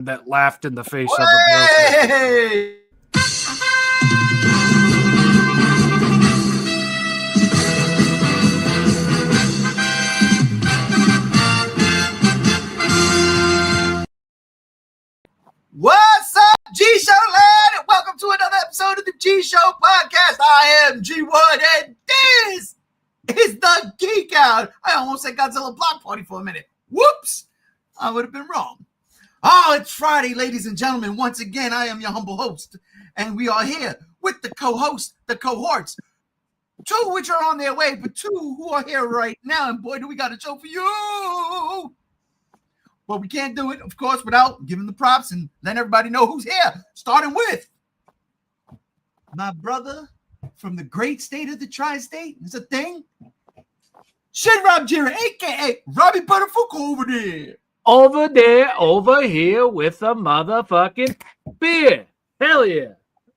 that laughed in the face of the Hey! What's up, G-Show land? And welcome to another episode of the G-Show podcast. I am G1, and this is the Geek Out. I almost said Godzilla Block Party for a minute. Whoops! I would have been wrong. Oh, it's Friday, ladies and gentlemen. Once again, I am your humble host, and we are here with the co-hosts, the cohorts, two which are on their way, but two who are here right now. And boy, do we got a show for you! But we can't do it, of course, without giving the props and letting everybody know who's here. Starting with my brother from the great state of the tri-state. It's a thing. Shit, Rob Jira, a.k.a. Robbie Butterfuck over there. over here with a motherfucking beer. Hell yeah.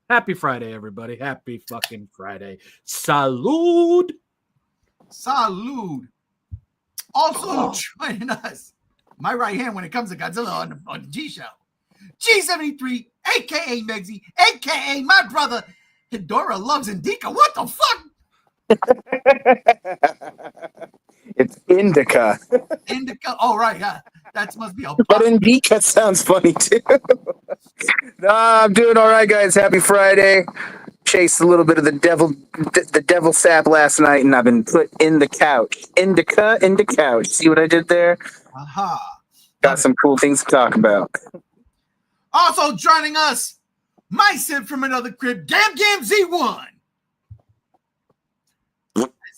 Happy Friday, everybody. Happy fucking Friday. Salud. Salud. Also joining us, my right hand when it comes to Godzilla on the G Show. G73, a.k.a. Megzy, a.k.a. my brother, Hidora Loves Indica. What the fuck? It's Indica. Indica. Oh, right. That must be a But Indica sounds funny, too. I'm doing all right, guys. Happy Friday. Chased a little bit of the devil sap last night, and I've been put in the couch. Indica in the couch. See what I did there? Aha. Got some cool things to talk about. Also joining us, my Sid from another crib, Gam Z1.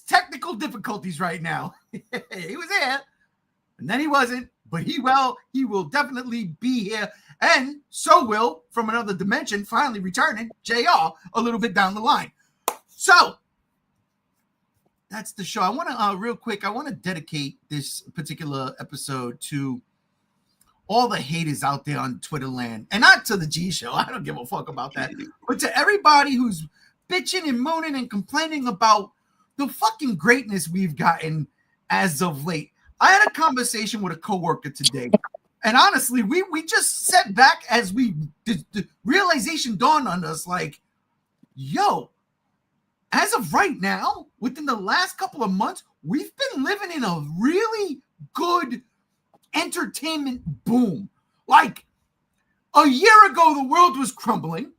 Technical difficulties right now. He was here, and then he wasn't, but he will definitely be here, and so will, from another dimension, finally returning, JR, a little bit down the line. So, that's the show. I want to, real quick, I want to dedicate this particular episode to all the haters out there on Twitter land, and not to the G Show. I don't give a fuck about that, but to everybody who's bitching and moaning and complaining about the fucking greatness we've gotten as of late. I had a conversation with a coworker today, and honestly, we just sat back as the realization dawned on us, like, yo, as of right now, within the last couple of months, we've been living in a really good entertainment boom. Like, a year ago, the world was crumbling.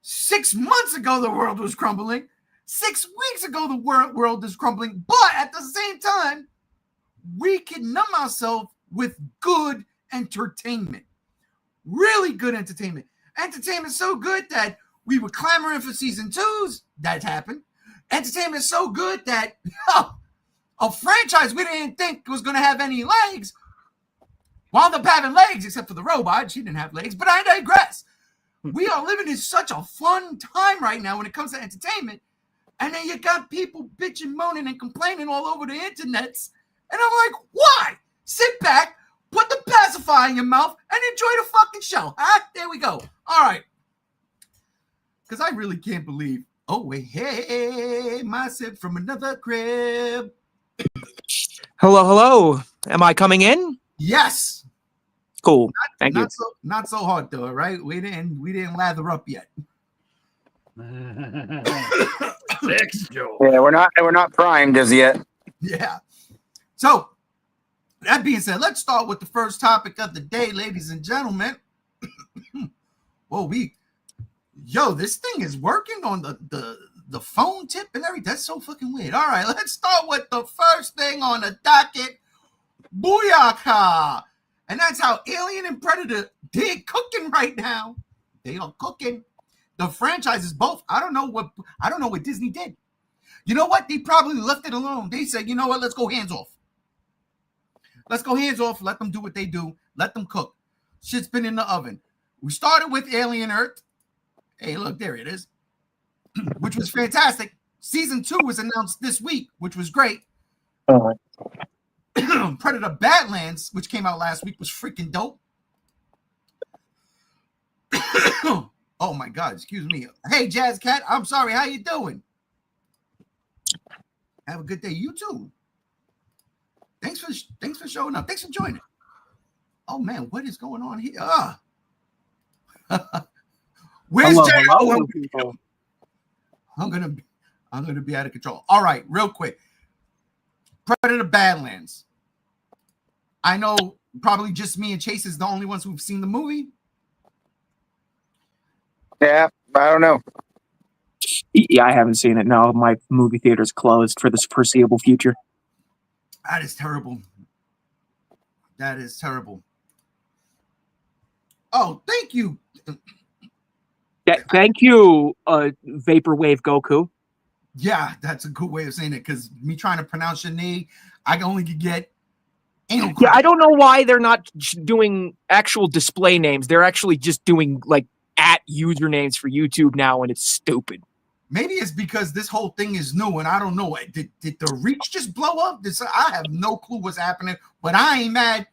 6 months ago, the world was crumbling. 6 weeks ago, the world is crumbling, but at the same time, we can numb ourselves with good entertainment. Really good entertainment. Entertainment so good that we were clamoring for season 2s. That happened. Entertainment so good that a franchise we didn't think was going to have any legs wound up having legs, except for the robot. She didn't have legs, but I digress. We are living in such a fun time right now when it comes to entertainment. And then you got people bitching, moaning, and complaining all over the internets. And I'm like, why? Sit back, put the pacifier in your mouth, and enjoy the fucking show. Huh? There we go. All right. Because I really can't believe. Oh, wait. Hey, my Sid from another crib. Hello. Am I coming in? Yes. Cool. Thank you. Not so hard, though, right? We didn't lather up yet. Thanks, Joe. Yeah, we're not primed as yet. Yeah. So, that being said, let's start with the first topic of the day, ladies and gentlemen. Well, this thing is working on the phone tip and everything. That's so fucking weird. All right, let's start with the first thing on the docket. Booyaka. And that's how Alien and Predator, they're cooking right now. They are cooking. The franchises both. I don't know what Disney did. You know what? They probably left it alone. They said, you know what? Let's go hands off. Let's go hands off. Let them do what they do. Let them cook. Shit's been in the oven. We started with Alien Earth. Hey, look, there it is. Which was fantastic. Season 2 was announced this week, which was great. Predator Badlands, which came out last week, was freaking dope. Oh my God, excuse me. Hey, Jazz Cat, I'm sorry. How you doing? Have a good day. You too. Thanks for showing up. Thanks for joining. Oh man, what is going on here? Where's Hello, J.O.? hello, people. I'm gonna be out of control. All right, real quick. Predator Badlands. I know probably just me and Chase is the only ones who've seen the movie. Yeah, I don't know. Yeah, I haven't seen it. No, my movie theater's closed for the foreseeable future. That is terrible. That is terrible. Oh, thank you. Thank you, Vaporwave Goku. Yeah, that's a good way of saying it, because me trying to pronounce your name, I only could get anal Yeah, crack. I don't know why they're not doing actual display names. They're actually just doing like @usernames for YouTube now, and it's stupid. Maybe it's because this whole thing is new, and I don't know. Did the reach just blow up? I have no clue what's happening, but I ain't mad.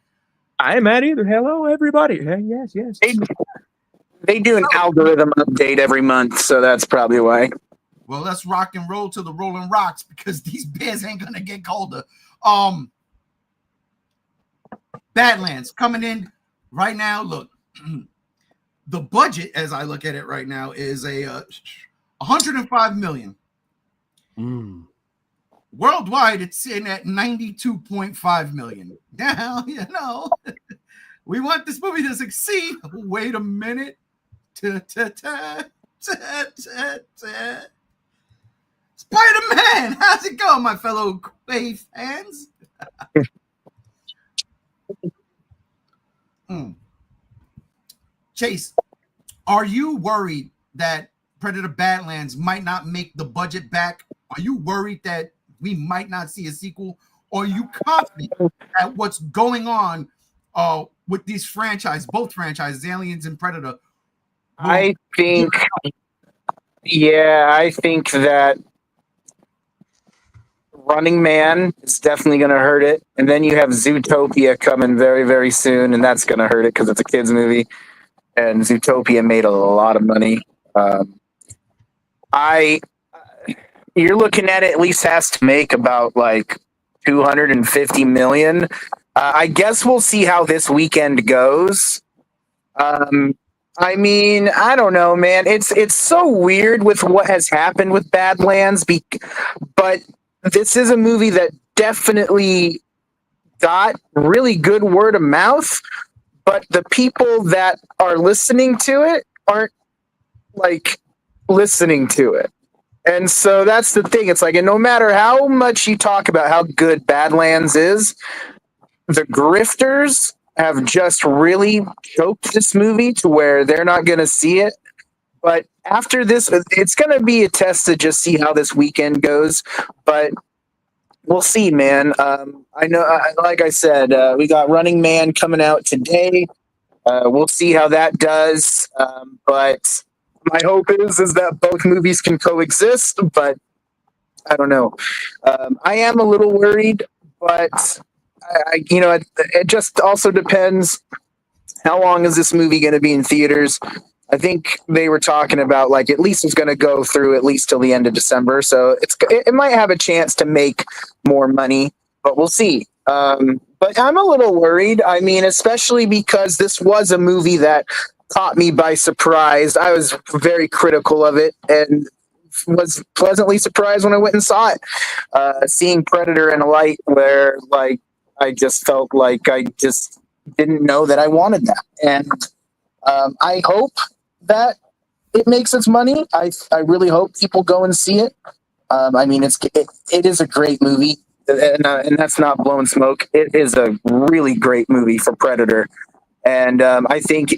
I ain't mad either. Hello, everybody. Yes. They do an algorithm update every month, so that's probably why. Well, let's rock and roll to the Rolling Rocks, because these beers ain't gonna get colder. Badlands coming in right now. Look, the budget, as I look at it right now, is a 105 million. Worldwide, it's sitting at 92.5 million. Now, you know, we want this movie to succeed. Wait a minute. Spider-Man, how's it going, my fellow Quay fans? Chase, are you worried that Predator Badlands might not make the budget back? Are you worried that we might not see a sequel? Or are you confident at what's going on with these both franchises, Aliens and Predator? I think that Running Man is definitely going to hurt it. And then you have Zootopia coming very, very soon, and that's going to hurt it because it's a kid's movie. And Zootopia made a lot of money. You're looking at it least has to make about like 250 million. I guess we'll see how this weekend goes. I mean, I don't know, man. It's so weird with what has happened with Badlands, but this is a movie that definitely got really good word of mouth, but the people that are listening to it aren't like listening to it. And so that's the thing. It's like, and no matter how much you talk about how good Badlands is, the grifters have just really choked this movie to where they're not going to see it. But after this, it's going to be a test to just see how this weekend goes. But we'll see, man. I know, like I said, we got Running Man coming out today. We'll see how that does. But my hope is that both movies can coexist. But I don't know. I am a little worried, but it just also depends. How long is this movie going to be in theaters? I think they were talking about like at least it's going to go through at least till the end of December. So it might have a chance to make more money, but we'll see. But I'm a little worried. I mean, especially because this was a movie that caught me by surprise. I was very critical of it and was pleasantly surprised when I went and saw it. Seeing Predator in a light where like I just felt like I just didn't know that I wanted that. And I hope that it makes its money. I really hope people go and see it. I mean, it is a great movie, and that's not blowing smoke. It is a really great movie for Predator. And I think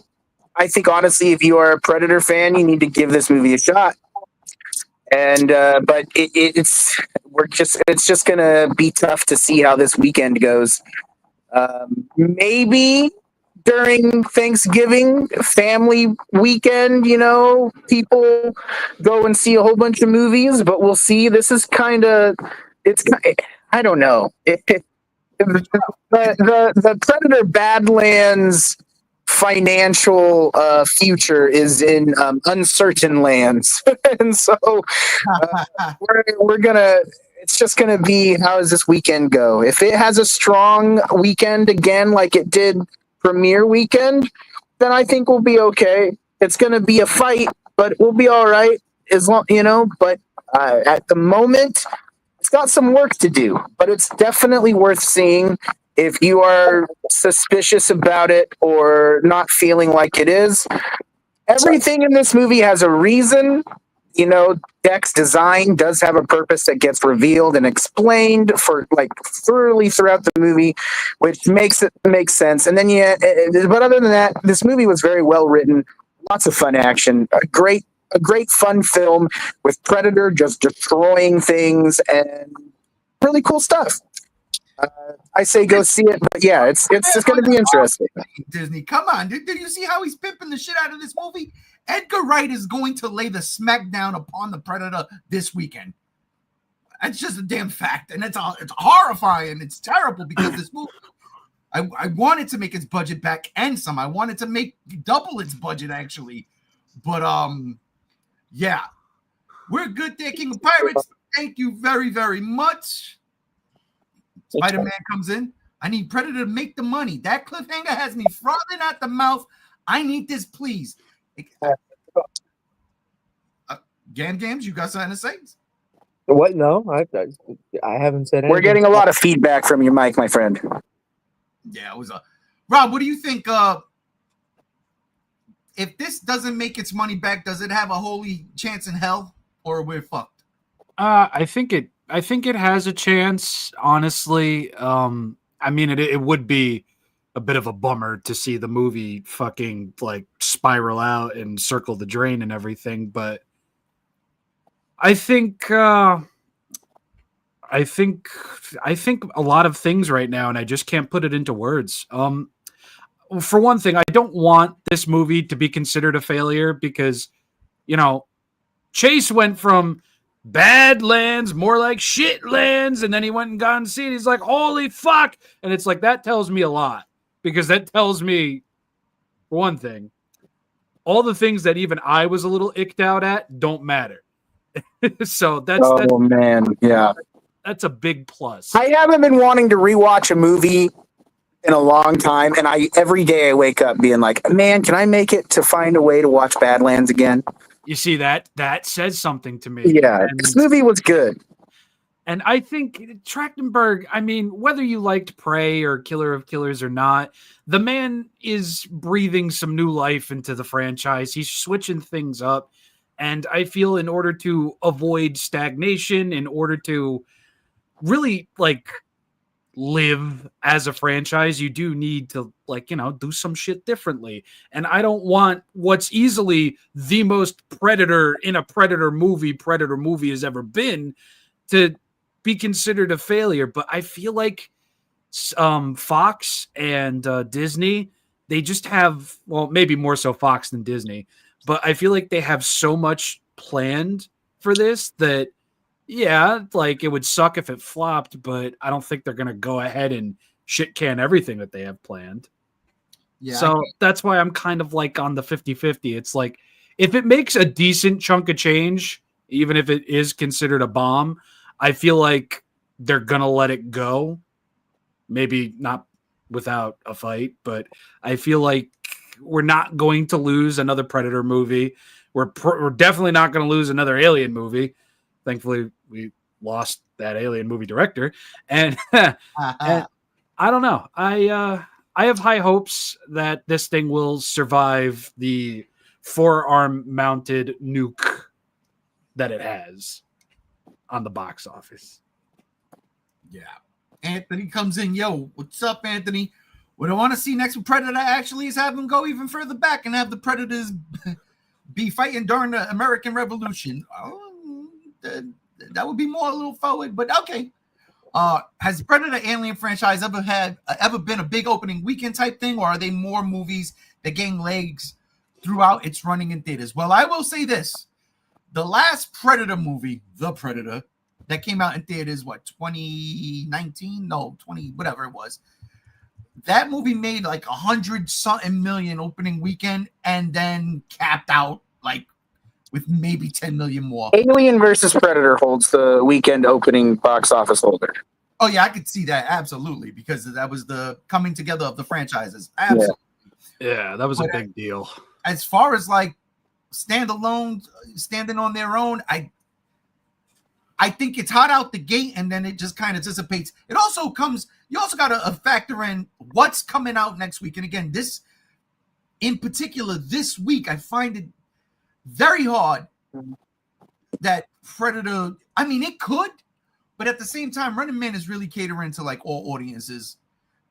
honestly, if you are a Predator fan, you need to give this movie a shot. And but it's just gonna be tough to see how this weekend goes. Maybe during Thanksgiving family weekend, people go and see a whole bunch of movies, but we'll see. This is I don't know. The Predator Badlands financial future is in uncertain lands. And so we're gonna it's just gonna be, how does this weekend go? If it has a strong weekend again like it did premiere weekend, then I think we'll be okay. It's going to be a fight, but we'll be all right as long, but at the moment, it's got some work to do, but it's definitely worth seeing if you are suspicious about it or not feeling like it is. Everything in this movie has a reason. Deck's design does have a purpose that gets revealed and explained for thoroughly throughout the movie, which makes it make sense. And then but other than that, this movie was very well written, lots of fun action, a great fun film with Predator just destroying things and really cool stuff. I say go see it, but yeah, it's just going to be interesting. Disney, come on. Did you see how he's pimping the shit out of this movie? Edgar Wright is going to lay the smackdown upon the Predator this weekend. That's just a damn fact, and it's horrifying. It's terrible because this movie, I wanted to make its budget back and some. I wanted to make double its budget actually, but yeah, we're good there, King of Pirates. Thank you very, very much. Spider-Man comes in. I need Predator to make the money. That cliffhanger has me frothing at the mouth. I need this, please. Gams, you got something to say? What? No, I haven't said anything. We're getting a lot of feedback from your mic, my friend. Yeah, it was Rob, what do you think? If this doesn't make its money back, does it have a holy chance in hell, or we're fucked? I think it has a chance, honestly. I mean, it would be a bit of a bummer to see the movie fucking spiral out and circle the drain and everything, but I think a lot of things right now, and I just can't put it into words. For one thing, I don't want this movie to be considered a failure because, Chase went from Badlands, more like Shitlands, and then he went and got and seen. He's like, holy fuck! And it's that tells me a lot because that tells me, for one thing, all the things that even I was a little icked out at don't matter. So that's man, yeah, that's a big plus. I haven't been wanting to rewatch a movie in a long time, and every day I wake up being like, man, can I make it to find a way to watch Badlands again? You see, that says something to me. Yeah, and this movie was good. And I think Trachtenberg, I mean, whether you liked Prey or Killer of Killers or not, the man is breathing some new life into the franchise. He's switching things up. And I feel in order to avoid stagnation, in order to really live as a franchise, you do need to do some shit differently. And I don't want what's easily the most Predator in a Predator movie has ever been to be considered a failure. But I feel like Fox and Disney, they just have, well, maybe more so Fox than Disney, but I feel like they have so much planned for this that, yeah, it would suck if it flopped, but I don't think they're going to go ahead and shit can everything that they have planned. Yeah. So that's why I'm kind of on the 50-50. It's if it makes a decent chunk of change, even if it is considered a bomb, I feel like they're going to let it go. Maybe not without a fight, but I feel like we're not going to lose another Predator movie. We're definitely not going to lose another Alien movie. Thankfully, we lost that Alien movie director, and, and I don't know. I have high hopes that this thing will survive the forearm-mounted nuke that it has on the box office. Yeah, Anthony comes in. Yo, what's up, Anthony? What I want to see next with Predator actually is have them go even further back and have the Predators be fighting during the American Revolution. That would be more a little forward, but okay. Has Predator Alien franchise ever been a big opening weekend type thing, or are they more movies that gain legs throughout its running in theaters? Well, I will say this. The last Predator movie, The Predator, that came out in theaters, 2019? No, 20, whatever it was. That movie made 100-something million opening weekend and then capped out with maybe 10 million more. Alien versus Predator holds the weekend opening box office holder. Oh yeah, I could see that absolutely, because that was the coming together of the franchises. Absolutely. Yeah, that was a big deal. As far as like standalone, standing on their own, I think it's hot out the gate, and then it just kind of dissipates. It also comes. You also got to factor in what's coming out next week. And again, this in particular, this week, I find it very hard that Predator. I mean, it could. But at the same time, Running Man is really catering to like all audiences.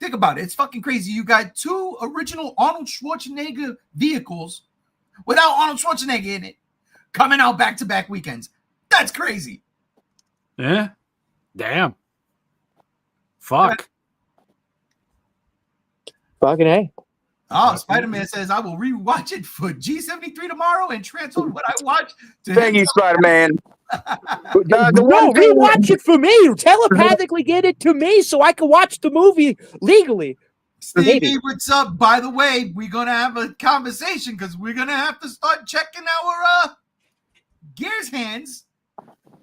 Think about it. It's fucking crazy. You got 2 original Arnold Schwarzenegger vehicles without Arnold Schwarzenegger in it coming out back-to-back weekends. That's crazy. Yeah. Damn. Fuck. Fucking A. Oh, Spider-Man says, I will rewatch it for G73 tomorrow and transfer what I watched to Thank you, Spider-Man. The No, one thing- rewatch it for me. Telepathically get it to me so I can watch the movie legally. Stevie, Maybe. what's up? By the way, we're going to have a conversation because we're going to have to start checking our Gears hands.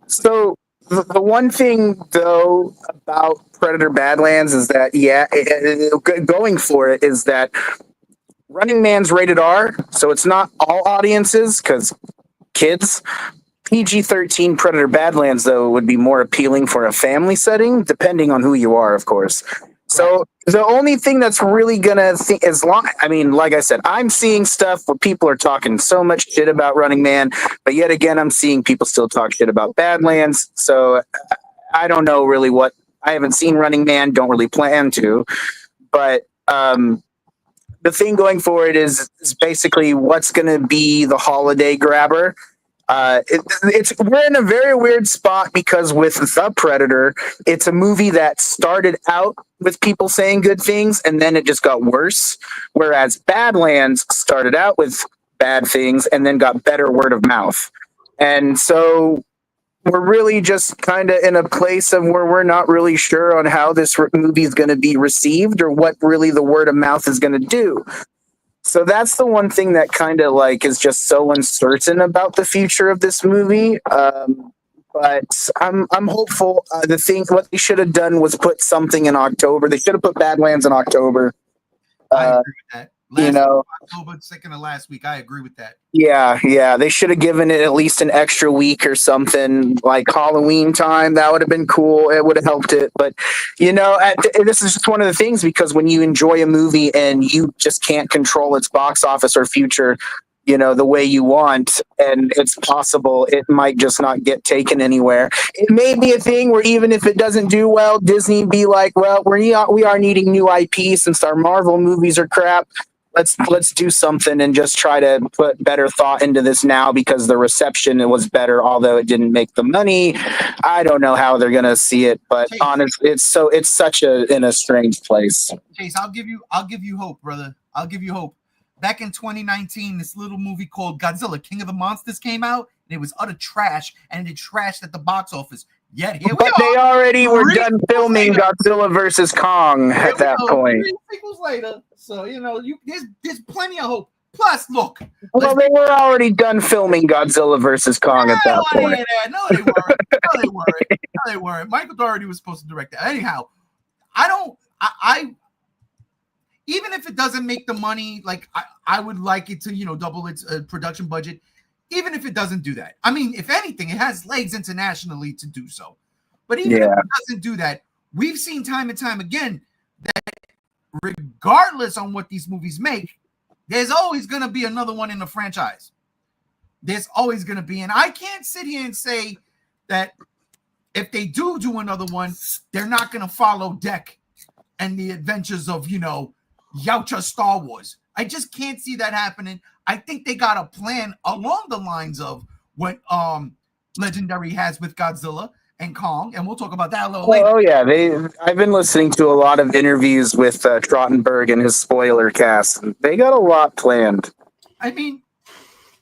So the one thing, though, about Predator Badlands is that, going for it is that Running Man's rated R, so it's not all audiences because kids. PG-13 Predator Badlands, though, would be more appealing for a family setting, depending on who you are, of course. So the only thing that's really gonna think like I said, I'm seeing stuff where people are talking so much shit about Running Man, but yet again, I'm seeing people still talk shit about Badlands. So I don't know really what. I haven't seen Running Man, don't really plan to, but the thing going forward is basically what's gonna be the holiday grabber. We're in a very weird spot because with The Predator, it's a movie that started out with people saying good things and then it just got worse. Whereas Badlands started out with bad things and then got better word of mouth. And so we're really just kind of in a place of where we're not really sure on how this movie is going to be received or what really the word of mouth is going to do. So that's the one thing that kind of like is just so uncertain about the future of this movie. But I'm hopeful. What they should have done was put something in October. They should have put Badlands in October. I agree with that. October 2nd of last week. I agree with that. Yeah. They should have given it at least an extra week or something, like Halloween time. That would have been cool. It would have helped it. But, this is just one of the things, because when you enjoy a movie and you just can't control its box office or future, the way you want, and it's possible it might just not get taken anywhere. It may be a thing where even if it doesn't do well, Disney be like, well, we are needing new IP since our Marvel movies are crap. Let's do something and just try to put better thought into this now because the reception was better, although it didn't make the money. I don't know how they're gonna see it, but honestly, it's such in a strange place. Chase, I'll give you hope, brother. I'll give you hope. Back in 2019, this little movie called Godzilla, King of the Monsters came out, and it was utter trash, and it trashed at the box office. Yet here we are. They already were done filming Godzilla versus Kong at that point. 3 sequels later, so there's plenty of hope. Plus, look. Well, they were already done filming Godzilla versus Kong at that point. No, they weren't. Michael Dougherty was supposed to direct that. Anyhow, I even if it doesn't make the money, like I would like it to, double its production budget. Even if it doesn't do that. I mean, if anything, it has legs internationally to do so. But even if it doesn't do that, we've seen time and time again that regardless on what these movies make, there's always going to be another one in the franchise. There's always going to be. And I can't sit here and say that if they do another one, they're not going to follow Deck and the adventures of, Yautja Star Wars. I just can't see that happening. I think they got a plan along the lines of what Legendary has with Godzilla and Kong, and we'll talk about that a little later. Oh yeah, I've been listening to a lot of interviews with Trottenberg and his spoiler cast. And they got a lot planned. I mean,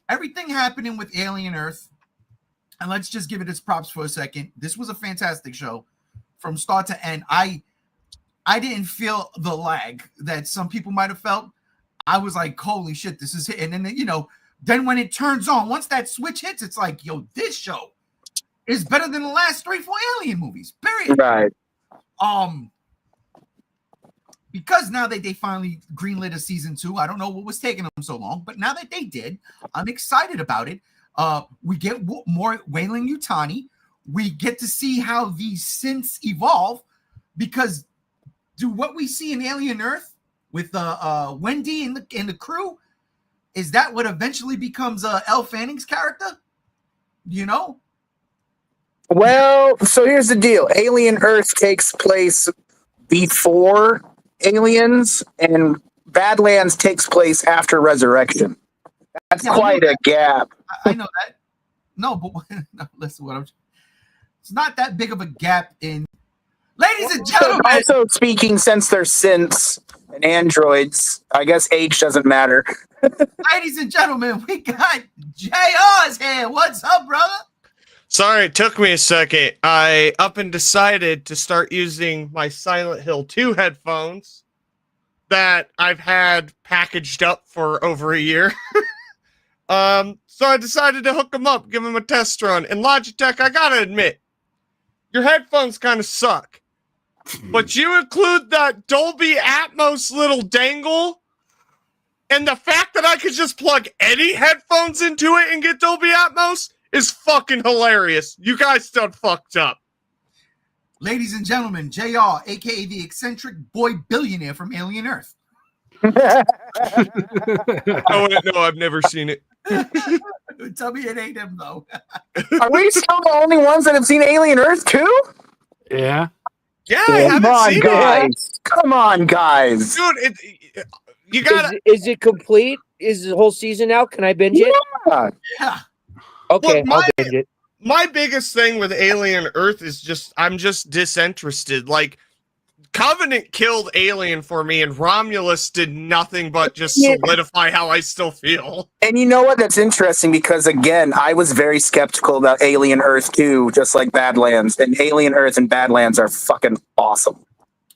everything happening with Alien Earth, and let's just give it its props for a second. This was a fantastic show from start to end. I didn't feel the lag that some people might have felt. I was like, holy shit, this is it. And then, then when it turns on, once that switch hits, it's like, yo, this show is better than the last 3-4 Alien movies, period. Right. Because now that they finally greenlit a season 2, I don't know what was taking them so long, but now that they did, I'm excited about it. We get more Wailing Yutani. We get to see how these synths evolve, because do what we see in Alien Earth with Wendy and the crew, is that what eventually becomes Elle Fanning's character? You know? Well, so here's the deal. Alien Earth takes place before Aliens, and Badlands takes place after Resurrection. That's quite a gap. I know that. No, but no, listen, it's not that big of a gap in. Ladies and gentlemen. Also speaking, since they're synths and androids, I guess age doesn't matter. Ladies and gentlemen, we got JR's here. What's up, brother? Sorry, it took me a second. I up and decided to start using my Silent Hill 2 headphones that I've had packaged up for over a year. So I decided to hook them up, give them a test run. And Logitech, I gotta admit, your headphones kind of suck. But you include that Dolby Atmos little dangle, and the fact that I could just plug any headphones into it and get Dolby Atmos is fucking hilarious. You guys done fucked up. Ladies and gentlemen, JR, aka the eccentric boy billionaire from Alien Earth. Oh, no, I've never seen it. Tell me it ain't him, though. Are we still the only ones that have seen Alien Earth too? Yeah. Yeah, I haven't seen it. Guys. Come on, guys. Dude, you gotta... Is it complete? Is the whole season out? Can I binge it? Yeah. Yeah. Okay, Well, I'll binge it. My biggest thing with Alien Earth is I'm just disinterested. Like, Covenant killed Alien for me, and Romulus did nothing but just solidify how I still feel. And you know what? That's interesting because, again, I was very skeptical about Alien Earth 2, just like Badlands. And Alien Earth and Badlands are fucking awesome.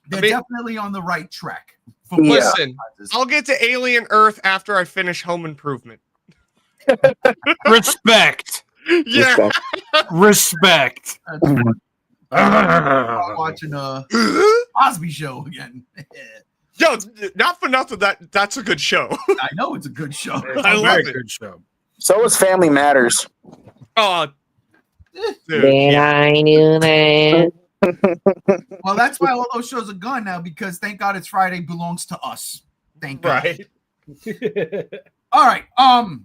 They're definitely on the right track. Listen, I'll get to Alien Earth after I finish Home Improvement. Respect. Yeah. Respect. Watching a Cosby Show again. Yo, not for nothing, that's a good show. I know it's a good show. I love it. Good show. So is Family Matters. Oh, dude, I knew that. Well, that's why all those shows are gone now, because thank God It's Friday belongs to us. Thank God. right. All right. All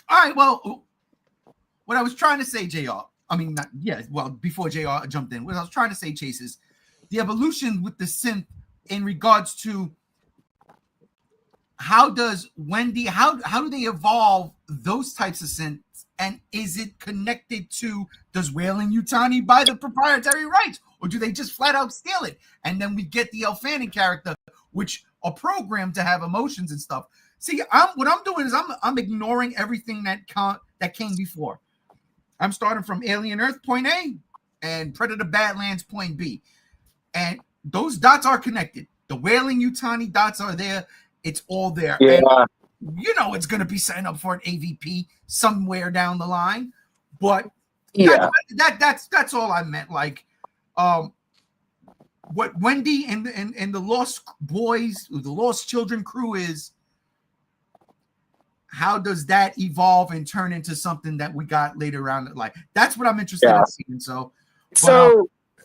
right. Well, what I was trying to say, JR. I mean, not yeah. Well, before JR jumped in, what I was trying to say, Chase, is the evolution with the synth in regards to how does Wendy, how do they evolve those types of synths, and is it connected to, does Wailing Yutani buy the proprietary rights, or do they just flat out steal it? And then we get the Elle Fanning character, which are programmed to have emotions and stuff. See, what I'm doing is I'm ignoring everything that came before. I'm starting from Alien Earth point A and Predator Badlands point B. And those dots are connected. The Wailing Yutani dots are there. It's all there. Yeah. And you know it's going to be setting up for an AVP somewhere down the line. But Yeah. that's all I meant. Like, what Wendy and the Lost Boys, the Lost Children crew is, how does that evolve and turn into something that we got later on? Like, that's what I'm interested in seeing. So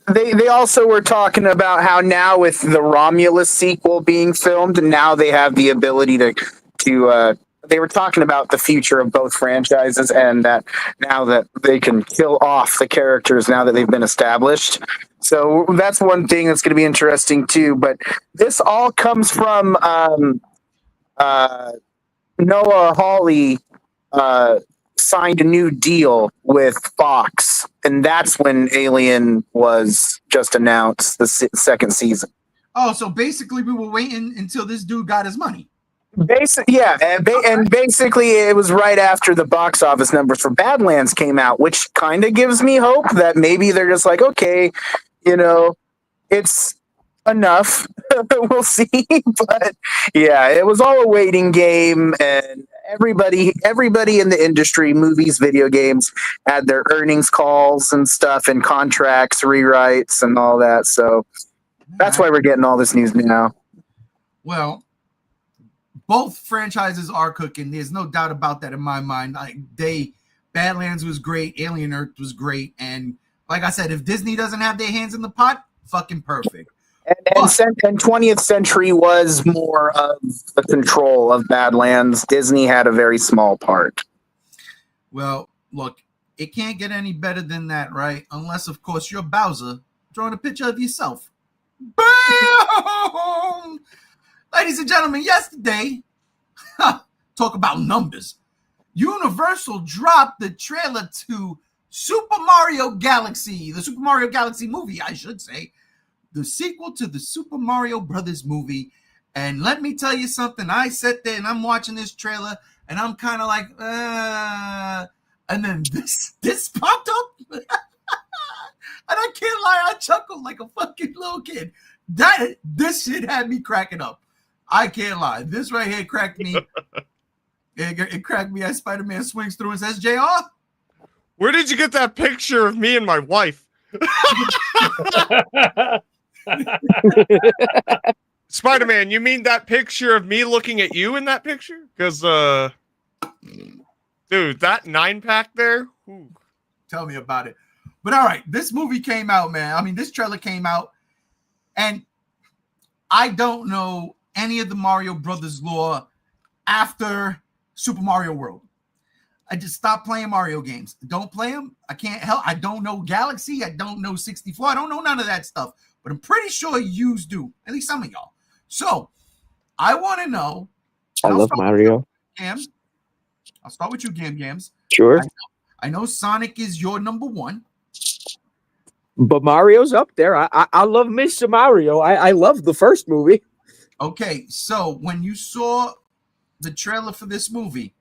they also were talking about how now with the Romulus sequel being filmed, now they have the ability to they were talking about the future of both franchises, and that now that they can kill off the characters now that they've been established. So that's one thing that's going to be interesting too. But this all comes from Noah Hawley signed a new deal with Fox, and that's when Alien was just announced, the second season. Oh, so basically we were waiting until this dude got his money. Yeah, and basically it was right after the box office numbers for Badlands came out, which kind of gives me hope that maybe they're just like, okay, you know, it's enough. We'll see. But yeah, it was all a waiting game, and everybody in the industry, movies, video games, had their earnings calls and stuff and contracts, rewrites and all that. So that's why we're getting all this news now. Well, both franchises are cooking. There's no doubt about that in my mind. Badlands was great, Alien Earth was great, and like I said, if Disney doesn't have their hands in the pot, fucking perfect. And 20th Century was more of the control of Badlands. Disney had a very small part. Well, look, it can't get any better than that, right? Unless, of course, you're Bowser drawing a picture of yourself. Boom! Ladies and gentlemen, yesterday, talk about numbers. Universal dropped the trailer to Super Mario Galaxy, the Super Mario Galaxy movie, I should say, the sequel to the Super Mario Brothers movie. And let me tell you something. I sat there and I'm watching this trailer and I'm kind of like, and then this popped up. And I can't lie, I chuckled like a fucking little kid. This shit had me cracking up. I can't lie. This right here cracked me. It cracked me as Spider-Man swings through and says, JR? Where did you get that picture of me and my wife? Spider-Man, you mean that picture of me looking at you in that picture? Because, dude, that 9-pack there? Ooh. Tell me about it. But all right, this movie came out, man. I mean, this trailer came out, and I don't know any of the Mario Brothers lore after Super Mario World. I just stopped playing Mario games. Don't play them. I can't help. I don't know Galaxy. I don't know 64. I don't know none of that stuff. But I'm pretty sure yous do. At least some of y'all. So I want to know. I love Mario. Gam. I'll start with you, Gams. Sure. I know Sonic is your number one. But Mario's up there. I love Mr. Mario. I love the first movie. Okay, so when you saw the trailer for this movie,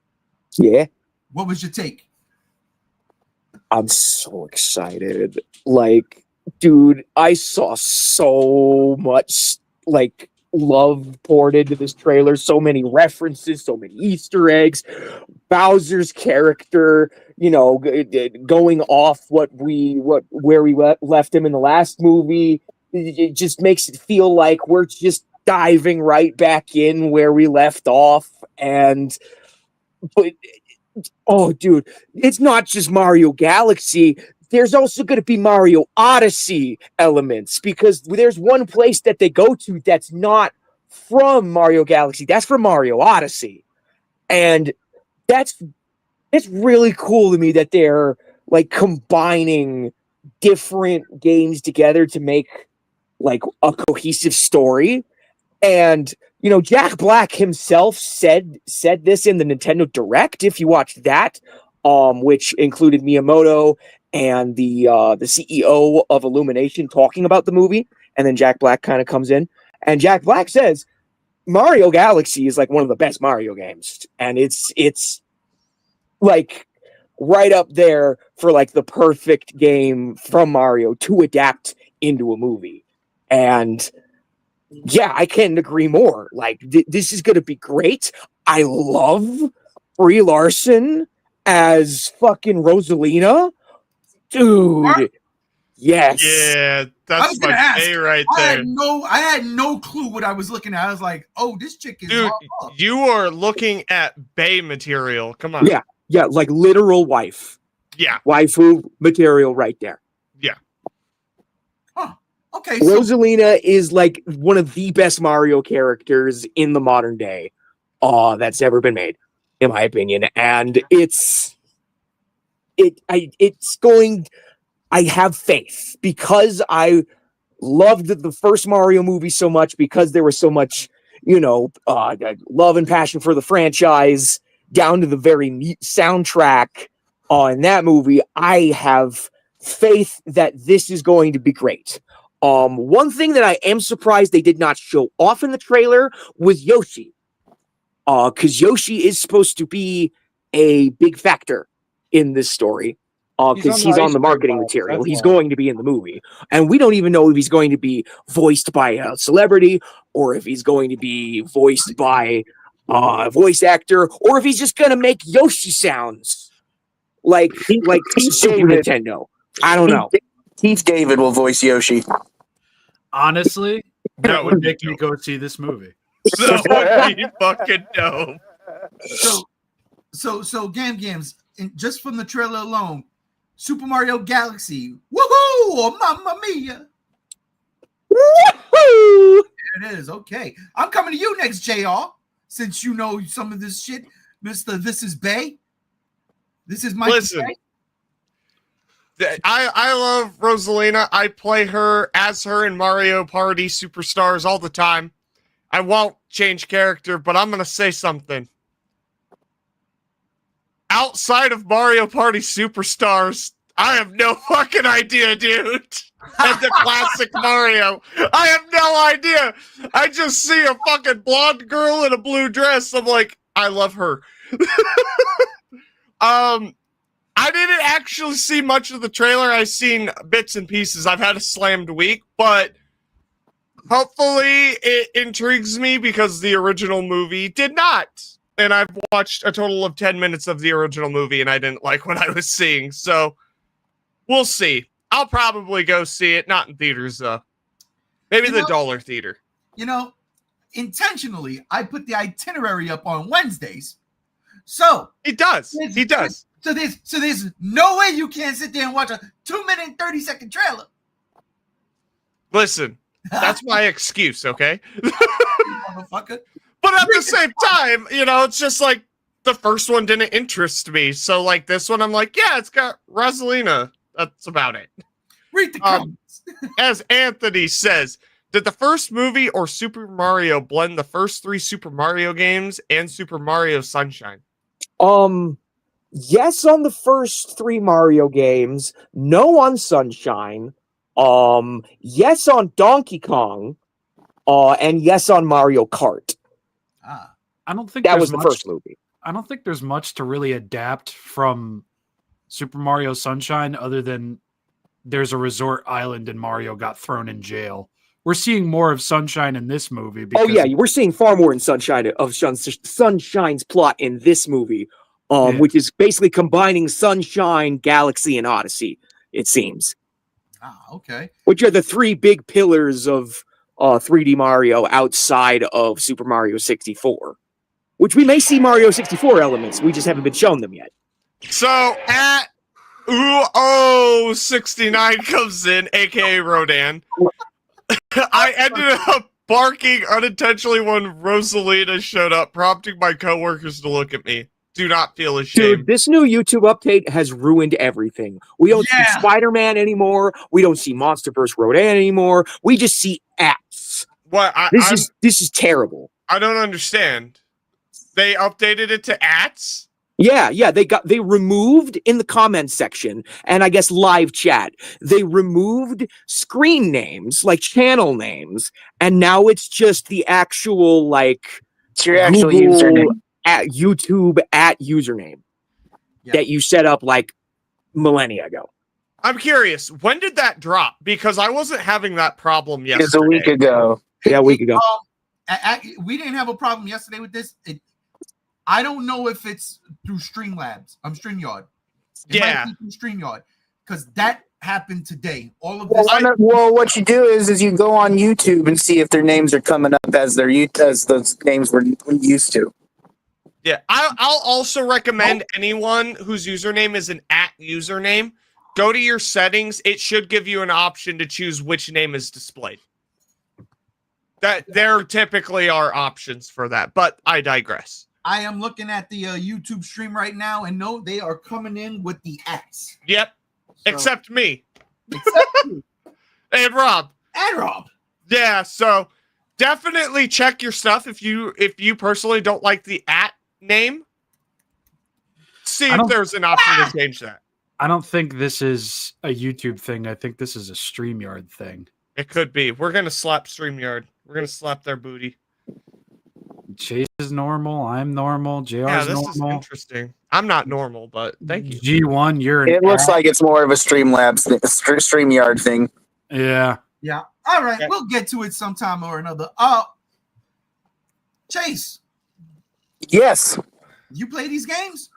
Yeah. what was your take? I'm so excited. Like, dude, I saw so much like love poured into this trailer, so many references, so many Easter eggs, Bowser's character, you know, going off where we left him in the last movie. It just makes it feel like we're just diving right back in where we left off. But oh, dude, it's not just Mario Galaxy. There's also going to be Mario Odyssey elements, because there's one place that they go to that's not from Mario Galaxy. That's from Mario Odyssey. And it's really cool to me that they're like combining different games together to make like a cohesive story. And you know, Jack Black himself said this in the Nintendo Direct, if you watched that, which included Miyamoto and the CEO of Illumination talking about the movie, and then Jack Black kind of comes in, and Jack Black says Mario Galaxy is like one of the best Mario games, and it's like right up there for like the perfect game from Mario to adapt into a movie. And yeah, I can't agree more. Like, this is going to be great. I love Brie Larson as fucking Rosalina. Dude. Yes. Yeah, that's my A right there. I had no clue what I was looking at. I was like, oh, this chick is Dude, you are looking at Bay material. Come on. Yeah, like literal wife. Yeah. Waifu material right there. Yeah. Huh. Okay. Rosalina is like one of the best Mario characters in the modern day that's ever been made, in my opinion. And I have faith, because I loved the first Mario movie so much, because there was so much, you know, love and passion for the franchise, down to the very neat soundtrack in that movie. I have faith that this is going to be great. One thing that I am surprised they did not show off in the trailer was Yoshi. Because Yoshi is supposed to be a big factor in this story. Because he's on the marketing material. He's going to be in the movie. And we don't even know if he's going to be voiced by a celebrity or if he's going to be voiced by voice actor, or if he's just gonna make Yoshi sounds like Super David. Nintendo. I don't know. Keith David will voice Yoshi. Honestly, that That would would be make me go see this movie. That would be fucking dope. So Gams, and just from the trailer alone, Super Mario Galaxy, woohoo, mamma mia. Woohoo! There it is. Okay, I'm coming to you next, JR. Since you know some of this shit, Mister. This is Bay. This is Mike. Listen, I love Rosalina. I play her as her in Mario Party Superstars all the time. I won't change character, but I'm gonna say something. Outside of Mario Party Superstars, I have no fucking idea, dude. And the classic Mario, I have no idea. I just see a fucking blonde girl in a blue dress. I'm like, I love her. I didn't actually see much of the trailer. I've seen bits and pieces. I've had a slammed week, but hopefully it intrigues me because the original movie did not. And I've watched a total of 10 minutes of the original movie and I didn't like what I was seeing. So we'll see. I'll probably go see it. Not in theaters, though. Maybe the dollar theater. You know, intentionally, I put the itinerary up on Wednesdays. So he does. He does. So there's no way you can't sit there and watch a 2-minute and 30-second trailer. Listen, that's my excuse, okay? Motherfucker. But at the same time, you know, it's just like the first one didn't interest me. So like this one, I'm like, yeah, it's got Rosalina. That's about it. Read the comments. As Anthony says, did the first movie or Super Mario blend the first 3 Super Mario games and Super Mario Sunshine? Yes on the first 3 Mario games, no on Sunshine, yes on Donkey Kong, and yes on Mario Kart. I don't think that was the first movie. I don't think there's much to really adapt from Super Mario Sunshine other than there's a resort island and Mario got thrown in jail. We're seeing more of Sunshine in this movie. Oh yeah, we're seeing far more in Sunshine's plot in this movie, which is basically combining Sunshine, Galaxy, and Odyssey. It seems. Okay. Which are the 3 big pillars of 3D Mario outside of Super Mario 64. Which we may see Mario 64 elements. We just haven't been shown them yet. So at Ooh-oh69 comes in, aka Rodan. I ended up barking unintentionally when Rosalina showed up, prompting my coworkers to look at me. Do not feel ashamed. Dude, this new YouTube update has ruined everything. We don't see Spider-Man anymore. We don't see MonsterVerse Rodan anymore. We just see apps. What? This is terrible. I don't understand. They updated it to ats? Yeah, they removed in the comments section and I guess live chat. They removed screen names, like channel names, and now it's just the actual like it's your actual username at YouTube username that you set up like millennia ago. I'm curious, when did that drop? Because I wasn't having that problem yesterday. It's a week ago. Yeah, a week ago. We didn't have a problem yesterday with this. I don't know if it's through StreamYard. It might be through StreamYard because that happened today. All of this. Well, what you do is you go on YouTube and see if their names are coming up as those names were used to. Yeah, I'll also recommend anyone whose username is an @ username, go to your settings. It should give you an option to choose which name is displayed. That there typically are options for that, but I digress. I am looking at the YouTube stream right now, and no, they are coming in with the ats. Yep, so, except me. Except you. And Rob. And Rob. Yeah, so definitely check your stuff if you personally don't like the @ name. See if there's an option to change that. I don't think this is a YouTube thing. I think this is a StreamYard thing. It could be. We're gonna slap StreamYard. We're gonna slap their booty. Chase is normal. I'm normal. JR is normal. Is interesting. I'm not normal, but thank you. G1, you're. It looks like it's more of a StreamYard thing. Yeah. Yeah. All right. Okay. We'll get to it sometime or another. Chase, Yes. You play these games?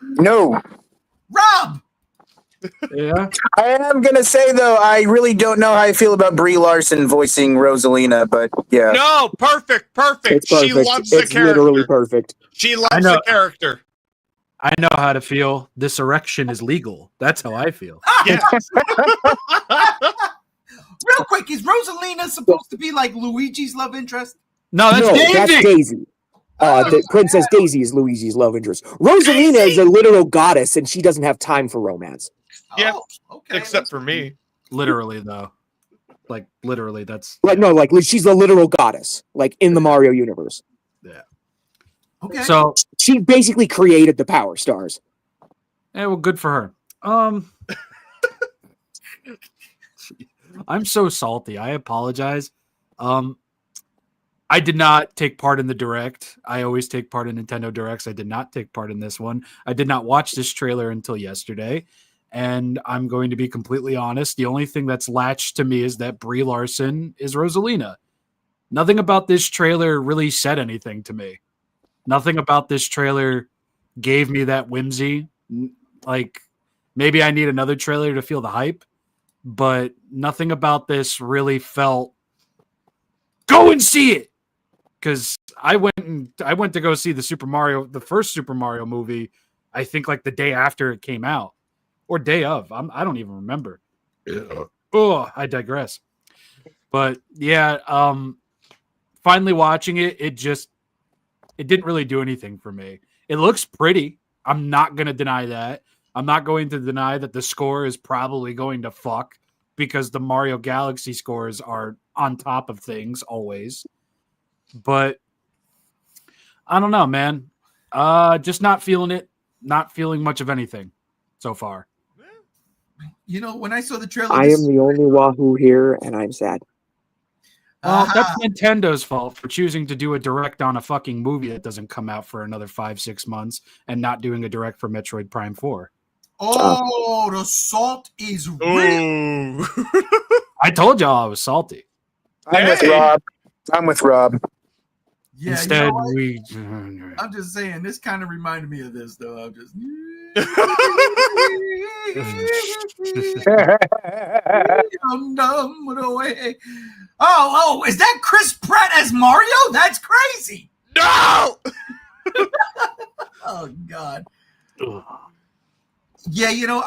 No. Rob! Yeah. I am gonna say though, I really don't know how I feel about Brie Larson voicing Rosalina, but yeah. No, perfect. It's She perfect. loves the It's literally character. perfect. She I loves know. the character. I know how to feel. This erection is legal. That's how I feel. Yes. Real quick, is Rosalina supposed to be like Luigi's love interest? No, that's No, Daisy. that's Daisy. The Princess Daisy is Luigi's love interest. Rosalina is a literal goddess, and she doesn't have time for romance. Yeah. Oh, okay. Except for me. Literally, though. Like, literally, that's... Like no, like she's a literal goddess, like in the Mario universe. Okay. So, She basically created the Power Stars. yeah, well, good for her. I'm so salty. I apologize. I did not take part in the Direct. I always take part in Nintendo Directs. I did not take part in this one. I did not watch this trailer until yesterday. And I'm going to be completely honest. The only thing that's latched to me is that Brie Larson is Rosalina. Nothing about this trailer really said anything to me. Nothing about this trailer gave me that whimsy. Like, maybe I need another trailer to feel the hype, but nothing about this really felt, go and see it. Because I went to go see the first Super Mario movie, I think like the day after it came out. Or day of. I don't even remember. Oh, I digress. But yeah, finally watching it, it didn't really do anything for me. It looks pretty. I'm not going to deny that. I'm not going to deny that the score is probably going to fuck because the Mario Galaxy scores are on top of things always. But I don't know, man. Just not feeling it. Not feeling much of anything so far. You know, when I saw the trailer, I am the only Wahoo here, and I'm sad. Well, that's Nintendo's fault for choosing to do a direct on a fucking movie that doesn't come out for another 5-6 months and not doing a direct for Metroid Prime 4. Oh, the salt is real. Ooh. I told y'all I was salty. I'm with Rob. Yeah, Instead, you know what? we... I'm just saying, this kind of reminded me of this, though. I'm just. Oh, is that Chris Pratt as Mario? That's crazy. No! Oh God. Yeah, you know,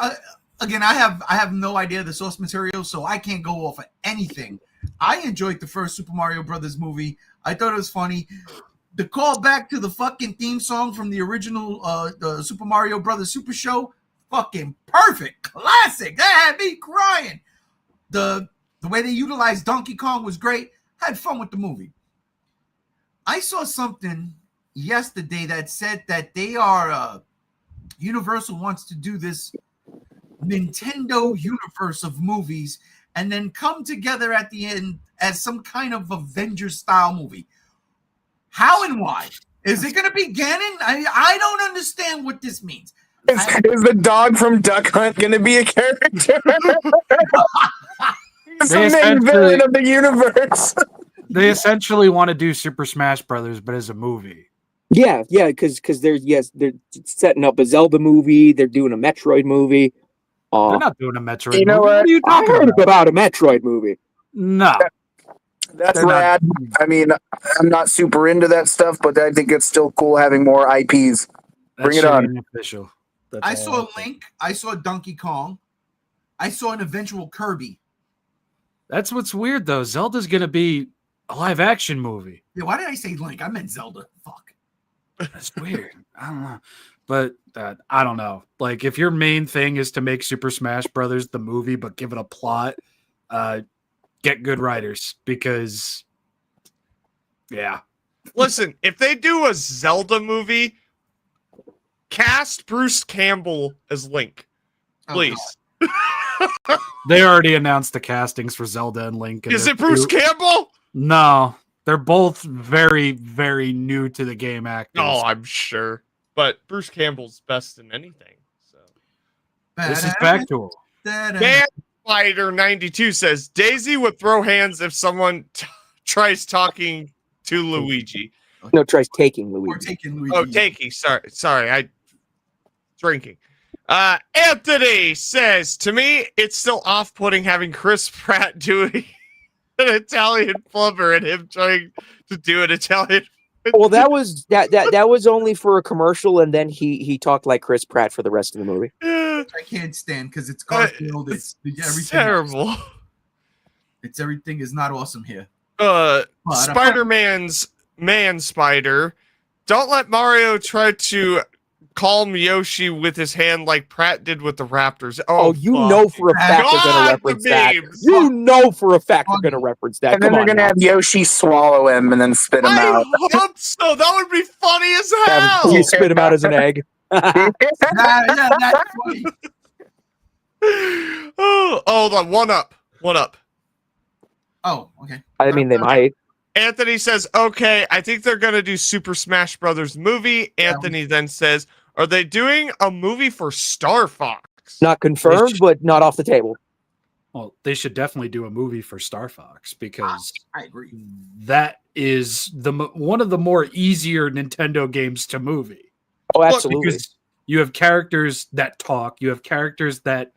again, I have no idea the source material, so I can't go off of anything. I enjoyed the first Super Mario Brothers movie. I thought it was funny. The call back to the fucking theme song from the original the Super Mario Brothers Super Show, fucking perfect, classic. That had me crying. The way they utilized Donkey Kong was great. Had fun with the movie. I saw something yesterday that said that they are Universal wants to do this Nintendo universe of movies and then come together at the end as some kind of Avengers style movie. How and why? Is it going to be Ganon? I don't understand what this means. Is the dog from Duck Hunt going to be a character? He's the main villain of the universe. They essentially want to do Super Smash Brothers, but as a movie. Yeah, because they're setting up a Zelda movie. They're doing a Metroid movie. They're not doing a Metroid You know movie. what? What are you I talking heard about? about a Metroid movie. No. That's They're not. rad. I mean, I'm not super into that stuff, but I think it's still cool having more IPs. Bring it on. Official. I saw Link. I saw Donkey Kong. I saw an eventual Kirby. That's what's weird, though. Zelda's going to be a live-action movie. Yeah, why did I say Link? I meant Zelda. Fuck. That's weird. I don't know. But I don't know. Like, if your main thing is to make Super Smash Brothers the movie, but give it a plot, get good writers. Because, yeah. Listen, if they do a Zelda movie, cast Bruce Campbell as Link, please. They already announced the castings for Zelda and Link. And Is it Bruce Campbell? No. They're both very, very new to the game actors. Oh, I'm sure. But Bruce Campbell's best in anything. So This is factual. Dan Spider 92 says Daisy would throw hands if someone tries talking to Luigi. No, tries taking Or Luigi. taking Luigi. Oh, taking. Sorry. I drinking. Anthony says, to me, it's still off-putting having Chris Pratt doing an Italian plumber and him trying to do an Italian. Well, that was only for a commercial, and then he talked like Chris Pratt for the rest of the movie. I can't stand because it's Garfield. It's everything. Terrible. Everything is not awesome here. But Spider-Man's Man Spider. Don't let Mario try to calm Yoshi with his hand like Pratt did with the Raptors. Oh, you know for a fact they're going to reference that. You know for a fact they're going to reference that. And then they're going to have Yoshi swallow him and then spit him out. I hope so. That would be funny as hell. You spit him out as an egg. yeah, that's funny. Oh, one up. Oh, okay. I mean, they might. Anthony says, okay, I think they're going to do Super Smash Brothers movie. Anthony then says, are they doing a movie for Star Fox? Not confirmed, but not off the table. Well, they should definitely do a movie for Star Fox because I agree. that is one of the more easier Nintendo games to movie. Oh, absolutely. Because you have characters that talk, you have characters that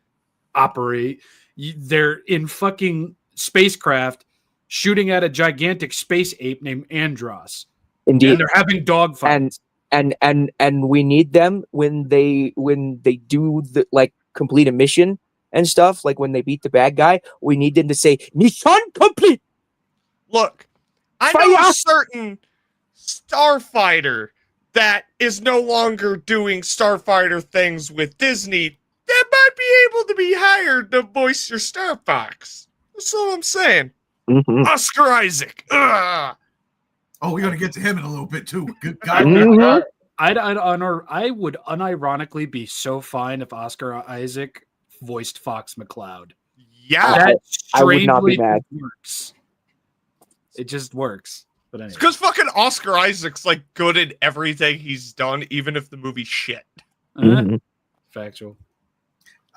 operate. They're in fucking spacecraft shooting at a gigantic space ape named Andros. Indeed. And they're having dogfights. And we need them when they do the like complete a mission and stuff, like when they beat the bad guy, we need them to say mission complete. Look, I know a certain starfighter that is no longer doing starfighter things with Disney that might be able to be hired to voice your Star Fox. That's all I'm saying. Mm-hmm. Oscar Isaac. Ugh. Oh, we're gonna get to him in a little bit too. Good guy. Mhm. I would unironically be so fine if Oscar Isaac voiced Fox McCloud. Yeah. That I would not be strangely mad. works. It just works. But anyway. Because fucking Oscar Isaac's like good at everything he's done, even if the movie's shit. Mhm. Factual.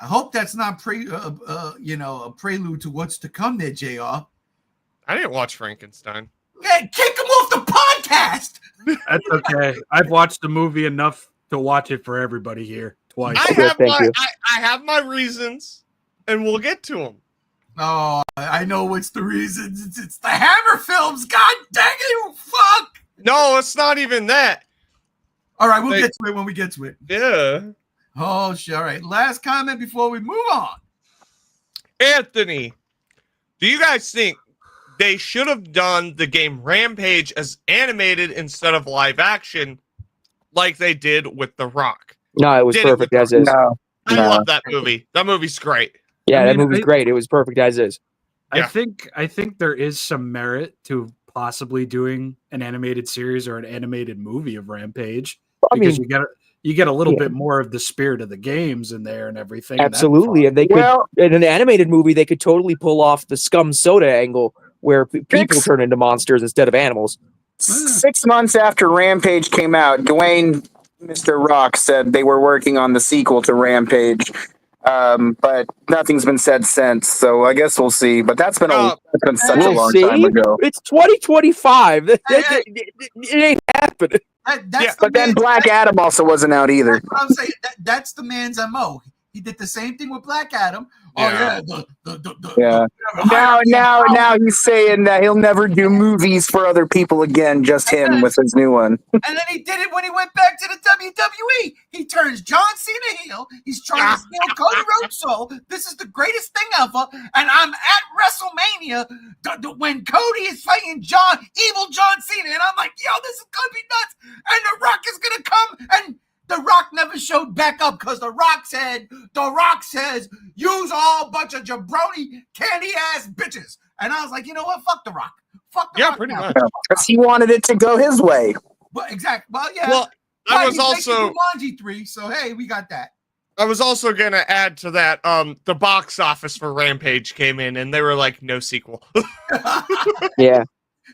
I hope that's not a prelude to what's to come there, JR. I didn't watch Frankenstein. Yeah, kick him off the podcast. That's okay. I've watched the movie enough to watch it for everybody here twice. I have my reasons, and we'll get to them. Oh, I know what's the reasons. It's the Hammer films. God dang it, fuck. No, it's not even that. All right, we'll get to it when we get to it. Yeah. Oh, shit. All right. Last comment before we move on. Anthony, do you guys think they should have done the game Rampage as animated instead of live action like they did with The Rock? No, it was perfect as is. I love that movie. That movie's great. Yeah, that movie's great. It was perfect as is. I think there is some merit to possibly doing an animated series or an animated movie of Rampage because you get a little bit more of the spirit of the games in there and everything. Absolutely, and they could in an animated movie they could totally pull off the Scum Soda angle where people turn into monsters instead of animals. 6 months after Rampage came out, Dwayne, Mr. Rock, said they were working on the sequel to Rampage, but nothing's been said since. So I guess we'll see. But that's been such a long time ago. It's 2025. It ain't happening. But then Black Adam also wasn't out either. That's what I'm saying. That's the man's MO. He did the same thing with Black Adam. Now he's saying that he'll never do movies for other people again, just him with his new one. And then he did it when he went back to the WWE. He turns John Cena heel. He's trying to steal Cody Rhodes' soul. This is the greatest thing ever. And I'm at WrestleMania when Cody is fighting evil John Cena. And I'm like, yo, this is going to be nuts. And The Rock is going to come and The Rock never showed back up because The Rock says, use all bunch of jabroni candy ass bitches. And I was like, you know what? Fuck The Rock. Fuck The Rock. Yeah, pretty much. Because he wanted it to go his way. Well, exactly. Well, yeah. Well, I was also Jumanji 3, so hey, we got that. I was also gonna add to that. The box office for Rampage came in, and they were like, no sequel. Yeah.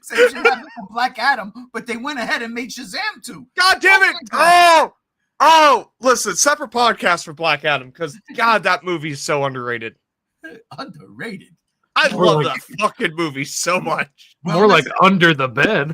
Same shit happened with Black Adam, but they went ahead and made Shazam 2. God damn it! Oh, listen, separate podcast for Black Adam because God, that movie is so underrated. Underrated. I love that fucking movie so much. More like under the bed.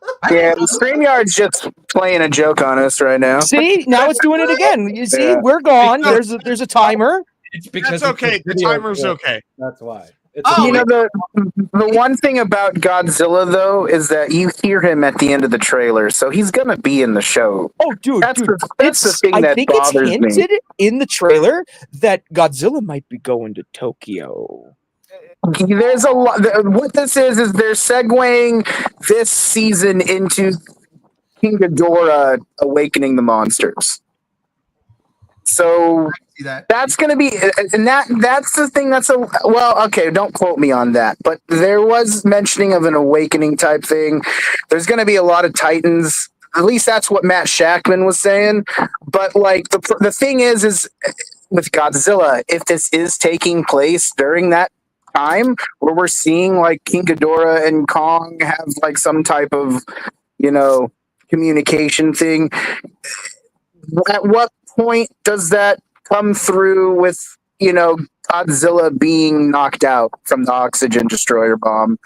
Yeah, the StreamYard's just playing a joke on us right now. See, now it's doing it again. You see, Yeah. we're gone. There's a timer. It's because That's it's a okay. The video timer's clip. okay. That's why. It's Oh, a You know, video. the one thing about Godzilla, though, is that you hear him at the end of the trailer, so he's going to be in the show. Oh, dude, That's the thing I that think it's bothers me. hinted in the trailer that Godzilla might be going to Tokyo. There's a lot. What this is they're segueing this season into King Ghidorah awakening the monsters. So see that. that's going to be, and that's the thing. Well, okay, don't quote me on that, but there was mentioning of an awakening type thing. There's going to be a lot of Titans. At least that's what Matt Shackman was saying. But like the thing is with Godzilla, if this is taking place during that time where we're seeing like King Ghidorah and Kong have like some type of, communication thing, at what point does that come through with, Godzilla being knocked out from the oxygen destroyer bomb?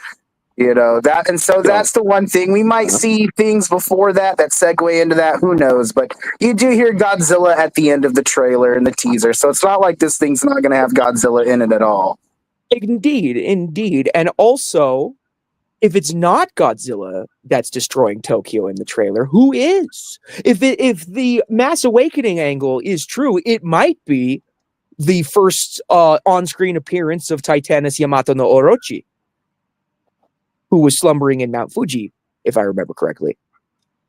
That's the one thing. We might see things before that segue into that. Who knows? But you do hear Godzilla at the end of the trailer and the teaser. So it's not like this thing's not going to have Godzilla in it at all. Indeed. And also, if it's not Godzilla that's destroying Tokyo in the trailer, who is? If the mass awakening angle is true, it might be the first on-screen appearance of Titanus Yamato no Orochi, who was slumbering in Mount Fuji, if I remember correctly.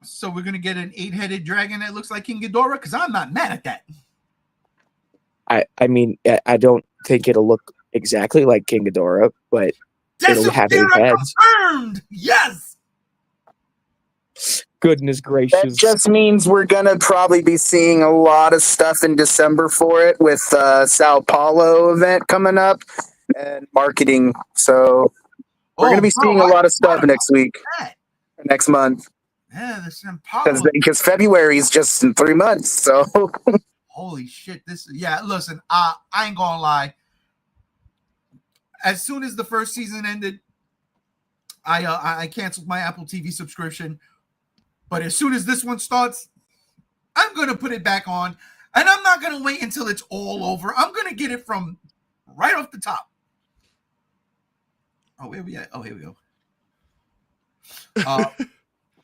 So we're gonna get an 8-headed dragon that looks like King Ghidorah, because I'm not mad at that. I mean, I don't think it'll look exactly like King Ghidorah, but it'll have 8 heads. Confirmed. Yes. Goodness That gracious. just means we're going to probably be seeing a lot of stuff in December for it with Sao Paulo event coming up and marketing. So we're going to be seeing a lot of stuff next week, next month. Yeah, this Impala. Because February is just in 3 months. So Holy shit! Listen, I ain't gonna lie. As soon as the first season ended, I canceled my Apple TV subscription. But as soon as this one starts, I'm gonna put it back on, and I'm not gonna wait until it's all over. I'm gonna get it from right off the top. Oh, where we at? Oh, here we go.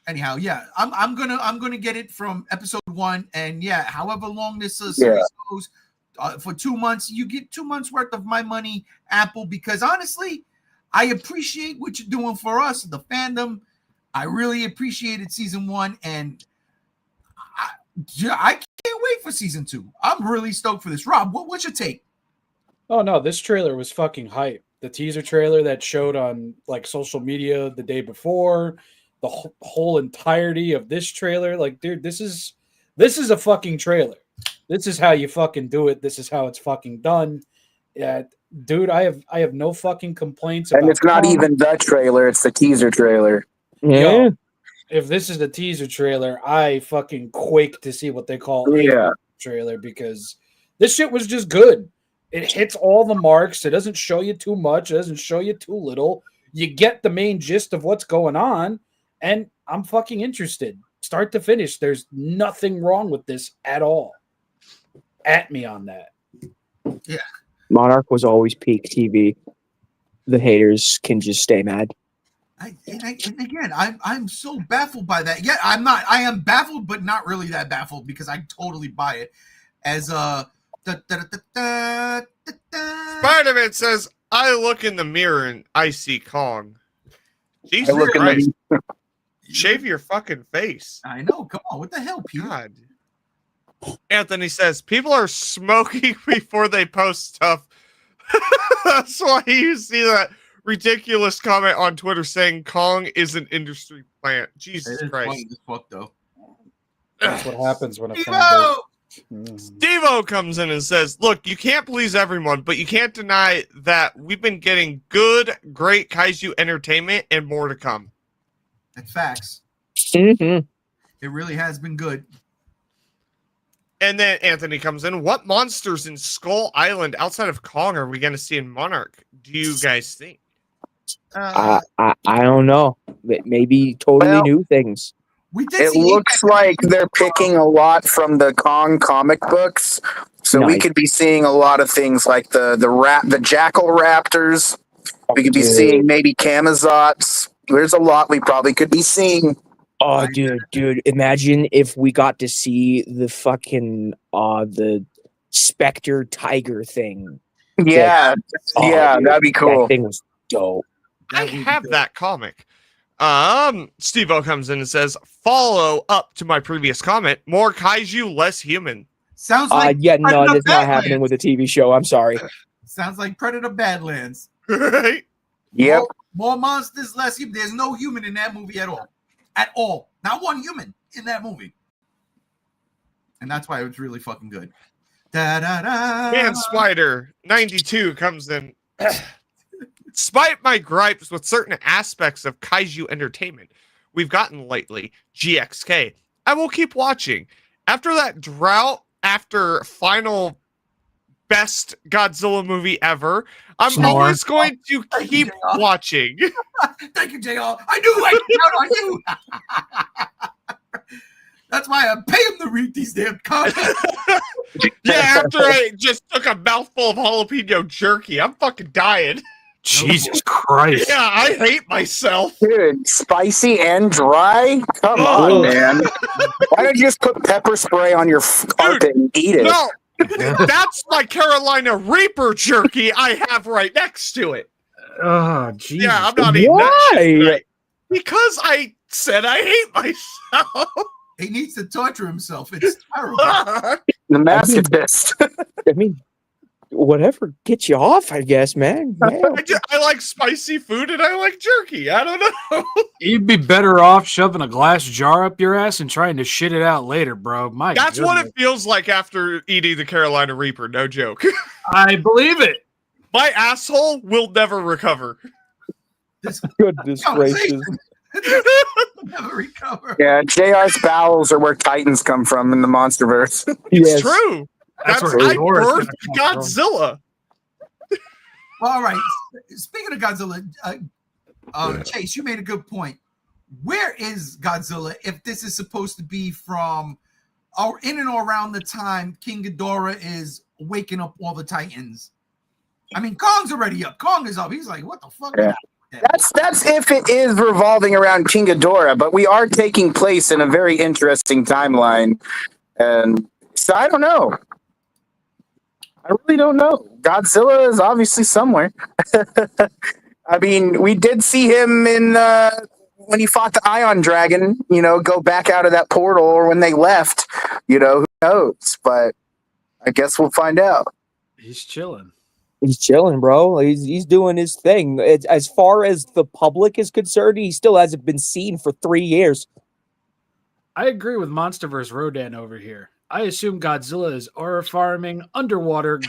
Anyhow, yeah, I'm gonna get it from episode 1, and yeah, however long this series goes, for 2 months, you get 2 months worth of my money, Apple. Because honestly, I appreciate what you're doing for us, the fandom. I really appreciated season 1, and I can't wait for season 2. I'm really stoked for this. Rob, what's your take? Oh no, this trailer was fucking hype. The teaser trailer that showed on like social media the day before, the whole entirety of this trailer, like, dude, this is a fucking trailer. This is how you fucking do it. This is how it's fucking done. Yeah, dude, I have no fucking complaints about. And it's not even the trailer; it's the teaser trailer. Yeah. Yo, if this is the teaser trailer, I fucking quake to see what they call a trailer, because this shit was just good. It hits all the marks. It doesn't show you too much. It doesn't show you too little. You get the main gist of what's going on, and I'm fucking interested. Start to finish, there's nothing wrong with this at all. At me on that. Yeah. Monarch was always peak TV. The haters can just stay mad. I'm so baffled by that. Yeah, I am baffled, but not really that baffled, because I totally buy it. As Spider-Man says, I look in the mirror and I see Kong. Jesus Christ. Shave your fucking face. I know. Come on. What the hell, Pete? God. Anthony says, people are smoking before they post stuff. That's why you see that ridiculous comment on Twitter saying Kong is an industry plant. Jesus Christ. Funny as fuck, though. That's what happens when a Steve-O! Steve-O comes in and says, look, you can't please everyone, but you can't deny that we've been getting good, great kaiju entertainment and more to come. That's facts. Mm-hmm. It really has been good. And then Anthony comes in. What monsters in Skull Island outside of Kong are we going to see in Monarch? Do you guys think? I don't know. Maybe totally Well, new things. We did It see looks like they're picking a lot from the Kong comic books, so we Nice. could be seeing a lot of things like the Jackal Raptors. We could be Dude. seeing maybe Camazots. There's a lot we probably could be seeing. Oh, dude! Imagine if we got to see the fucking the Spectre Tiger thing. Yeah, yeah, dude, that'd be cool. That thing was dope. I have that comic. Steve-O comes in and says, follow up to my previous comment, more kaiju, less human. Sounds like Yeah, no, Predator that's not happening Badlands. with the TV show. I'm sorry. Sounds like Predator Badlands. Right? Yep. More monsters, less human. There's no human in that movie at all. At all. Not one human in that movie. And that's why it was really fucking good. Da, da, da. Man Spider 92 comes in. Despite my gripes with certain aspects of kaiju entertainment we've gotten lately, GXK, I will keep watching. After that drought, after final best Godzilla movie ever, I'm Snore. always going to keep JR. watching. Thank you, JR. I knew I could count on you. That's why I pay him to read these damn comments. Yeah, after I just took a mouthful of jalapeno jerky, I'm fucking dying. Jesus Christ. Yeah, I hate myself. Dude, spicy and dry? Come on, man. Why don't you just put pepper spray on your carpet and eat it? No, that's my Carolina Reaper jerky I have right next to it. Oh, Jesus. Yeah, I'm not eating that shit Why? tonight. Because I said I hate myself. He needs to torture himself. It's terrible. The masochist. I mean, whatever gets you off, I guess, man. Yeah. I like spicy food and I like jerky. I don't know. You'd be better off shoving a glass jar up your ass and trying to shit it out later, bro. My That's what goodness. it feels like after eating the Carolina Reaper. No joke. I believe it. My asshole will never recover. Goodness gracious. Never recover. Yeah, JR's bowels are where Titans come from in the Monsterverse. It's Yes. true. That's That's where I Thor is birthed gonna come from. Godzilla. Well, all right. Speaking of Godzilla, Chase, you made a good point. Where is Godzilla if this is supposed to be from or in and around the time King Ghidorah is waking up all the Titans? I mean, Kong's already up. Kong is up. He's like, what the fuck? Yeah. That's if it is revolving around King Ghidorah, but we are taking place in a very interesting timeline. And so I don't know. I really don't know. Godzilla is obviously somewhere. I mean, we did see him in when he fought the Ion Dragon, go back out of that portal, or when they left, who knows? But I guess we'll find out. He's chilling. He's chilling, bro. He's doing his thing. As far as the public is concerned, he still hasn't been seen for 3 years. I agree with Monsterverse Rodan over here. I assume Godzilla is aura farming underwater,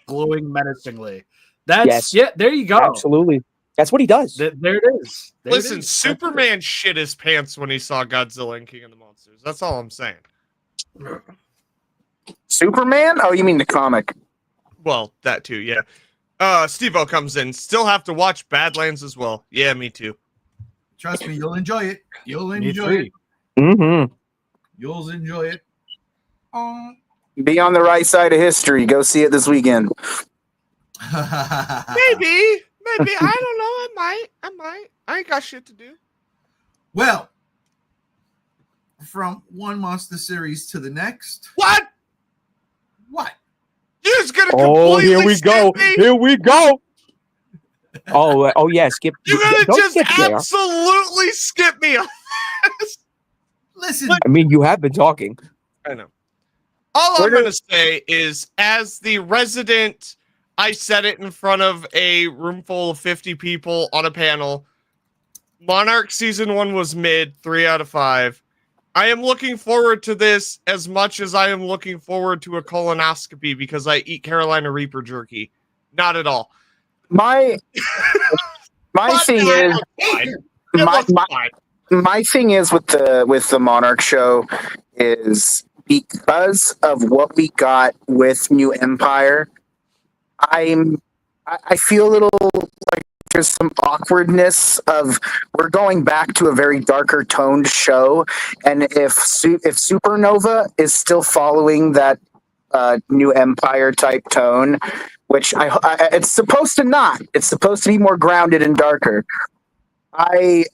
glowing menacingly. That's Yes. there you go. Absolutely. That's what he does. There it is. There it Listen, is. Superman shit his pants when he saw Godzilla and King of the Monsters. That's all I'm saying. Superman? Oh, you mean the comic? Well, that too, yeah. Steve-O comes in. Still have to watch Badlands as well. Yeah, me too. Trust me, you'll enjoy it. You'll Me enjoy too. it. Mm-hmm. You'll enjoy it. Be on the right side of history. Go see it this weekend. Maybe. I don't know. I might. I ain't got shit to do. Well, from one monster series to the next. What? What? You're just gonna Oh, completely here we go. skip me? Here we go. Oh yeah, skip. You're gonna don't just skip there. absolutely skip me. Listen, I mean, you have been talking. I know. All I'm going to say is, as the resident, I said it in front of a room full of 50 people on a panel. Monarch Season 1 was mid, 3 out of 5. I am looking forward to this as much as I am looking forward to a colonoscopy because I eat Carolina Reaper jerky. Not at all. My But thing it is, looks fine. It my, looks my, fine. my thing is with the Monarch show is because of what we got with New Empire. I feel a little like there's some awkwardness of we're going back to a very darker toned show, and if Supernova is still following that new Empire type tone, which it's supposed to not. It's supposed to be more grounded and darker. I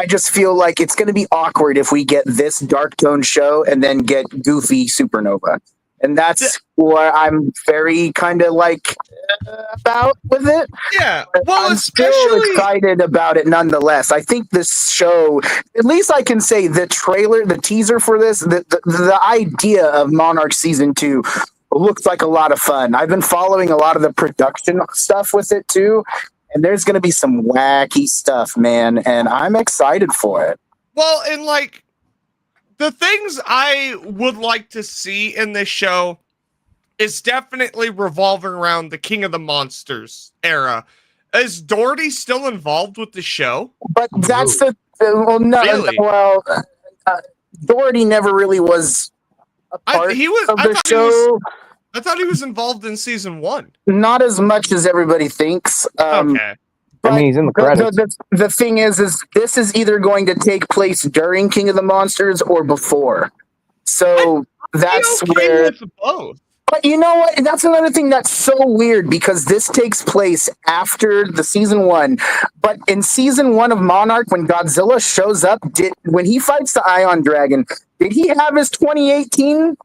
just feel like it's going to be awkward if we get this dark tone show and then get goofy Supernova. And that's what I'm very kind of like about with it. Yeah. But Well, I'm still excited about it nonetheless. I think this show, at least I can say the trailer, the teaser for this, the idea of Monarch Season 2 looks like a lot of fun. I've been following a lot of the production stuff with it too. And there's going to be some wacky stuff, man. And I'm excited for it. Well, and like, the things I would like to see in this show is definitely revolving around the King of the Monsters era. Is Doherty still involved with the show? But that's well, no, Really? well, Doherty never really was a part of the show. I thought he was involved in season 1. Not as much as everybody thinks. Okay. I mean, he's in the credits. The thing is this is either going to take place during King of the Monsters or before. So that's where. With both. But you know what? That's another thing that's so weird because this takes place after the season 1. But in season 1 of Monarch, when Godzilla shows up, when he fights the Ion Dragon, did he have his 2019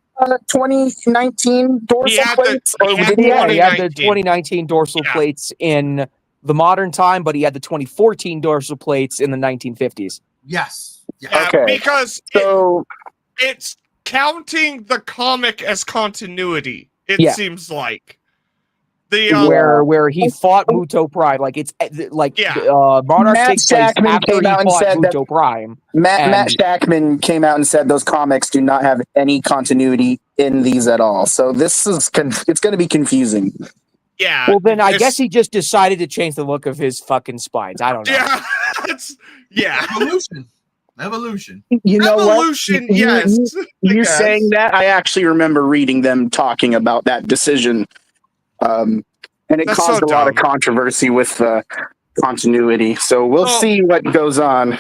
dorsal plates? He had the 2019 dorsal plates in the modern time, but he had the 2014 dorsal plates in the 1950s. Yes. Yeah, Okay. because it's counting the comic as continuity, it seems like. Where he fought Muto Prime. Like, it's like Monarch takes place after he fought Muto Prime. Matt Shackman came out and said those comics do not have any continuity in these at all. So this is it's going to be confusing. Yeah. Well, then I guess he just decided to change the look of his fucking spines. I don't know. Yeah. Evolution. You know Evolution, what? yes. You're saying that? I actually remember reading them talking about that decision. And it caused a lot of controversy with continuity. So we'll see what goes on.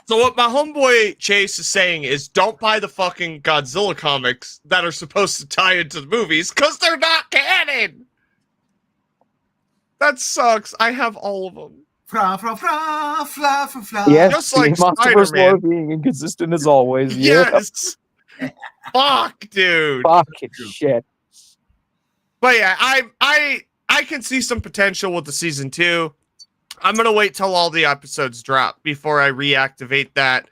So what my homeboy Chase is saying is don't buy the fucking Godzilla comics that are supposed to tie into the movies because they're not canon. That sucks. I have all of them. Fra, fra, fra, fla, fra, fla. Yes, Just like Monsterverse Spider-Man. lore being inconsistent as always. Yes. Fuck, dude. Fucking shit. But yeah, I can see some potential with the season 2. I'm gonna wait till all the episodes drop before I reactivate that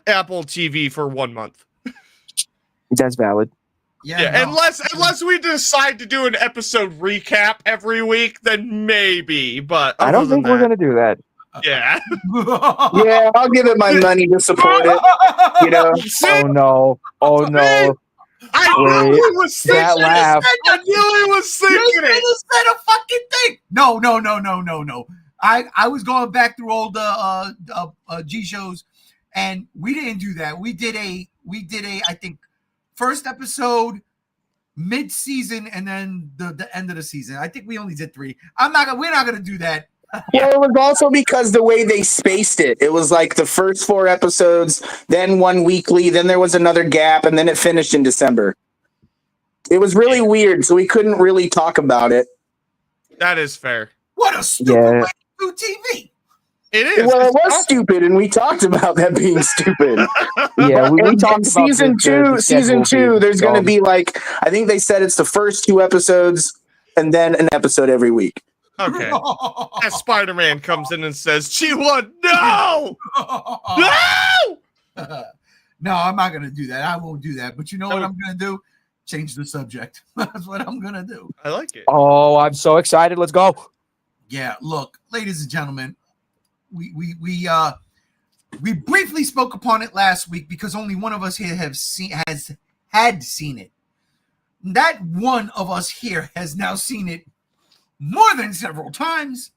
Apple TV for 1 month. That's valid. Yeah, unless we decide to do an episode recap every week, then maybe. But I don't think we're gonna do that. Yeah. Yeah, I'll give it my money to support it. You know. Oh no! Oh no! I knew he was thinking That laugh. I knew he was thinking it. Said a fucking thing. No. I was going back through all the G shows, and we didn't do that. We did a I think first episode, mid-season, and then the end of the season. I think we only did 3. We're not gonna do that. Well, it was also because the way they spaced it. It was like the first 4 episodes, then one weekly, then there was another gap, and then it finished in December. It was really weird, so we couldn't really talk about it. That is fair. What a stupid way to do TV. It is. Well, it was stupid, and we talked about that being stupid. Yeah, we And talked about season the season schedule 2, there's going to dumb. be like, I think they said it's the first 2 episodes, and then an episode every week. Okay. As Spider-Man comes in and says, G1, no! No! No, I'm not gonna do that. I won't do that. But you know what I'm gonna do? Change the subject. That's what I'm gonna do. I like it. Oh, I'm so excited! Let's go. Yeah, look, ladies and gentlemen, we briefly spoke upon it last week because only one of us here had seen it. That one of us here has now seen it more than several times.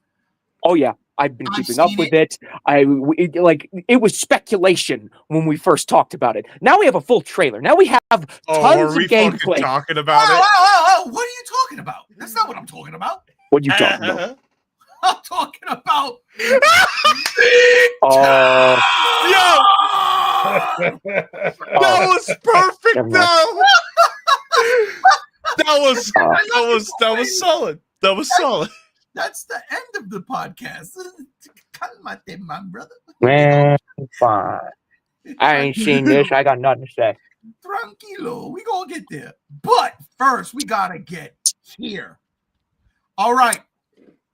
Oh yeah, I've been keeping up with it. It was speculation when we first talked about it. Now we have a full trailer. Now we have tons are we of gameplay. talking about it? Oh, what are you talking about? That's not what I'm talking about. What you talking about? I'm talking about. Oh, Yo, that was perfect, Never mind. though. That was solid. That was solid. That's the end of the podcast. Calmate, my brother. man, fine. I ain't seen this. I got nothing to say. Tranquilo. We gonna get there. But first, we gotta get here. All right.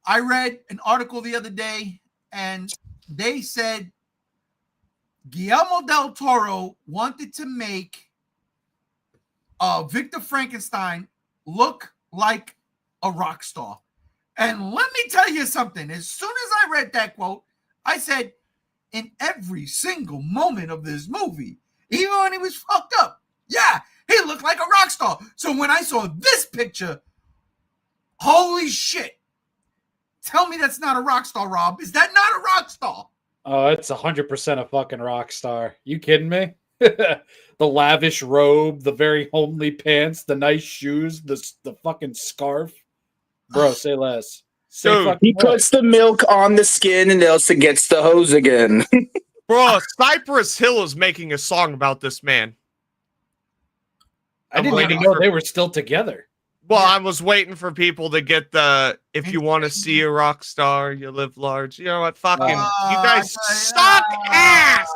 I read an article the other day, and they said Guillermo del Toro wanted to make Victor Frankenstein look like a rock star. And let me tell you something. As soon as I read that quote, I said, in every single moment of this movie, even when he was fucked up, yeah, he looked like a rock star. So when I saw this picture, holy shit. Tell me that's not a rock star, Rob. Is that not a rock star? Oh, it's 100% a fucking rock star. You kidding me? The lavish robe, the very homely pants, the nice shoes, the fucking scarf. Bro, say less. Say Dude, fucking He less. puts the milk on the skin and Elsa gets the hose again. Bro, Cypress Hill is making a song about this man. I didn't even know they were still together. Well, I was waiting for people to get the if you want to see a rock star, you live large. You know what? Fucking, you guys suck ass.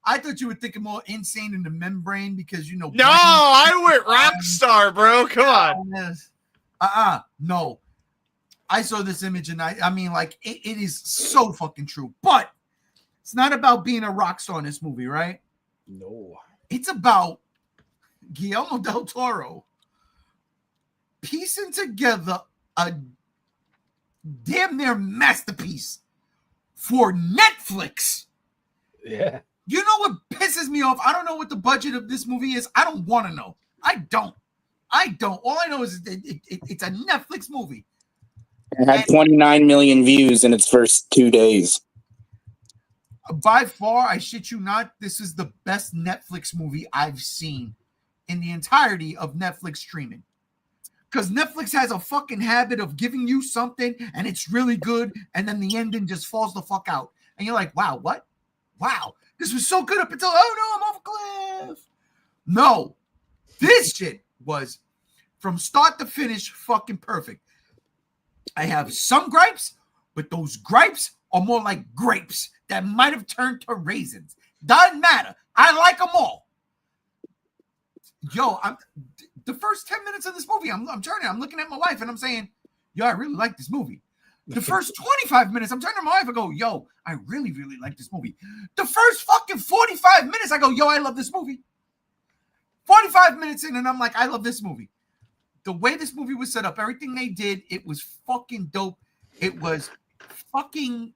I thought you were thinking more Insane in the Membrane because, you know. No, I went rock star, bro. Come on. No. I saw this image and I mean, like, it is so fucking true. But it's not about being a rock star in this movie, right? No. It's about Guillermo del Toro piecing together a damn near masterpiece for Netflix. Yeah. You know what pisses me off? I don't know what the budget of this movie is. I don't want to know. I don't. All I know is it's a Netflix movie. It had 29 million views in its first 2 days. By far, I shit you not, this is the best Netflix movie I've seen in the entirety of Netflix streaming. Because Netflix has a fucking habit of giving you something and it's really good, and then the ending just falls the fuck out. And you're like, wow, what? Wow, this was so good up until, oh no, I'm off a cliff. No, this shit was from start to finish fucking perfect. I have some gripes, but those gripes are more like grapes that might have turned to raisins. Doesn't matter. I like them all. Yo, the first 10 minutes of this movie, I'm turning, I'm looking at my wife and I'm saying, yo, I really like this movie. The first 25 minutes, I'm turning to my wife and go, yo, I really, really like this movie. The first fucking 45 minutes, I go, yo, I love this movie. 45 minutes in and I'm like, I love this movie. The way this movie was set up, everything they did, it was fucking dope. It was fucking,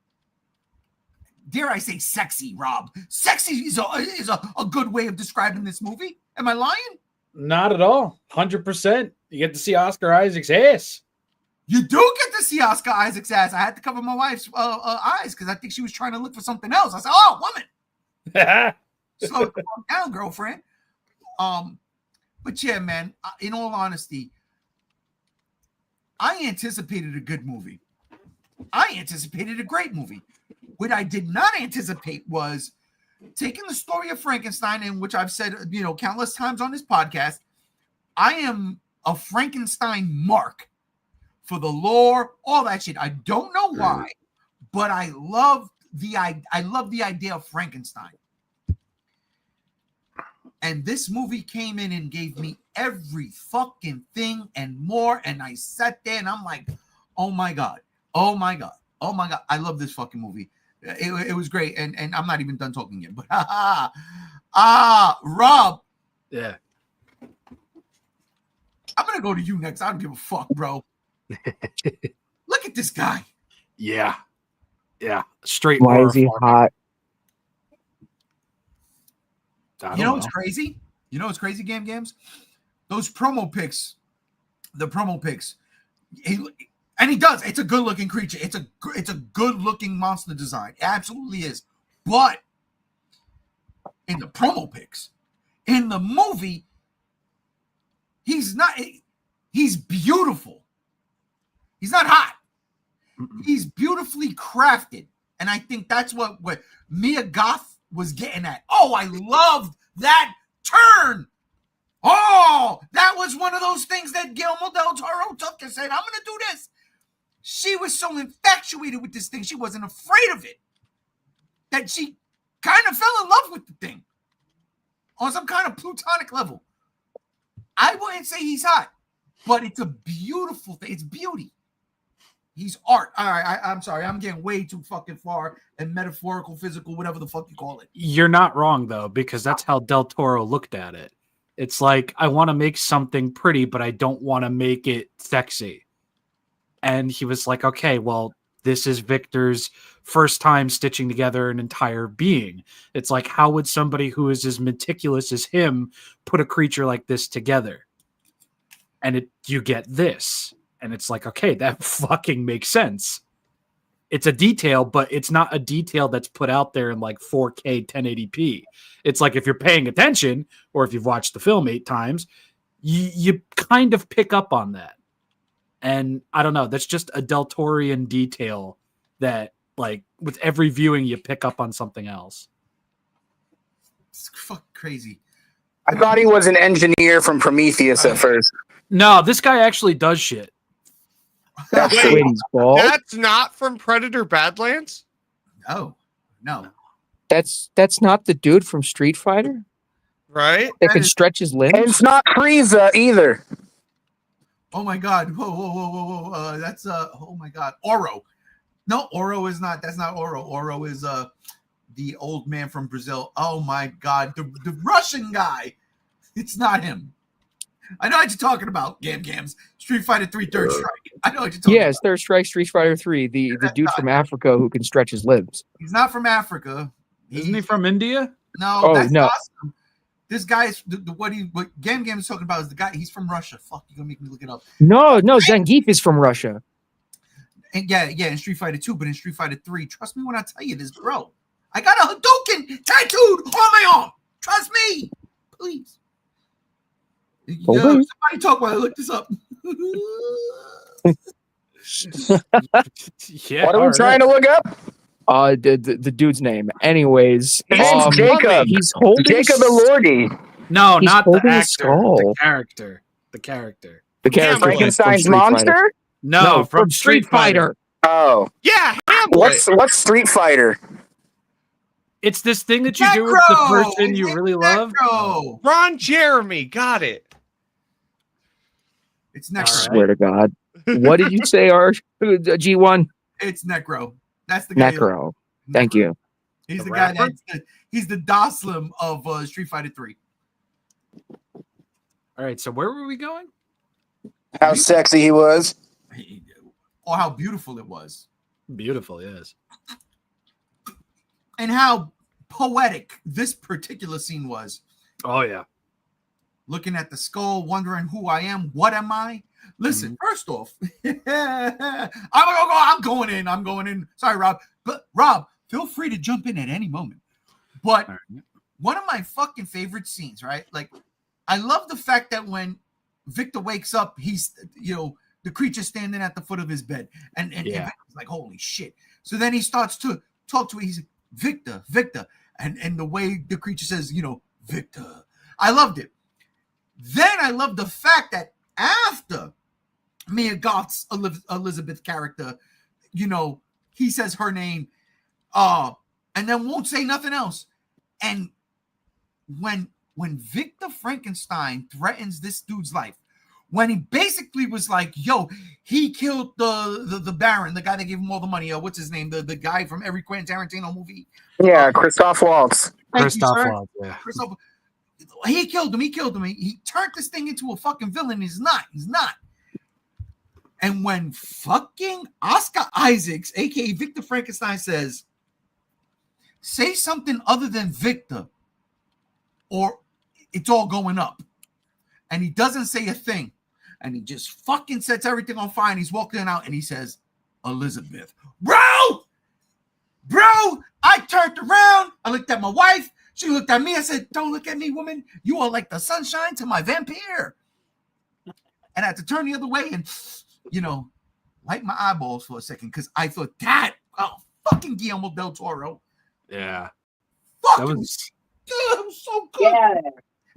dare I say, sexy, Rob. Sexy is a good way of describing this movie. Am I lying? Not at all. 100%. You get to see Oscar Isaac's ass. You do get to see Oscar Isaac's ass. I had to cover my wife's eyes because I think she was trying to look for something else. I said, oh, woman. Slow down, girlfriend. But yeah, man, in all honesty, I anticipated a good movie. I anticipated a great movie. What I did not anticipate was taking the story of Frankenstein, in which I've said, countless times on this podcast, I am a Frankenstein mark for the lore, all that shit. I don't know why, but I love the idea of Frankenstein. And this movie came in and gave me every fucking thing and more. And I sat there and I'm like, oh my God. Oh my God. Oh my God. I love this fucking movie. It was great. And I'm not even done talking yet. But Rob. Yeah. I'm going to go to you next. I don't give a fuck, bro. Look at this guy. Yeah. Yeah. Straight. Why is he hot? You know what's crazy? You know what's crazy, Games? Those promo pics, the promo pics, he does. It's a good-looking creature. It's a good-looking monster design. It absolutely is. But in the promo pics, in the movie, he's beautiful. He's not hot. He's beautifully crafted. And I think that's what Mia Goth was getting at. Oh, I loved that turn. Oh, that was one of those things that Guillermo del Toro took and said, I'm going to do this. She was so infatuated with this thing, she wasn't afraid of it, that she kind of fell in love with the thing on some kind of plutonic level. I wouldn't say he's hot, but it's a beautiful thing. It's beauty. He's art. All right, I'm sorry. I'm getting way too fucking far and metaphorical, physical, whatever the fuck you call it. You're not wrong, though, because that's how Del Toro looked at it. It's like, I want to make something pretty, but I don't want to make it sexy. And he was like, okay, well, this is Victor's first time stitching together an entire being. It's like, how would somebody who is as meticulous as him put a creature like this together? And you get this. And it's like, okay, that fucking makes sense. It's a detail, but it's not a detail that's put out there in like 4K 1080p. It's like, if you're paying attention, or if you've watched the film 8 times, you kind of pick up on that. And I don't know, that's just a Del Torian detail that, like, with every viewing, you pick up on something else. It's fucking crazy. I thought he was an engineer from Prometheus at first. No, this guy actually does shit. That's Wait, He's bald. that's not from Predator Badlands? Oh, no. That's not the dude from Street Fighter Right? that can stretch his And limbs. it's not Frieza either. Oh my God. Whoa. That's oh my God. Oro. No, Oro is not. That's not Oro. Oro is the old man from Brazil. Oh my God. The Russian guy. It's not him. I know what you're talking about. Gams. Street Fighter 3 Third Strike. I know what you're talking Yes, Third Strike, Street Fighter 3. The dude from Africa who can stretch his limbs. about. He's not from Africa. Isn't he from India? No, Oh, that's no. awesome. This guy's what Gam is talking about is the guy. He's from Russia. Fuck, you're gonna make me look it up. No, Zangief is from Russia. And yeah, in Street Fighter 2, but in Street Fighter 3, trust me when I tell you this, bro. I got a Hadouken tattooed on my arm. Trust me, please. Yo, Okay. somebody talk while I look this up. Yeah. What are we trying to look up? The dude's name. Anyways, His name's Jacob. he's holding Jacob Elordi. No, He's not the holding a actor. skull. The character. The character. the character from Frankenstein's Street Fighter. monster? No, from Street Fighter. Oh. Yeah, Hamlet. What's Street Fighter? It's this thing that you do with the Necro! person His you name's really love. Necro. Ron Jeremy. Got it. It's I Necro. swear to God. What did you say, G1? It's Necro. That's the guy. Necro. Thank you. He's The the guy rapper? he's the Doslim of Street Fighter 3. All right, so where were we going? How sexy he was. Or how beautiful it was. Beautiful, yes. And how poetic this particular scene was. Oh, yeah. Looking at the skull, wondering who I am. What am I? Listen, first off, I'm going in. Sorry, Rob. But Rob, feel free to jump in at any moment. But All right. one of my fucking favorite scenes, right? Like, I love the fact that when Victor wakes up, he's, the creature standing at the foot of his bed. And Yeah. Victor's like, holy shit. So then he starts to talk to him. He's like, Victor. And the way the creature says, Victor. I loved it. Then I love the fact that after Mia Goth's Elizabeth character, he says her name, and then won't say nothing else. And when Victor Frankenstein threatens this dude's life, when he basically was like, yo, he killed the Baron, the guy that gave him all the money. What's his name? The guy from every Quentin Tarantino movie. Yeah, Christoph Waltz. Thank you, Christoph sir. Waltz, yeah. Christoph, he killed him. He turned this thing into a fucking villain. He's not. And when fucking Oscar Isaacs, aka Victor Frankenstein, says, say something other than Victor, or it's all going up. And he doesn't say a thing. And he just fucking sets everything on fire. And he's walking out and he says, Elizabeth. Bro, I turned around. I looked at my wife. She looked at me. I said, don't look at me, woman. You are like the sunshine to my vampire. And I had to turn the other way and, wipe my eyeballs for a second because I thought that fucking Guillermo del Toro. Yeah. Fucking, That was it was so good. Yeah.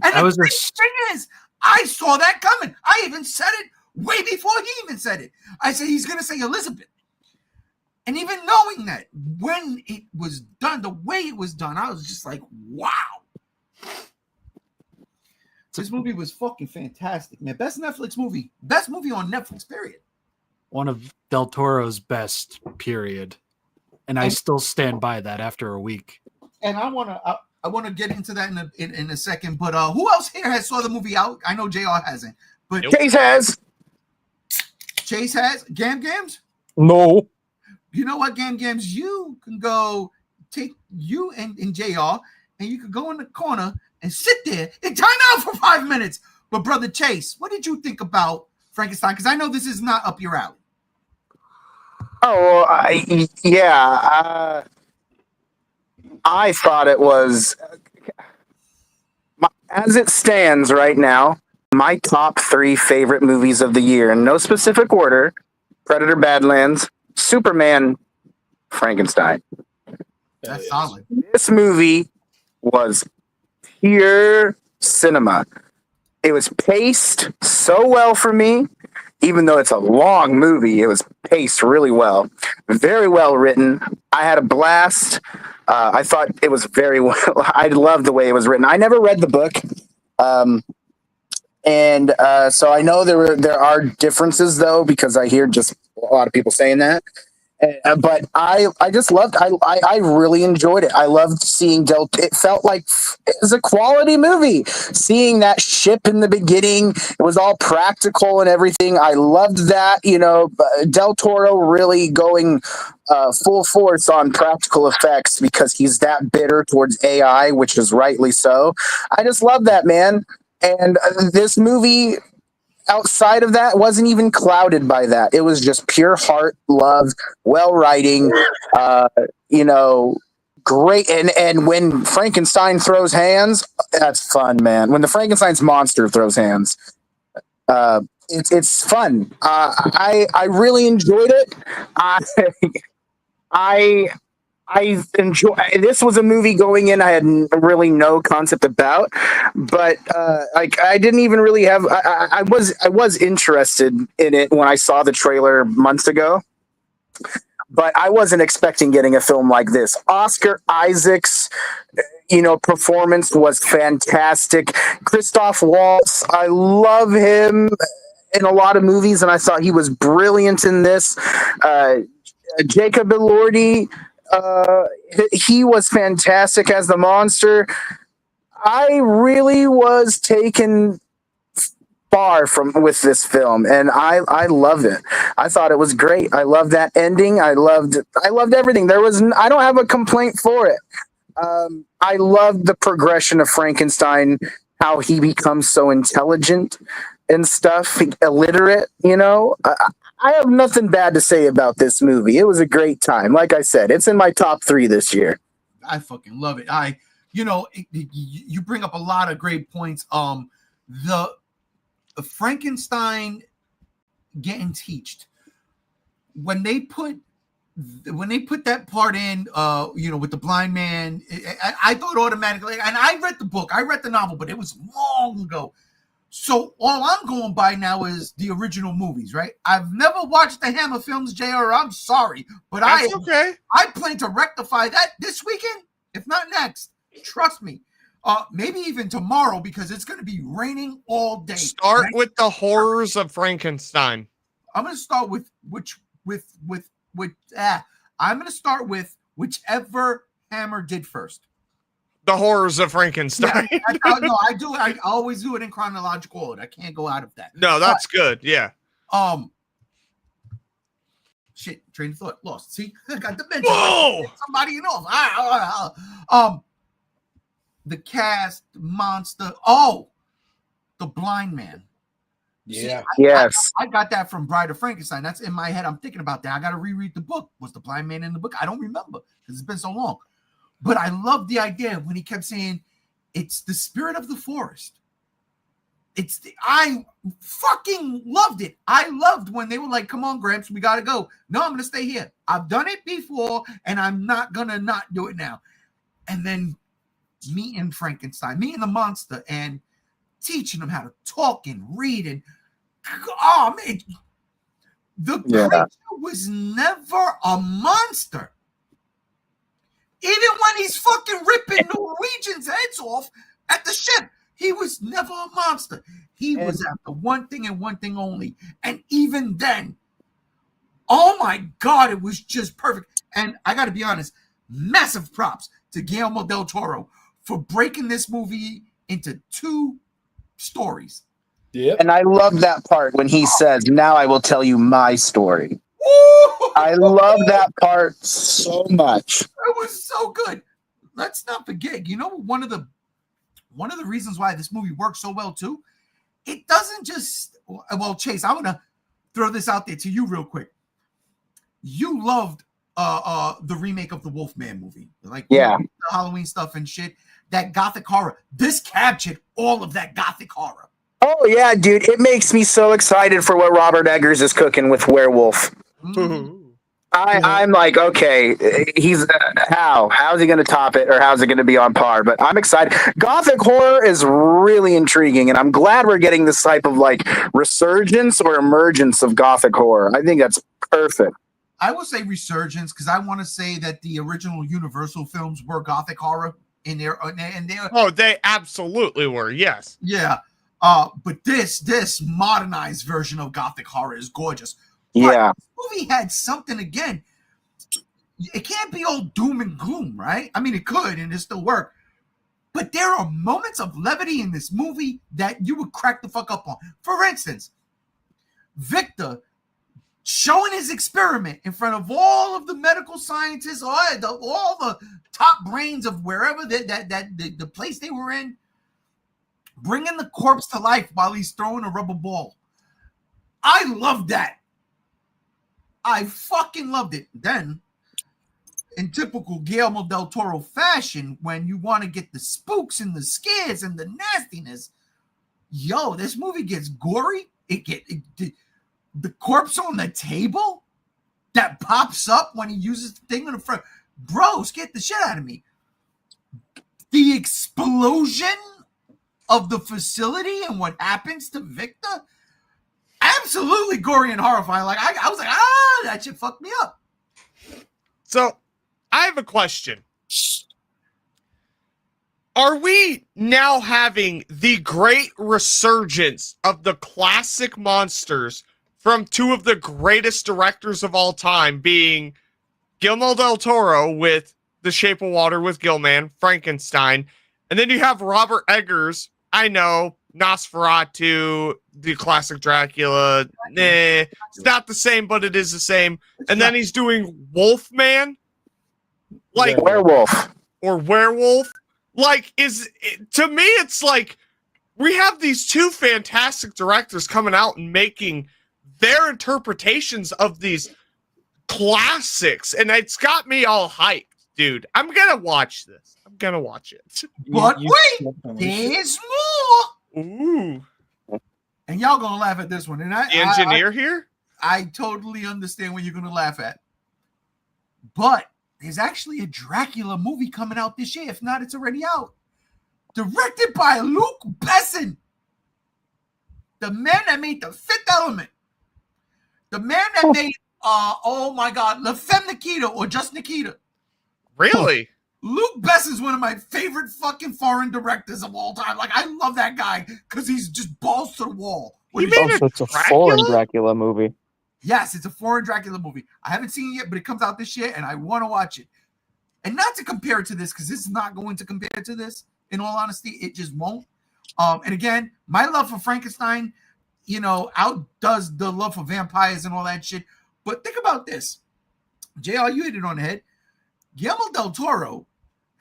And That the was a thing is, I saw that coming. I even said it way before he even said it. I said he's gonna say Elizabeth. And even knowing that, when it was done, the way it was done, I was just like, wow. This movie was fucking fantastic, man. Best Netflix movie. Best movie on Netflix, period. one of Del Toro's best, period. And I still stand by that after a week. And I wanna get into that in a second. But who else here has saw the movie out? I know JR hasn't, but Chase has. Chase has. Gams? No. You know what, Gams? You can go take you and JR, and you could go in the corner and sit there and time out for 5 minutes. But brother Chase, what did you think about Frankenstein? Because I know this is not up your alley. Oh, I thought it was, as it stands right now, my top 3 favorite movies of the year, in no specific order: Predator, Badlands, Superman, Frankenstein. That's solid. This movie was pure cinema. It was paced so well for me. Even though it's a long movie, it was paced really well. Very well written. I had a blast. I thought it was very well. I loved the way it was written. I never read the book. So I know there are differences, though, because I hear just a lot of people saying that. But I just loved. I really enjoyed it. I loved seeing It felt like it was a quality movie. Seeing that ship in the beginning, it was all practical and everything. I loved that. Del Toro really going full force on practical effects because he's that bitter towards AI, which is rightly so. I just love that, man. And this movie, outside of that, wasn't even clouded by that. It was just pure heart, love, well writing, great. And when Frankenstein throws hands, that's fun, man. When the Frankenstein's monster throws hands, it's fun. I really enjoyed it. I enjoy. This was a movie going in I had really no concept about, but I didn't even really have. I was interested in it when I saw the trailer months ago, but I wasn't expecting getting a film like this. Oscar Isaac's, performance was fantastic. Christoph Waltz, I love him in a lot of movies, and I thought he was brilliant in this. Jacob Elordi. He was fantastic as the monster. I really was taken far with this film, and I love it. I thought it was great. I loved that ending. I loved everything. I don't have a complaint for it. I loved the progression of Frankenstein, how he becomes so intelligent and stuff, illiterate. I have nothing bad to say about this movie. It was a great time. Like I said, it's in my top 3 this year. I fucking love it. You bring up a lot of great points. The Frankenstein getting teached, when they put that part in, with the blind man, I thought automatically, and I read the book, I read the novel, but it was long ago. So all I'm going by now is the original movies, right? I've never watched the Hammer films, JR. I'm sorry, but That's okay. I plan to rectify that this weekend, if not next. Trust me. Maybe even tomorrow, because it's going to be raining all day. Start with the horrors of Frankenstein. I'm going to start with I'm going to start with whichever Hammer did first. The horrors of Frankenstein. Yeah, I do. I always do it in chronological order. I can't go out of that. No, that's good. Yeah. Shit. Train of thought lost. See, I got the mention. Whoa! Somebody else. The cast, monster. Oh, the blind man. Yeah. Yes. I got that from Bride of Frankenstein. That's in my head. I'm thinking about that. I got to reread the book. Was the blind man in the book? I don't remember because it's been so long. But I love the idea when he kept saying, it's the spirit of the forest. I fucking loved it. I loved when they were like, come on, Gramps, we gotta go. No, I'm gonna stay here. I've done it before, and I'm not gonna not do it now. And then meeting Frankenstein, meeting the monster, and teaching them how to talk and read. And oh man, the creature was never a monster. Even when he's fucking ripping Norwegians' heads off at the ship, he was never a monster. He was after one thing and one thing only. And even then, oh my God, it was just perfect. And I got to be honest, massive props to Guillermo del Toro for breaking this movie into 2 stories. Yeah. And I love that part when he says, now I will tell you my story. I love that part so much. It was so good. Let's not forget, you know, one of the reasons why this movie works so well too, it doesn't just, well, Chase, I want to throw this out there to you real quick. You loved the remake of the Wolfman movie, like the Halloween stuff and shit, that gothic horror. This captured all of that gothic horror. Oh yeah, dude, it makes me so excited for what Robert Eggers is cooking with Werewolf. I'm like, okay, he's how's he going to top it, or how's it going to be on par? But I'm excited. Gothic horror is really intriguing, and I'm glad we're getting this type of like resurgence or emergence of Gothic horror. I think that's perfect. I will say resurgence because I want to say that the original Universal films were Gothic horror in their. Oh, they absolutely were. Yes. Yeah. But this modernized version of Gothic horror is gorgeous. But yeah. This movie had something again. It can't be all doom and gloom, right? I mean, it could, and it still work. But there are moments of levity in this movie that you would crack the fuck up on. For instance, Victor showing his experiment in front of all of the medical scientists, all the top brains of wherever the place they were in, bringing the corpse to life while he's throwing a rubber ball. I love that. I fucking loved it. Then, in typical Guillermo del Toro fashion, when you want to get the spooks and the scares and the nastiness, yo, this movie gets gory. The corpse on the table that pops up when he uses the thing in the front. Bro, scared the shit out of me. The explosion of the facility and what happens to Victor, absolutely gory and horrifying. Like I was like, that shit fucked me up. So I have a question. Are we now having the great resurgence of the classic monsters from 2 of the greatest directors of all time, being Guillermo del Toro with The Shape of Water with Gilman, Frankenstein, and then you have Robert Eggers, I know, Nosferatu, the classic Dracula. It's not the same, but it is the same. And then he's doing Wolfman, like Werewolf. Or Werewolf. Like, to me, it's like we have these 2 fantastic directors coming out and making their interpretations of these classics, and it's got me all hyped, dude. I'm gonna watch this. I'm gonna watch it. But wait, there's more. Ooh. And y'all gonna laugh at this one. And the engineer here? I totally understand what you're gonna laugh at. But there's actually a Dracula movie coming out this year. If not, it's already out. Directed by Luc Besson. The man that made The Fifth Element. The man that made, oh my God, La Femme Nikita or Just Nikita. Really? Luc Besson's one of my favorite fucking foreign directors of all time. Like, I love that guy because he's just balls to the wall. It's a foreign Dracula movie. Yes, it's a foreign Dracula movie. I haven't seen it yet, but it comes out this year, and I want to watch it. And not to compare it to this, because this is not going to compare to this. In all honesty, it just won't. And again, my love for Frankenstein, outdoes the love for vampires and all that shit. But think about this. JR, you hit it on the head. Guillermo del Toro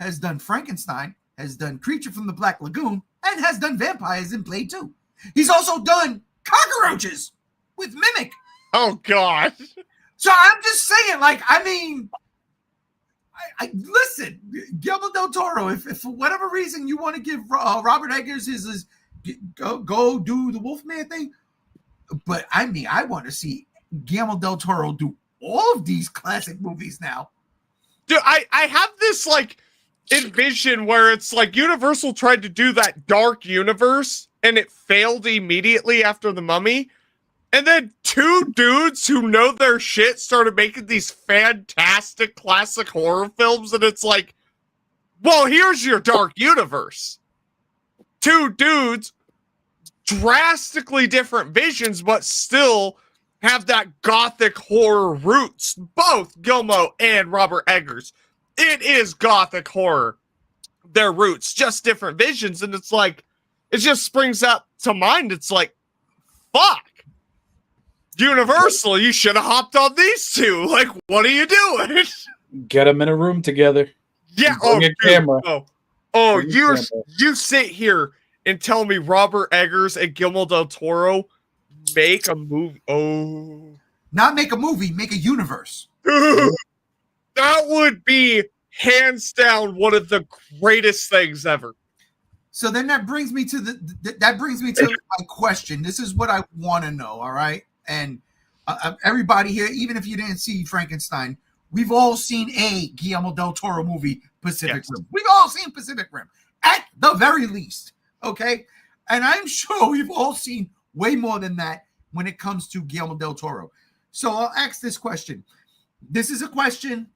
has done Frankenstein, has done Creature from the Black Lagoon, and has done vampires in Blade 2. He's also done cockroaches with Mimic. Oh, God. So I'm just saying, like, I mean, I listen, Guillermo del Toro, if for whatever reason you want to give Robert Eggers his go do the Wolfman thing. But I mean, I want to see Guillermo del Toro do all of these classic movies now. Dude, I have this like envision where it's like Universal tried to do that dark universe and it failed immediately after The Mummy. And then two dudes who know their shit started making these fantastic classic horror films. And it's like, well, here's your dark universe. Two dudes, drastically different visions, but still have that gothic horror roots. Both Gilmo and Robert Eggers. It is gothic horror. Their roots, just different visions. And it's like, it just springs up to mind. It's like, fuck. Universal, you should have hopped on these two. Like, what are you doing? Get them in a room together. Yeah. Bring a camera. You sit here and tell me Robert Eggers and Guillermo del Toro make a movie. Oh, not make a movie, make a universe. That would be hands down one of the greatest things ever. So then that brings me to my question. This is what I want to know. All right. And everybody here, even if you didn't see Frankenstein, we've all seen a Guillermo del Toro movie, Pacific Rim. We've all seen Pacific Rim, at the very least, okay? And I'm sure we've all seen way more than that when it comes to Guillermo del Toro. So I'll ask this question. This is a question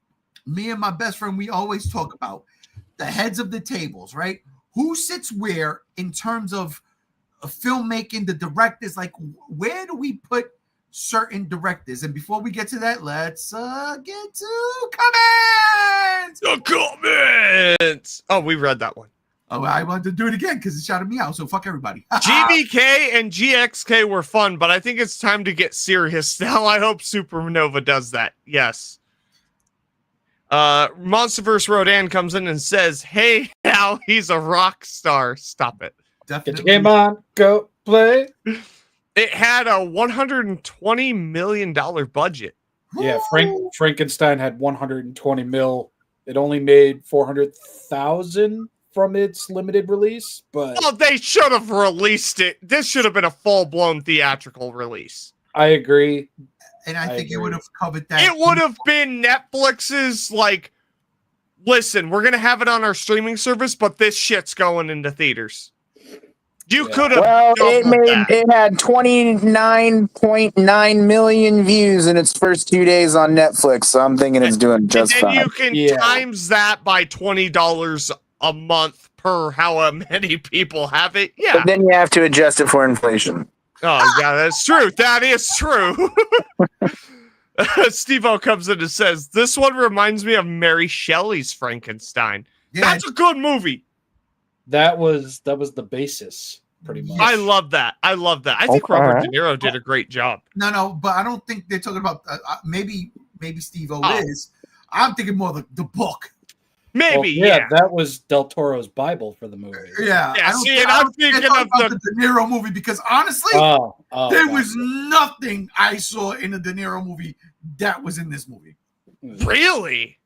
me and my best friend, we always talk about. The heads of the tables, right? Who sits where in terms of filmmaking, the directors? Like, where do we put certain directors? And before we get to that, let's get to comments. The comments. Oh, we read that one. Oh, I wanted to do it again because it shouted me out. So fuck everybody. GBK and GXK were fun, but I think it's time to get serious now. I hope Supernova does that. Yes. Monsterverse Rodan comes in and says, "Hey, Al, he's a rock star." Stop it. Definitely. Get your game on. Go play. It had a $120 million budget. Yeah, Frankenstein had 120 mil. It only made 400,000 from its limited release, but well, they should have released it. This should have been a full-blown theatrical release. I agree. And I think it would have covered that. It would have been Netflix's, like, listen, we're going to have it on our streaming service, but this shit's going into theaters. You could have. Well, it had 29.9 million views in its first 2 days on Netflix, so I'm thinking it's doing just fine. And you can times that by $20 a month per how many people have it. Yeah. But then you have to adjust it for inflation. Oh, yeah, that's true. That is true. Steve-O comes in and says, "This one reminds me of Mary Shelley's Frankenstein." Yeah. That's a good movie. That was the basis, pretty much. I love that. I think Robert De Niro did a great job. No, but I don't think they're talking about. Maybe Steve-O is. I'm thinking more the book. Maybe, well, that was Del Toro's Bible for the movie. Yeah. I'm thinking of the De Niro movie because honestly, there was nothing I saw in the De Niro movie that was in this movie. Really?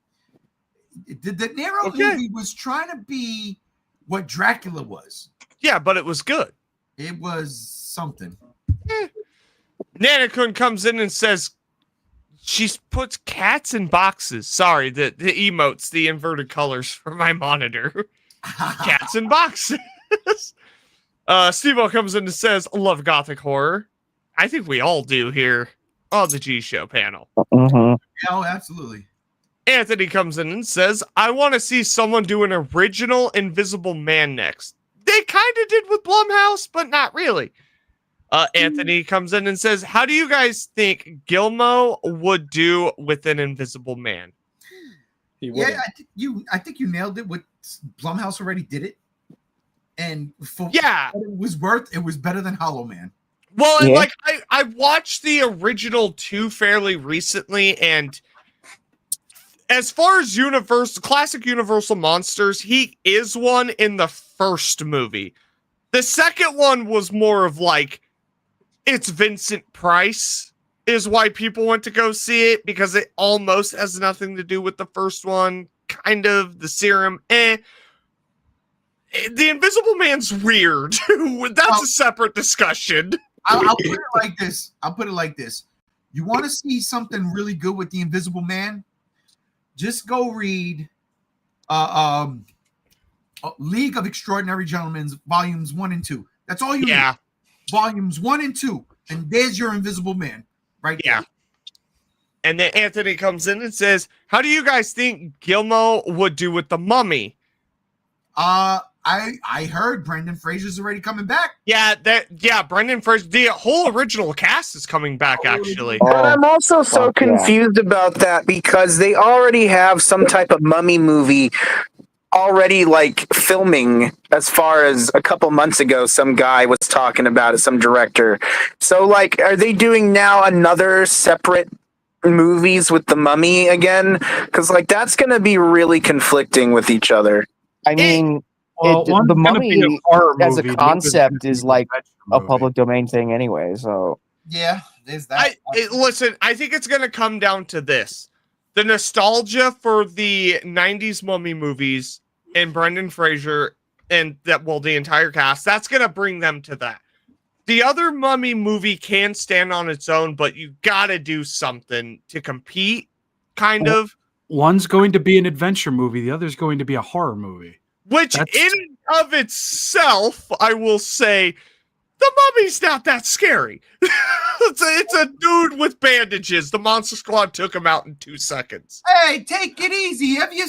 The De Niro movie was trying to be what Dracula was. Yeah, but it was good. It was something. Nana-kun comes in and says, she puts cats in boxes. Sorry, the emotes, the inverted colors for my monitor. Cats in boxes. Steve-O comes in and says, "I love gothic horror." I think we all do here on the G Show panel. Mm-hmm. Oh, absolutely. Anthony comes in and says, "I want to see someone do an original Invisible Man next." They kind of did with Blumhouse, but not really. Anthony comes in and says, "How do you guys think Gilmo would do with an Invisible Man?" I think you nailed it. With Blumhouse already did it, and for what it was worth, it was better than Hollow Man. Well, and like I watched the original 2 fairly recently, and as far as classic Universal monsters, he is one in the first movie. The second one was more of like, it's Vincent Price is why people went to go see it, because it almost has nothing to do with the first one. Kind of the serum, The Invisible Man's weird. That's a separate discussion. I'll put it like this. You want to see something really good with the Invisible Man? Just go read League of Extraordinary Gentlemen, volumes 1 and 2. That's all you need. Volumes 1 and 2. And there's your Invisible Man right there. And then Anthony comes in and says, how do you guys think Gilmo would do with the Mummy? I heard Brendan Fraser's already coming back. Brendan Fraser. The whole original cast is coming back, actually. But I'm also so confused about that because they already have some type of Mummy movie already like filming. As far as a couple months ago, some guy was talking about it, some director. So like, are they doing now another separate movies with the Mummy again? Because like that's going to be really conflicting with each other. I mean, the Mummy as a concept is like a public domain thing anyway. So yeah, there's that. Listen, I think it's going to come down to this: the nostalgia for the '90s Mummy movies and Brendan Fraser and the entire cast. That's going to bring them to that. The other Mummy movie can stand on its own, but you got to do something to compete, kind of. One's going to be an adventure movie. The other's going to be a horror movie. Which, in and of itself, I will say, the Mummy's not that scary. It's a dude with bandages. The Monster Squad took him out in 2 seconds. Hey, take it easy. Have you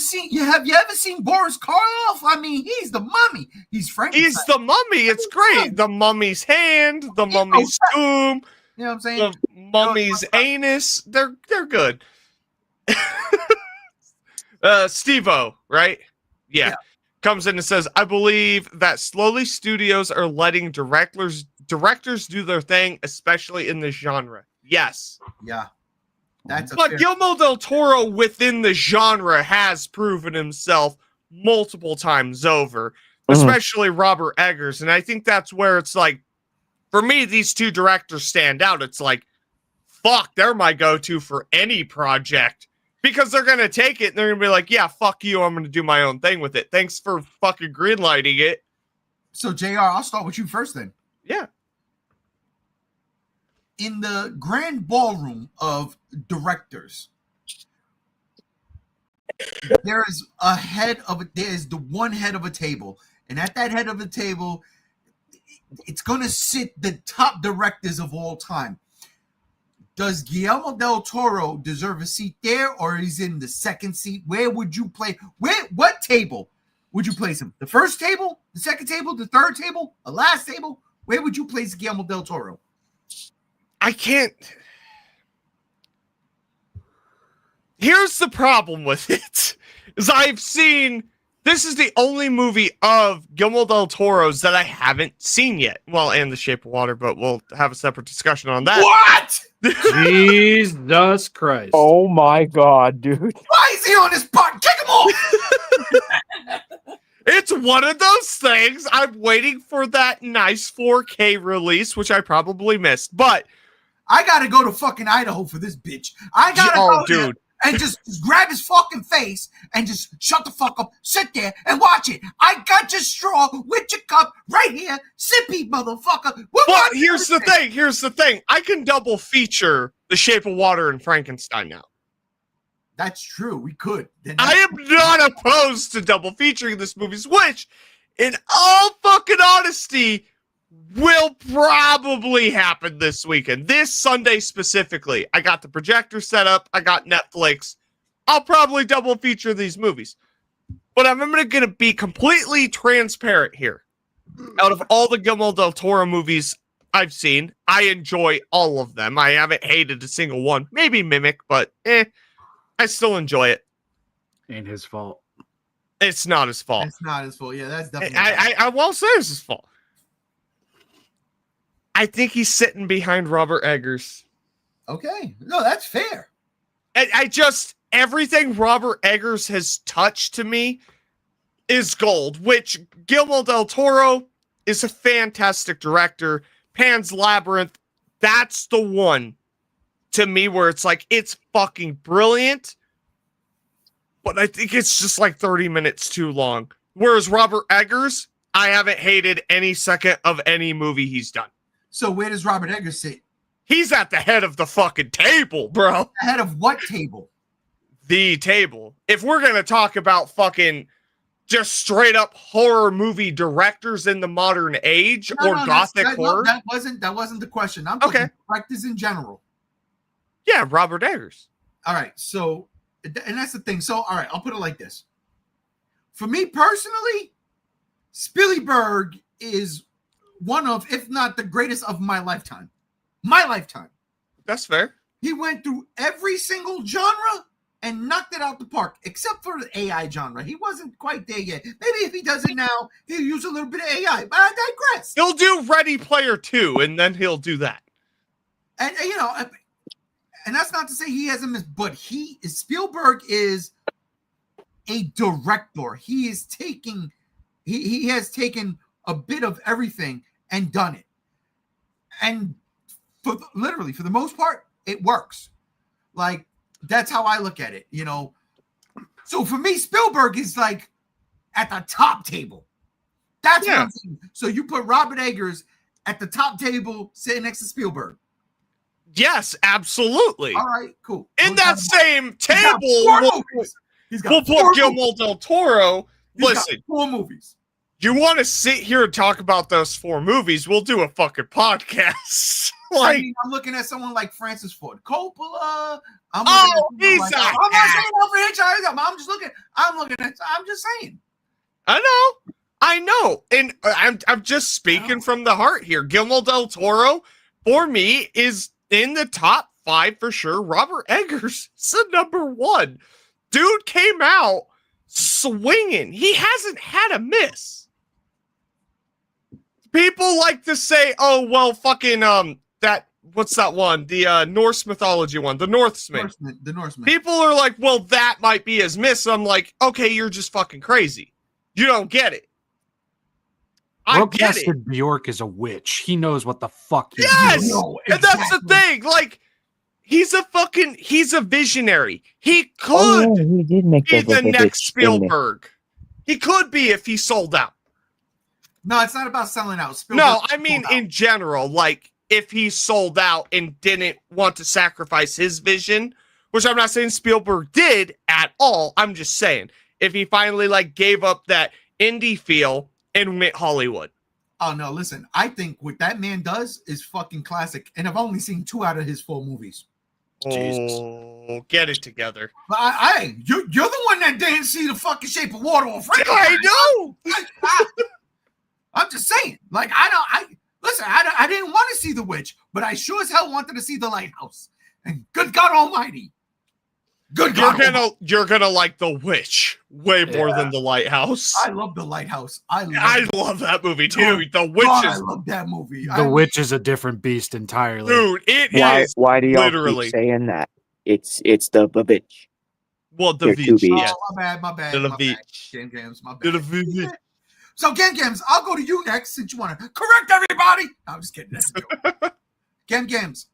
ever seen Boris Karloff? I mean, he's the Mummy. He's Frankenstein. He's the Mummy. It's great. The Mummy's hand, the Mummy's tomb. You know what I'm saying? The Mummy's anus. They're good. Steve-O, right? Yeah. Comes in and says, I believe that slowly studios are letting directors do their thing, especially in the genre. Yes. Yeah. But Guillermo del Toro within the genre has proven himself multiple times over, especially Robert Eggers. And I think that's where it's like, for me, these two directors stand out. It's like, fuck, they're my go-to for any project. Because they're going to take it and they're going to be like, yeah, fuck you. I'm going to do my own thing with it. Thanks for fucking greenlighting it. So, JR, I'll start with you first then. Yeah. In the grand ballroom of directors, there's the one head of a table. And at that head of the table, it's going to sit the top directors of all time. Does Guillermo del Toro deserve a seat there, or is he in the second seat? Where would you play? What table would you place him? The first table, the second table, the third table, the last table? Where would you place Guillermo del Toro? I can't. Here's the problem with it: is I've seen. This is the only movie of Guillermo del Toro's that I haven't seen yet. Well, and The Shape of Water, but we'll have a separate discussion on that. What? Jesus Christ. Oh my God, dude. Why is he on this part? Kick him off! It's one of those things. I'm waiting for that nice 4K release, which I probably missed. But I gotta go to fucking Idaho for this bitch. I gotta go there and just grab his fucking face and just shut the fuck up, sit there and watch it. I got your straw with your cup right here, sippy motherfucker. But here's the thing. I can double feature The Shape of Water and Frankenstein now. That's true. We could. I am not opposed to double featuring this movie, which, in all fucking honesty, will probably happen this weekend. This Sunday specifically. I got the projector set up. I got Netflix. I'll probably double feature these movies. But I'm going to be completely transparent here. Out of all the Guillermo del Toro movies I've seen, I enjoy all of them. I haven't hated a single one. Maybe Mimic, but I still enjoy it. Ain't his fault. It's not his fault. It's not his fault. Yeah, that's definitely. I won't say it's his fault. I think he's sitting behind Robert Eggers. Okay. No, that's fair. Everything Robert Eggers has touched to me is gold, which Guillermo del Toro is a fantastic director. Pan's Labyrinth, that's the one to me where it's like, it's fucking brilliant, but I think it's just like 30 minutes too long. Whereas Robert Eggers, I haven't hated any second of any movie he's done. So where does Robert Eggers sit? He's at the head of the fucking table, bro. Ahead of what table? The table. If we're gonna talk about fucking just straight up horror movie directors in the modern age gothic horror, that wasn't the question. I'm talking directors in general. Yeah, Robert Eggers. All right, so and that's the thing. So all right, I'll put it like this. For me personally, Spielberg is one of, if not the greatest of my lifetime. My lifetime. That's fair. He went through every single genre and knocked it out the park, except for the AI genre. He wasn't quite there yet. Maybe if he does it now, he'll use a little bit of AI, but I digress. He'll do Ready Player 2, and then he'll do that. And you know, and that's not to say he hasn't missed, but Spielberg is a director. He is taking, he has taken a bit of everything and done it. And literally, for the most part, it works. Like, that's how I look at it, you know. So for me, Spielberg is like at the top table. That's what I'm saying. So you put Robert Eggers at the top table sitting next to Spielberg. Yes, absolutely. All right, cool. In that same table, we'll put Guillermo del Toro. Listen, 4 movies. You want to sit here and talk about those 4 movies? We'll do a fucking podcast. I mean, I'm looking at someone like Francis Ford Coppola. He's I'm not saying no franchise. I'm just saying. I know, and I'm just speaking from the heart here. Guillermo del Toro, for me, is in the top 5 for sure. Robert Eggers is the number 1. Dude came out swinging. He hasn't had a miss. People like to say, "Oh, well, fucking what's that one? The Norse mythology one, the Northman." The Northman. People are like, "Well, that might be his miss." I'm like, "Okay, you're just fucking crazy. You don't get it." I get it. Bjork is a witch. He knows what the fuck he's doing. No, and that's the thing. Like, he's a visionary. He could he did make be the next Spielberg. He could be if he sold out. No, it's not about selling out. Spielberg no, I mean in general, like if he sold out and didn't want to sacrifice his vision, which I'm not saying Spielberg did at all. I'm just saying if he finally like gave up that indie feel and went Hollywood. Oh no, listen, I think what that man does is fucking classic, and I've only seen 2 out of his 4 movies. Jesus. Oh, get it together. But you're the one that didn't see the fucking Shape of Water on Frank. I know. I'm just saying, like, I didn't want to see The Witch, but I sure as hell wanted to see The Lighthouse. And good God Almighty, you're gonna like The Witch way more than The Lighthouse. I love The Lighthouse. I love that movie too. The Witch I love that movie. The Witch is a different beast entirely, dude. Is why do y'all literally keep saying that? It's the bitch. Well, the Beach. Yes. My bad. The My Beach. bad. Games, my bad. The So, Games, I'll go to you next since you want to correct everybody. No, I'm just kidding. That's Games.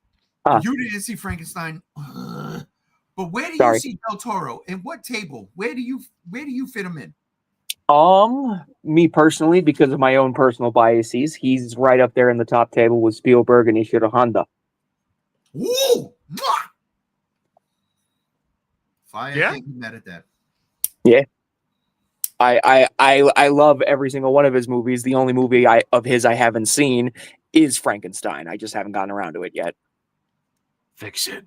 You didn't see Frankenstein, but where do you see Del Toro? And what table? Where do you fit him in? Me personally, because of my own personal biases, he's right up there in the top table with Spielberg and Ishiro Honda. Ooh! Fire! Yeah. Can't be mad at that. Yeah. I love every single one of his movies. The only movie of his I haven't seen is Frankenstein. I just haven't gotten around to it yet. Fix it.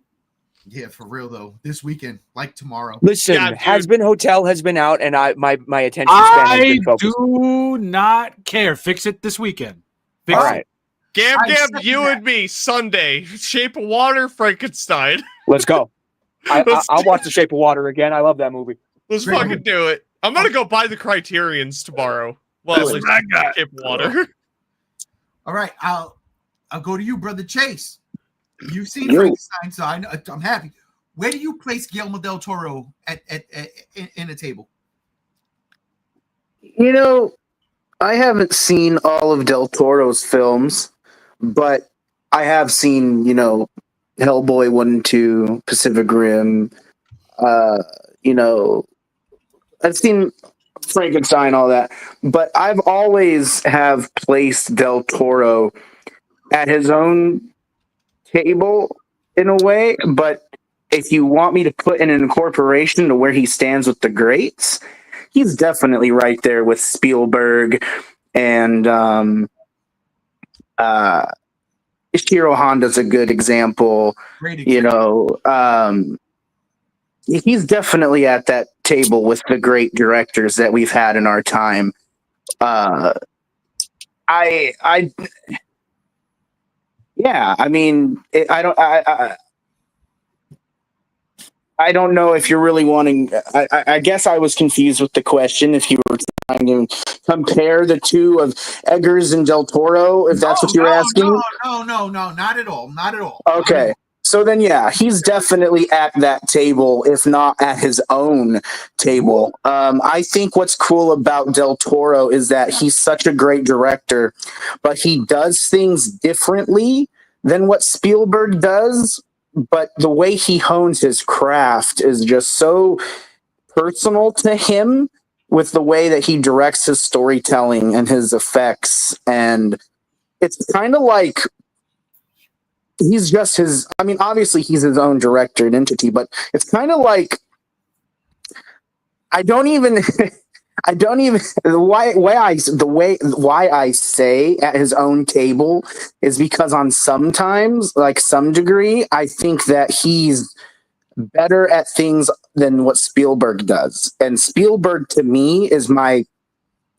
Yeah, for real though. This weekend, like tomorrow. Listen, Yeah, Has Been Hotel has been out, and my attention span has been focused. do not care. Fix it this weekend. Fix All it. right, Gam, second you that. and me Sunday. Shape of Water, Frankenstein. let's go. I'll watch The Shape of Water again. I love that movie. Let's fucking do it. I'm gonna go buy the Criterions tomorrow. Well, at least Shape of Water. All right, I'll go to you, brother Chase. You've seen Yo. Frankenstein, so I'm happy. Where do you place Guillermo del Toro in a table? You know, I haven't seen all of Del Toro's films, but I have seen, Hellboy 1 and 2, Pacific Rim. I've seen Frankenstein, all that. But I've always have placed Del Toro at his own table in a way. But if you want me to put in an incorporation to where he stands with the greats, he's definitely right there with Spielberg and Ishiro Honda's a good example. Great example. You know, he's definitely at that table with the great directors that we've had in our time. Yeah, I mean, I don't know if you're really wanting. I guess I was confused with the question. If you were trying to compare the two of Eggers and Del Toro, if that's what you're asking. No, not at all. Not at all. Okay. So then, yeah, he's definitely at that table, if not at his own table. I think what's cool about Del Toro is that he's such a great director, but he does things differently than what Spielberg does. But the way he hones his craft is just so personal to him with the way that he directs his storytelling and his effects. And it's kind of like he's just his, I mean, obviously he's his own director and entity, but it's kind of like, why I say at his own table is because on sometimes, like some degree, I think that he's better at things than what Spielberg does. And Spielberg to me is my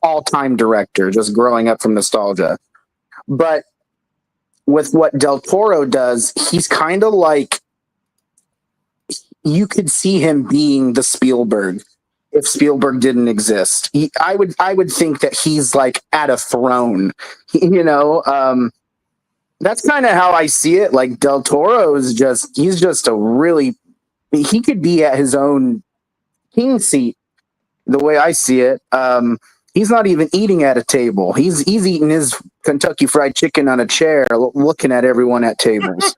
all-time director, just growing up from nostalgia. But with what Del Toro does, he's kind of like, you could see him being the Spielberg if Spielberg didn't exist. I would think that he's like at a throne, you know. That's kind of how I see it. Like Del Toro is he's just a really, he could be at his own king seat the way I see it. He's not even eating at a table. He's eating his Kentucky Fried Chicken on a chair, looking at everyone at tables.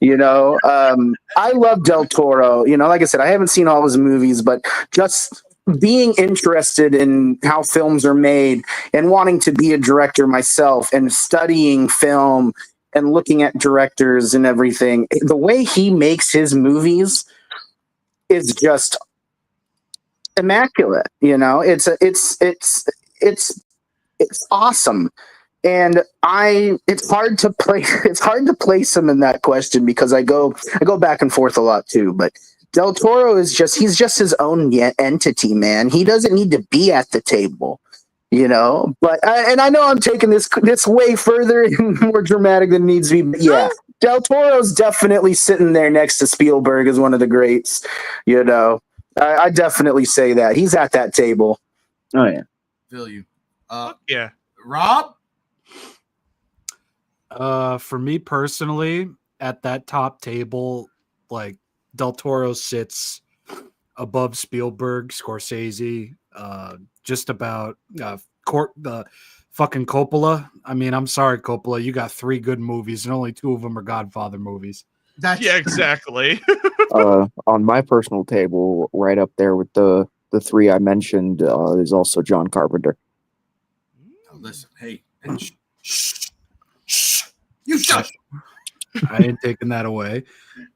You know, I love Del Toro. You know, like I said, I haven't seen all his movies, but just being interested in how films are made and wanting to be a director myself and studying film and looking at directors and everything, the way he makes his movies is just immaculate. You know, it's awesome. And it's hard to place him in that question because I go back and forth a lot too. But Del Toro he's just his own entity, man. He doesn't need to be at the table, you know. But and I know I'm taking this way further and more dramatic than it needs to be. But yeah, Del Toro's definitely sitting there next to Spielberg as one of the greats. You know, I definitely say that he's at that table. Oh yeah, Feel you. Yeah. Rob. For me personally, at that top table, like Del Toro sits above Spielberg, Scorsese, just about the fucking Coppola. I mean, I'm sorry, Coppola, you got 3 good movies, and only 2 of them are Godfather movies. Yeah, exactly. On my personal table, right up there with the 3 I mentioned, is also John Carpenter. Oh, listen, hey, you shut. I ain't taking that away.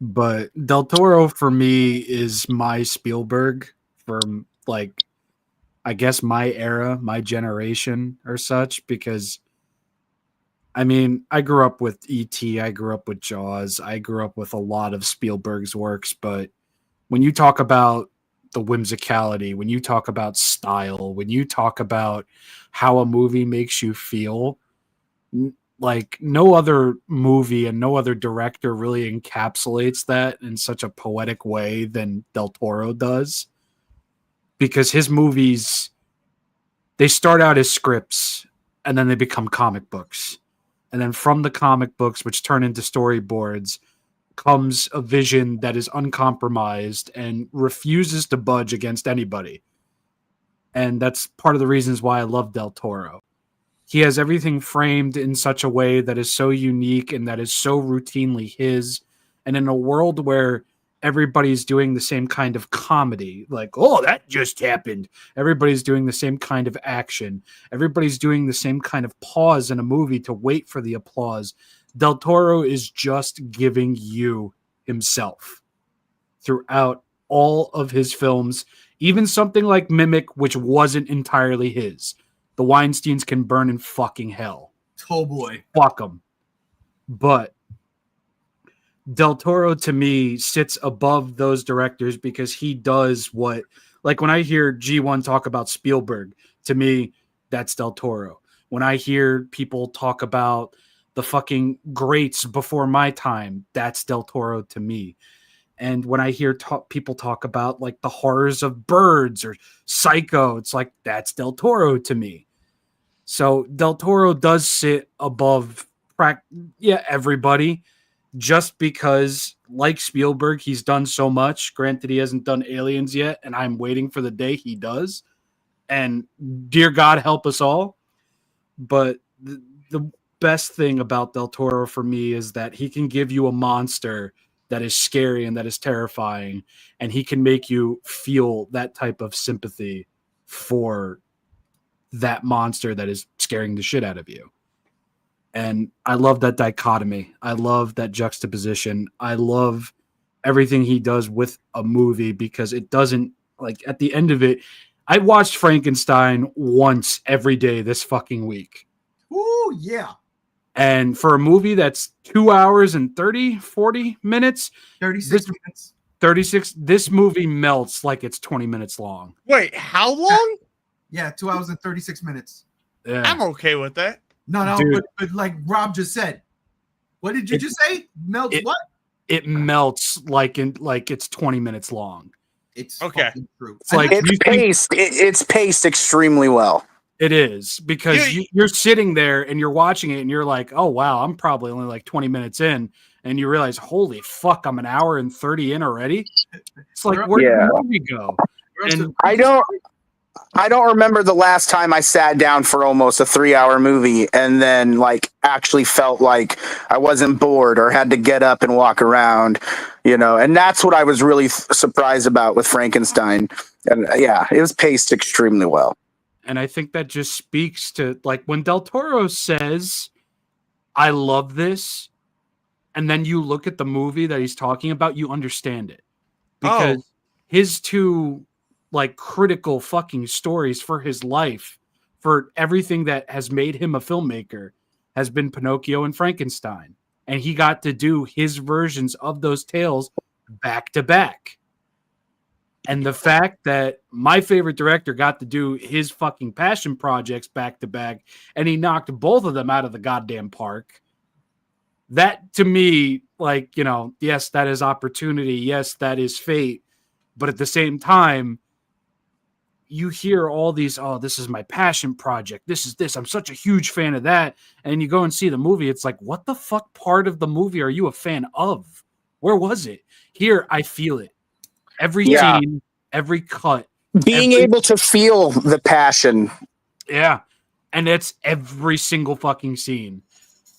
But Del Toro for me is my Spielberg from, like, I guess my era, my generation or such, because I mean, I grew up with E.T., I grew up with Jaws, I grew up with a lot of Spielberg's works, but when you talk about the whimsicality, when you talk about style, when you talk about how a movie makes you feel, like no other movie and no other director really encapsulates that in such a poetic way than Del Toro does. Because his movies, they start out as scripts and then they become comic books. And then from the comic books, which turn into storyboards, comes a vision that is uncompromised and refuses to budge against anybody. And that's part of the reasons why I love Del Toro. He has everything framed in such a way that is so unique and that is so routinely his. And in a world where everybody's doing the same kind of comedy. Like, oh, that just happened. Everybody's doing the same kind of action. Everybody's doing the same kind of pause in a movie to wait for the applause. Del Toro is just giving you himself throughout all of his films, even something like Mimic, which wasn't entirely his. The Weinsteins can burn in fucking hell. Oh boy. Fuck them. But Del Toro, to me, sits above those directors because he does what, like when I hear G1 talk about Spielberg, to me, that's Del Toro. When I hear people talk about the fucking greats before my time, that's Del Toro to me. And when I hear people talk about like the horrors of Birds or Psycho, it's like, that's Del Toro to me. So Del Toro does sit above everybody, just because, like Spielberg, he's done so much. Granted, he hasn't done Aliens yet, and I'm waiting for the day he does. And dear God, help us all. But the best thing about Del Toro for me is that he can give you a monster that is scary and that is terrifying, and he can make you feel that type of sympathy for that monster that is scaring the shit out of you. And I love that dichotomy. I love that juxtaposition. I love everything he does with a movie, because it doesn't, like, at the end of it, I watched Frankenstein once every day this fucking week. Ooh, yeah. And for a movie that's 2 hours and 40 minutes, 36 minutes. 36, this movie melts like it's 20 minutes long. Wait, how long? Yeah, 2 hours and 36 minutes. Yeah. I'm okay with that. No, Dude. but like Rob just said, what did you just say? Melts what? It melts like it's 20 minutes long. It's okay. fucking true. It's like It's paced extremely well. It is, because you're sitting there and you're watching it and you're like, oh, wow, I'm probably only like 20 minutes in. And you realize, holy fuck, I'm an hour and 30 in already. It's like, where did the movie go? And I don't remember the last time I sat down for almost a 3-hour movie and then like actually felt like I wasn't bored or had to get up and walk around, and that's what I was really surprised about with Frankenstein. And yeah, it was paced extremely well. And I think that just speaks to, like, when Del Toro says, I love this, and then you look at the movie that he's talking about, you understand it. Because his two, like, critical fucking stories for his life, for everything that has made him a filmmaker, has been Pinocchio and Frankenstein. And he got to do his versions of those tales back to back. And the fact that my favorite director got to do his fucking passion projects back to back, and he knocked both of them out of the goddamn park, that to me, like, yes, that is opportunity. Yes, that is fate. But at the same time, you hear all these, oh, this is my passion project. This is this. I'm such a huge fan of that. And you go and see the movie. It's like, what the fuck part of the movie are you a fan of? Where was it? Here, I feel it. Every scene, every cut. Being able to feel the passion. Yeah. And it's every single fucking scene.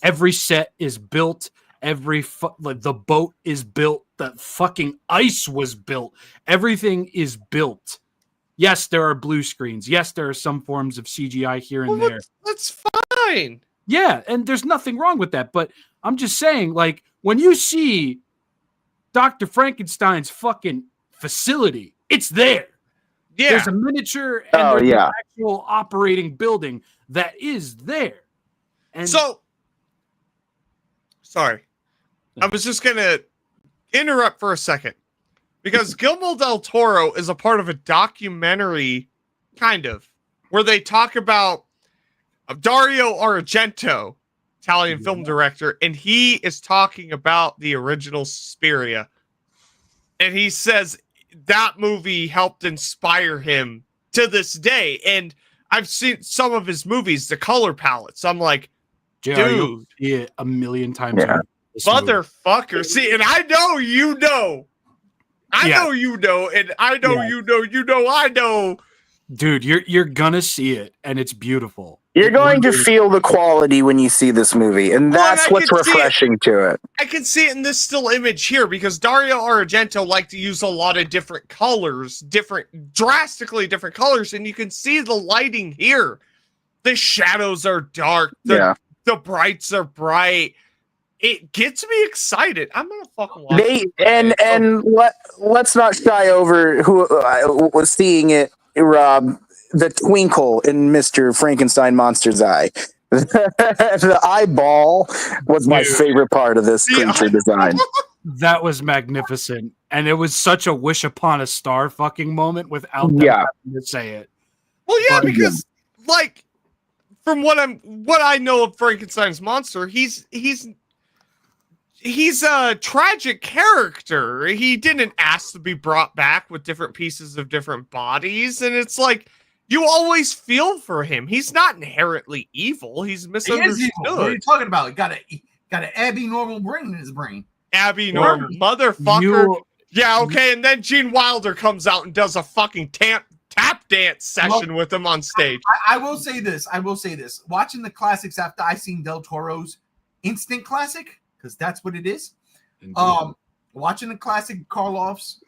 Every set is built. The boat is built. The fucking ice was built. Everything is built. Yes, there are blue screens. Yes, there are some forms of CGI here and there. That's fine. Yeah, and there's nothing wrong with that. But I'm just saying, like, when you see Dr. Frankenstein's fucking facility, it's there. Yeah. There's a miniature and an actual operating building that is there. And so, sorry. I was just going to interrupt for a second, because Guillermo del Toro is a part of a documentary, kind of, where they talk about Dario Argento, Italian film director, and he is talking about the original Suspiria. And he says that movie helped inspire him to this day. And I've seen some of his movies, the color palettes. I'm like, dude, yeah, a million times. Yeah. Motherfucker. See, and I know you know. I know you know, and I know you know, I know. Dude, you're gonna see it, and it's beautiful. You're It going to literally- feel the quality when you see this movie, and Well, and that's I what's can see it. refreshing to it. I can see it in this still image here because Dario Argento liked to use a lot of different colors, drastically different colors, and you can see the lighting here. The shadows are dark. The brights are bright. It gets me excited. I'm gonna fucking watch it. Let's not shy over who was seeing it, Rob. The twinkle in Mr. Frankenstein Monster's eye. The eyeball was my favorite part of this creature design. That was magnificent, and it was such a wish upon a star fucking moment without them having to say it. Well, yeah, because like from what I know of Frankenstein's monster, he's a tragic character. He didn't ask to be brought back with different pieces of different bodies, and it's like you always feel for him. He's not inherently evil. He's misunderstood. He is evil. What are you talking about? Got an abnormal brain in his brain. Abnormal motherfucker. Yeah, okay. And then Gene Wilder comes out and does a fucking tap dance session with him on stage. I will say this. Watching the classics after I seen Del Toro's instant classic, because that's what it is. Watching the classic Karloff's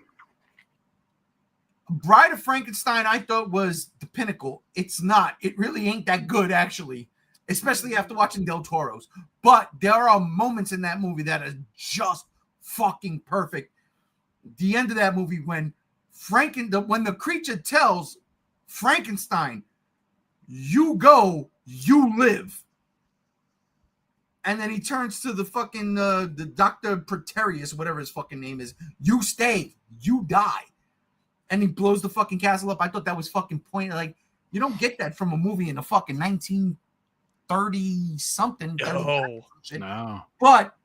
Bride of Frankenstein, I thought was the pinnacle. It's not. It really ain't that good, actually, especially after watching Del Toro's. But there are moments in that movie that are just fucking perfect. The end of that movie when the creature tells Frankenstein, "You go, you live," and then he turns to the fucking the Dr. Preterius, whatever his fucking name is, "You stay, you die." And he blows the fucking castle up. I thought that was fucking pointless. Like, you don't get that from a movie in the fucking 1930 something. No. But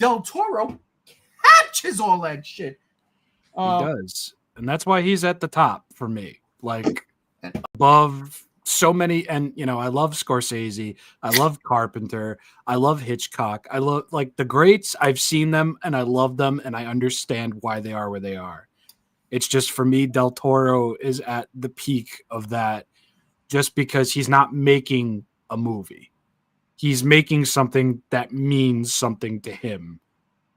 Del Toro catches all that shit. He does. And that's why he's at the top for me. Like, above so many. And, I love Scorsese. I love Carpenter. I love Hitchcock. I love, like, the greats. I've seen them, and I love them, and I understand why they are where they are. It's just, for me, Del Toro is at the peak of that just because he's not making a movie. He's making something that means something to him.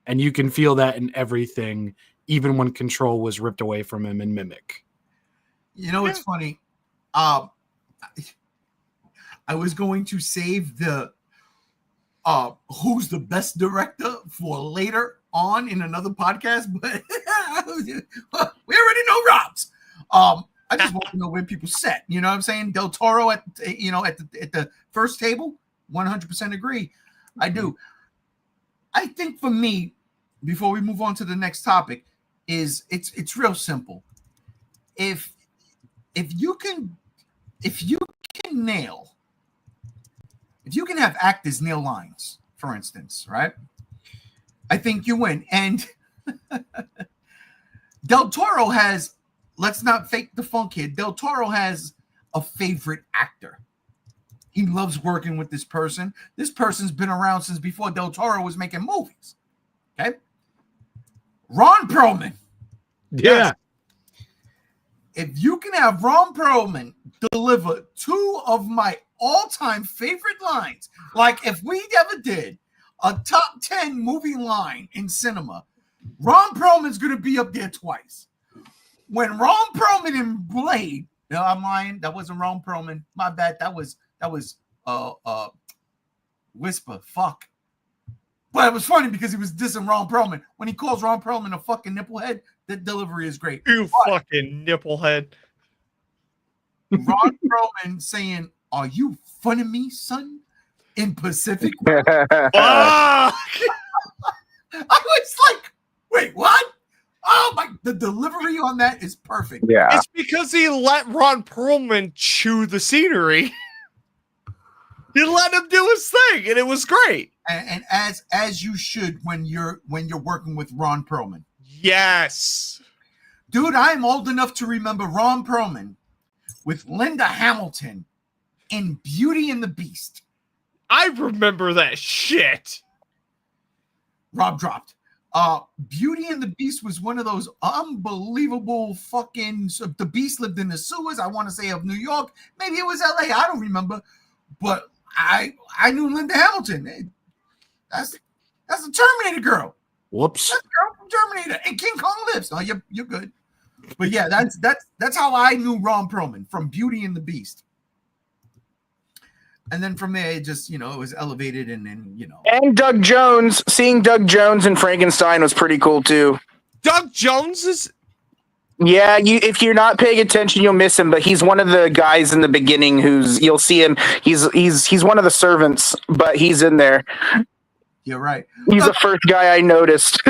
And you can feel that in everything, even when control was ripped away from him in Mimic. It's funny. I was going to save the who's the best director for later on in another podcast, but we already know Rob's. I just want to know where people set. You know what I'm saying? Del Toro at the first table, 100% agree. I do. I think for me, before we move on to the next topic, is it's real simple. If you can have actors nail lines, for instance, right? I think you win. And Del Toro has, let's not fake the funk here. Del Toro has a favorite actor. He loves working with this person. This person's been around since before Del Toro was making movies. Okay. Ron Perlman. Yeah. Yes. If you can have Ron Perlman deliver two of my all-time favorite lines, like if we ever did a top 10 movie line in cinema, Ron Perlman's going to be up there twice. When Ron Perlman in Blade, no, I'm lying. That wasn't Ron Perlman. My bad. That was Whisper. Fuck. But it was funny because he was dissing Ron Perlman. When he calls Ron Perlman a fucking nipplehead, the delivery is great. You fucking nipplehead. Ron Perlman saying, "Are you funning me, son?" in Pacific. I was like, wait, what? Oh my, the delivery on that is perfect. Yeah. It's because he let Ron Perlman chew the scenery. He let him do his thing, and it was great. And as you should when you're working with Ron Perlman. Yes. Dude, I'm old enough to remember Ron Perlman with Linda Hamilton in Beauty and the Beast. I remember that shit. Rob dropped. Beauty and the Beast was one of those unbelievable fucking. So the Beast lived in the sewers. I want to say of New York, maybe it was L.A. I don't remember, but I knew Linda Hamilton. That's the Terminator girl. Whoops. That's the girl from Terminator and King Kong lives. Oh, you're good. But yeah, that's how I knew Ron Perlman, from Beauty and the Beast. And then from there, it just, it was elevated, and then, And Doug Jones. Seeing Doug Jones in Frankenstein was pretty cool too. Doug Jones is. Yeah, if you're not paying attention, you'll miss him. But he's one of the guys in the beginning you'll see him. He's one of the servants, but he's in there. You're right. He's the first guy I noticed.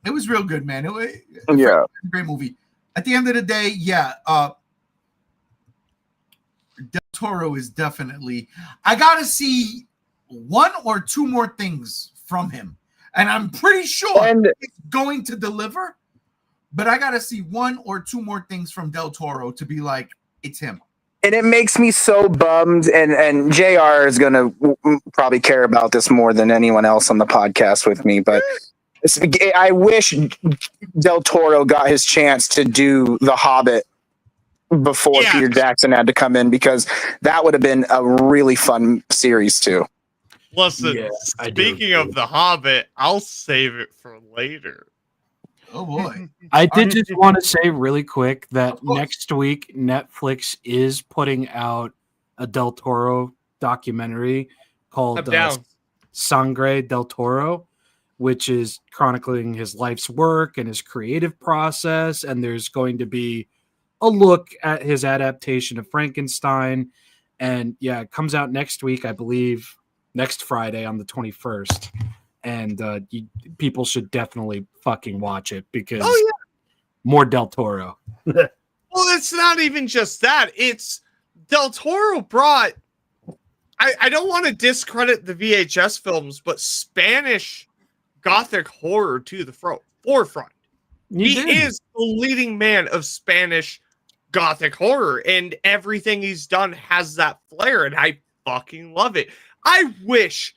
It was real good, man. It was Yeah, a great movie. At the end of the day, yeah, Del Toro is definitely. I gotta see one or two more things from him, and I'm pretty sure it's going to deliver. But I gotta see one or two more things from Del Toro to be like, it's him. and it makes me so bummed. And JR is gonna probably care about this more than anyone else on the podcast with me, but. I wish Del Toro got his chance to do The Hobbit before Peter Jackson had to come in, because that would have been a really fun series too. Listen, speaking of The Hobbit, I'll save it for later. Oh boy. I did just want to say really quick that next week Netflix is putting out a Del Toro documentary called Sangre del Toro, which is chronicling his life's work and his creative process. And there's going to be a look at his adaptation of Frankenstein. And yeah, it comes out next week, I believe, next Friday on the 21st. And people should definitely fucking watch it, because more Del Toro. Well, it's not even just that. It's Del Toro brought, I don't want to discredit the VHS films, but Spanish Gothic horror to the forefront. He is the leading man of Spanish Gothic horror, and everything he's done has that flair, and I fucking love it. I wish,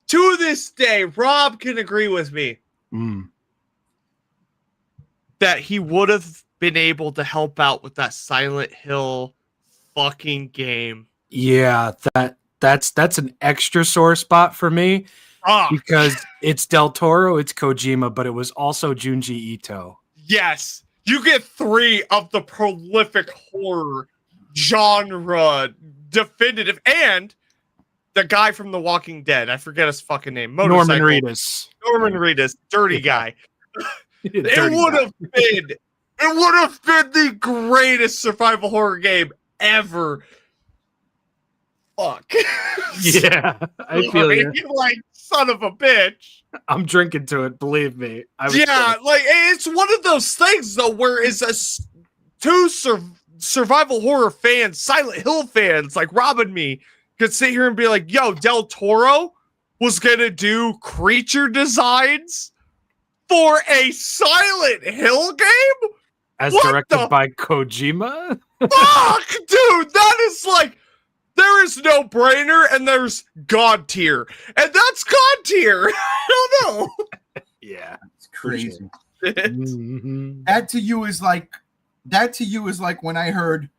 to this day, Rob can agree with me, that he would have been able to help out with that Silent Hill fucking game. Yeah, that's an extra sore spot for me. Because it's Del Toro, it's Kojima, but it was also Junji Ito. Yes, you get three of the prolific horror genre definitive, and the guy from The Walking Dead. I forget his fucking name. Norman Reedus. Norman Reedus, dirty guy. It would have been the greatest survival horror game ever. Fuck. Yeah, I feel you. Like, son of a bitch. I'm drinking to it, believe me. Like, it's one of those things, though, where it's two survival horror fans, Silent Hill fans, like Rob and me, could sit here and be like, yo, Del Toro was going to do creature designs for a Silent Hill game? As directed by Kojima? Fuck, dude, that is like, there is no brainer, and there's God tier, and that's God tier. I don't know. Yeah, it's crazy. Mm-hmm. That to you is like when I heard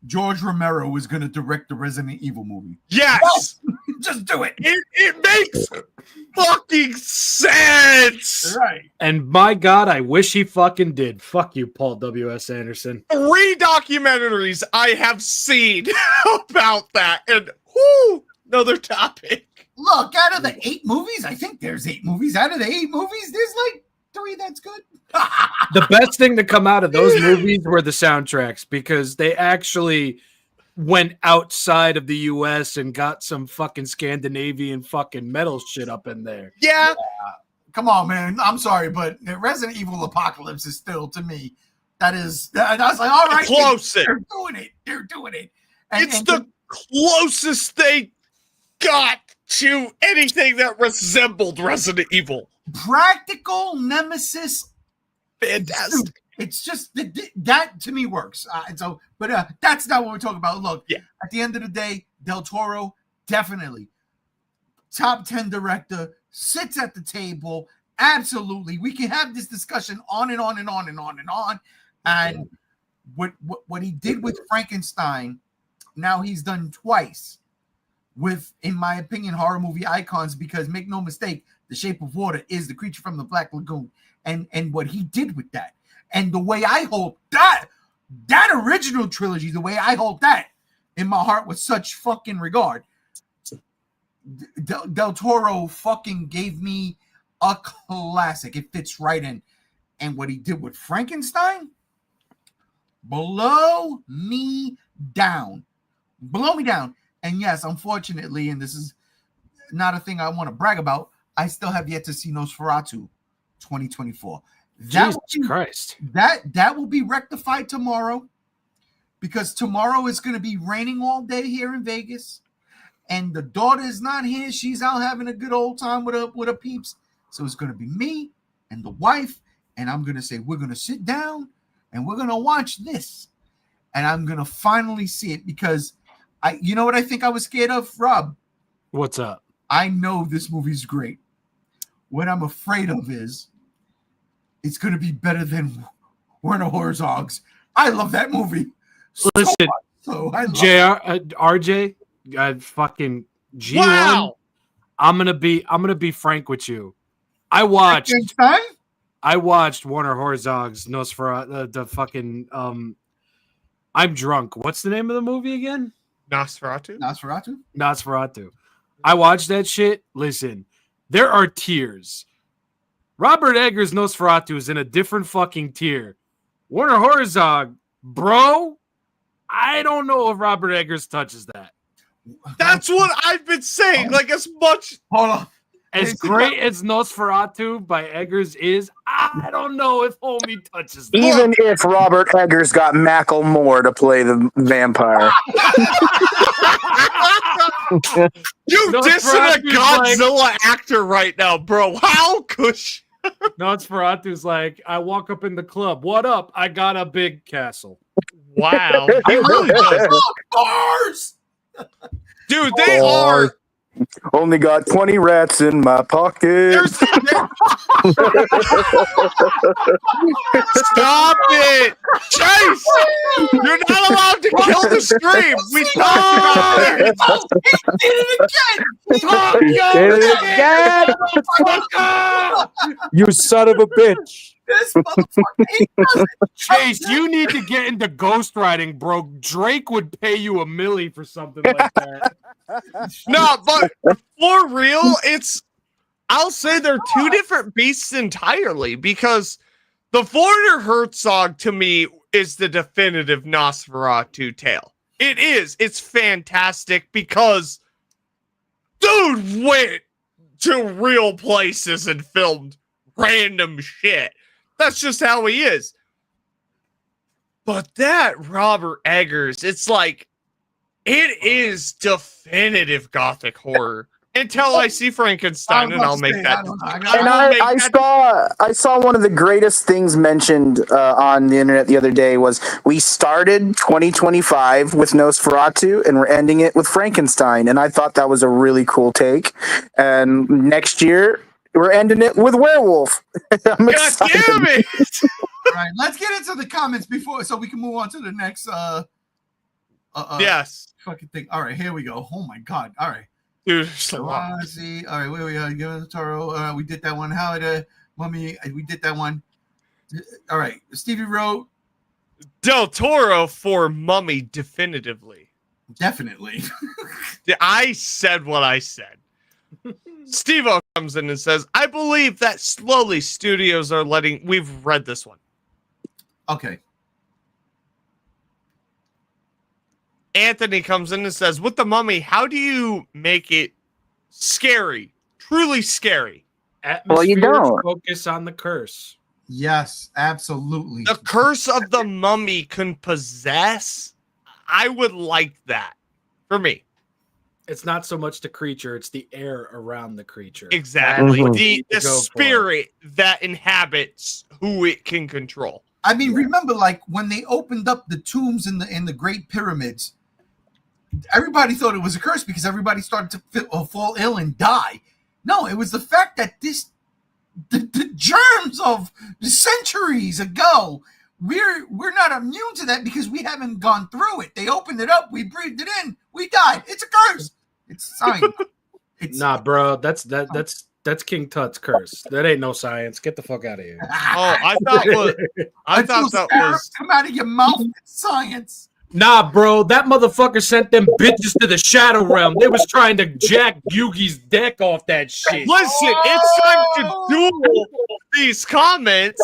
George Romero was going to direct the Resident Evil movie. Yes, just do it. It makes fucking sense. Right. And my God, I wish he fucking did. Fuck you, Paul W.S. Anderson. 3 documentaries I have seen about that, and another topic. Look, out of the 8 movies, I think there's 8 movies. Out of the 8 movies, there's like 3 that's good. The best thing to come out of those movies were the soundtracks, because they actually went outside of the US and got some fucking Scandinavian fucking metal shit up in there. Yeah. Come on, man. I'm sorry, but Resident Evil Apocalypse is still, to me, I was like, all right, closest. They're doing it. It's the closest they got to anything that resembled Resident Evil. Practical nemesis. Fantastic. It's just that to me works. But that's not what we're talking about. Look, at the end of the day, Del Toro, definitely top 10 director, sits at the table, absolutely. We can have this discussion on and on and on and on and on. And what he did with Frankenstein, now he's done twice with, in my opinion, horror movie icons, because make no mistake, The Shape of Water is the creature from the Black Lagoon. And what he did with that, and the way I hold that original trilogy, the way I hold that in my heart with such fucking regard. Del Toro fucking gave me a classic. It fits right in. And what he did with Frankenstein, blow me down. Blow me down. And yes, unfortunately, and this is not a thing I want to brag about, I still have yet to see Nosferatu 2024. Jesus Christ. That will be rectified tomorrow, because tomorrow is going to be raining all day here in Vegas, and the daughter is not here. She's out having a good old time with her peeps. So it's going to be me and the wife, and I'm going to say, we're going to sit down and we're going to watch this, and I'm going to finally see it, because you know what I think I was scared of, Rob? What's up? I know this movie's great. What I'm afraid of is it's going to be better than Werner Herzog's. I love that movie. Listen, So I love RJ, fucking G1. Wow. I'm gonna be frank with you. I watched Werner Herzog's Nosferatu. The fucking I'm drunk. What's the name of the movie again? Nosferatu. I watched that shit. Listen, there are tiers. Robert Eggers' Nosferatu is in a different fucking tier. Werner Herzog, bro, I don't know if Robert Eggers touches that. That's what I've been saying. Like, as much. Hold on. As great as Nosferatu by Eggers is, I don't know if homie touches that. Even if Robert Eggers got Macklemore to play the vampire. You dissing a Godzilla actor right now, bro. How cush? Nosferatu's like, I walk up in the club. What up? I got a big castle. Wow. He really does. Bars! Dude, they are. Only got 20 rats in my pocket. Stop it! Chase! You're not allowed to kill the stream! We talked about it! He did it again! You son of a bitch. This motherfucker, he does it. Chase, you need to get into ghostwriting, bro. Drake would pay you $1 million for something like that. No, but for real, I'll say they're two different beasts entirely, because the Werner Herzog to me is the definitive Nosferatu tale. It is. It's fantastic because dude went to real places and filmed random shit. That's just how he is. But that Robert Eggers, it's like, it is definitive gothic horror. Until I see Frankenstein, and I'll make that. I saw one of the greatest things mentioned on the internet the other day was we started 2025 with Nosferatu and we're ending it with Frankenstein, and I thought that was a really cool take. And next year we're ending it with werewolf. I'm excited. God damn it! All right, let's get into the comments so we can move on to the next. Yes. Fucking thing. All right, here we go. Oh my god. All right. Dude, so long. See. All right, where we are? Give us Toro. We did that one. Howard, Mummy. We did that one. All right, Stevie wrote Del Toro for Mummy definitively. Definitely. I said what I said. Steve-O comes in and says, I believe that slowly studios are letting... We've read this one. Okay. Anthony comes in and says, with the Mummy, how do you make it scary? Truly scary. Atmosphere, you don't. Focus on the curse. Yes, absolutely. The curse of the Mummy can possess. I would like that. For me. It's not so much the creature, it's the air around the creature. Exactly. Mhm. The spirit that inhabits who it can control. I mean, remember, like when they opened up the tombs in the Great Pyramids, everybody thought it was a curse because everybody started to fall ill and die. No, it was the fact that this the germs of centuries ago. We're not immune to that because we haven't gone through it. They opened it up, we breathed it in, we died. It's a curse. It's science. Nah, bro, that's King Tut's curse. That ain't no science. Get the fuck out of here. Oh, I thought that was come out of your mouth. It's science. Nah, bro, that motherfucker sent them bitches to the Shadow Realm. They was trying to jack Yugi's deck off that shit. Listen, it's time to duel these comments.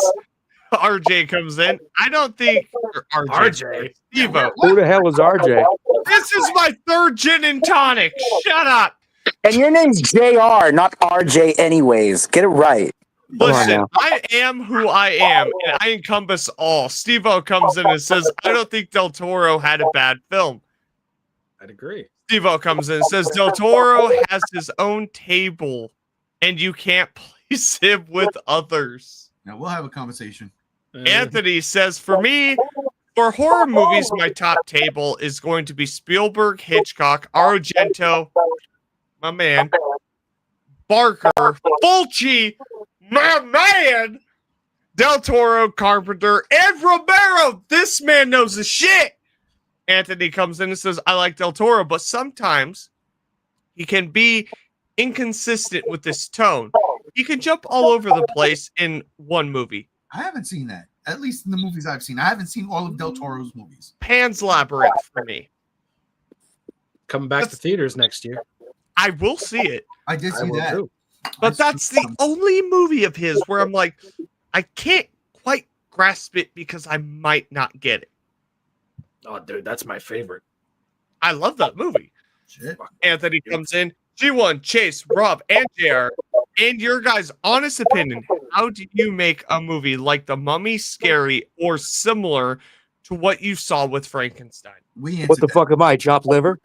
RJ comes in. I don't think RJ. Steve-O. Who the hell is RJ? This is my third gin and tonic. Shut up. And your name's JR, not RJ anyways. Get it right. Listen, I am who I am, and I encompass all. Steve-O comes in and says, I don't think Del Toro had a bad film. I'd agree. Steve-O comes in and says, Del Toro has his own table, and you can't place him with others. Now we'll have a conversation. Anthony says, for me, for horror movies, my top table is going to be Spielberg, Hitchcock, Argento, my man, Barker, Fulci, my man, Del Toro, Carpenter, and Romero. This man knows his shit. Anthony comes in and says, I like Del Toro, but sometimes he can be inconsistent with this tone. He can jump all over the place in one movie. I haven't seen that. At least in the movies I've seen. I haven't seen all of Del Toro's movies. Pan's Labyrinth for me. Coming back to theaters next year. I will see it. I did see that. Too. But that's the only movie of his where I'm like, I can't quite grasp it because I might not get it. Oh, dude, that's my favorite. I love that movie. Shit. Anthony comes in. G1, Chase, Rob, and JR. In your guys' honest opinion, how do you make a movie like The Mummy scary or similar to what you saw with Frankenstein? What the fuck am I, chopped liver?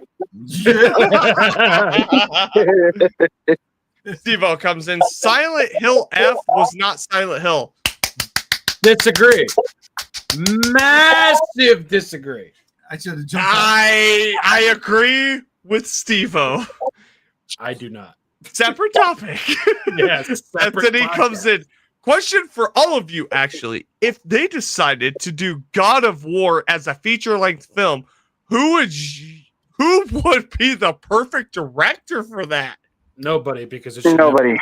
Steve-O comes in. Silent Hill F was not Silent Hill. Disagree. Massive disagree. I should have jumped. I agree with Steve-O. I do not. Separate topic. Yes. Anthony comes in. Question for all of you, actually. If they decided to do God of War as a feature-length film, who would be the perfect director for that? Nobody, because it's Nobody.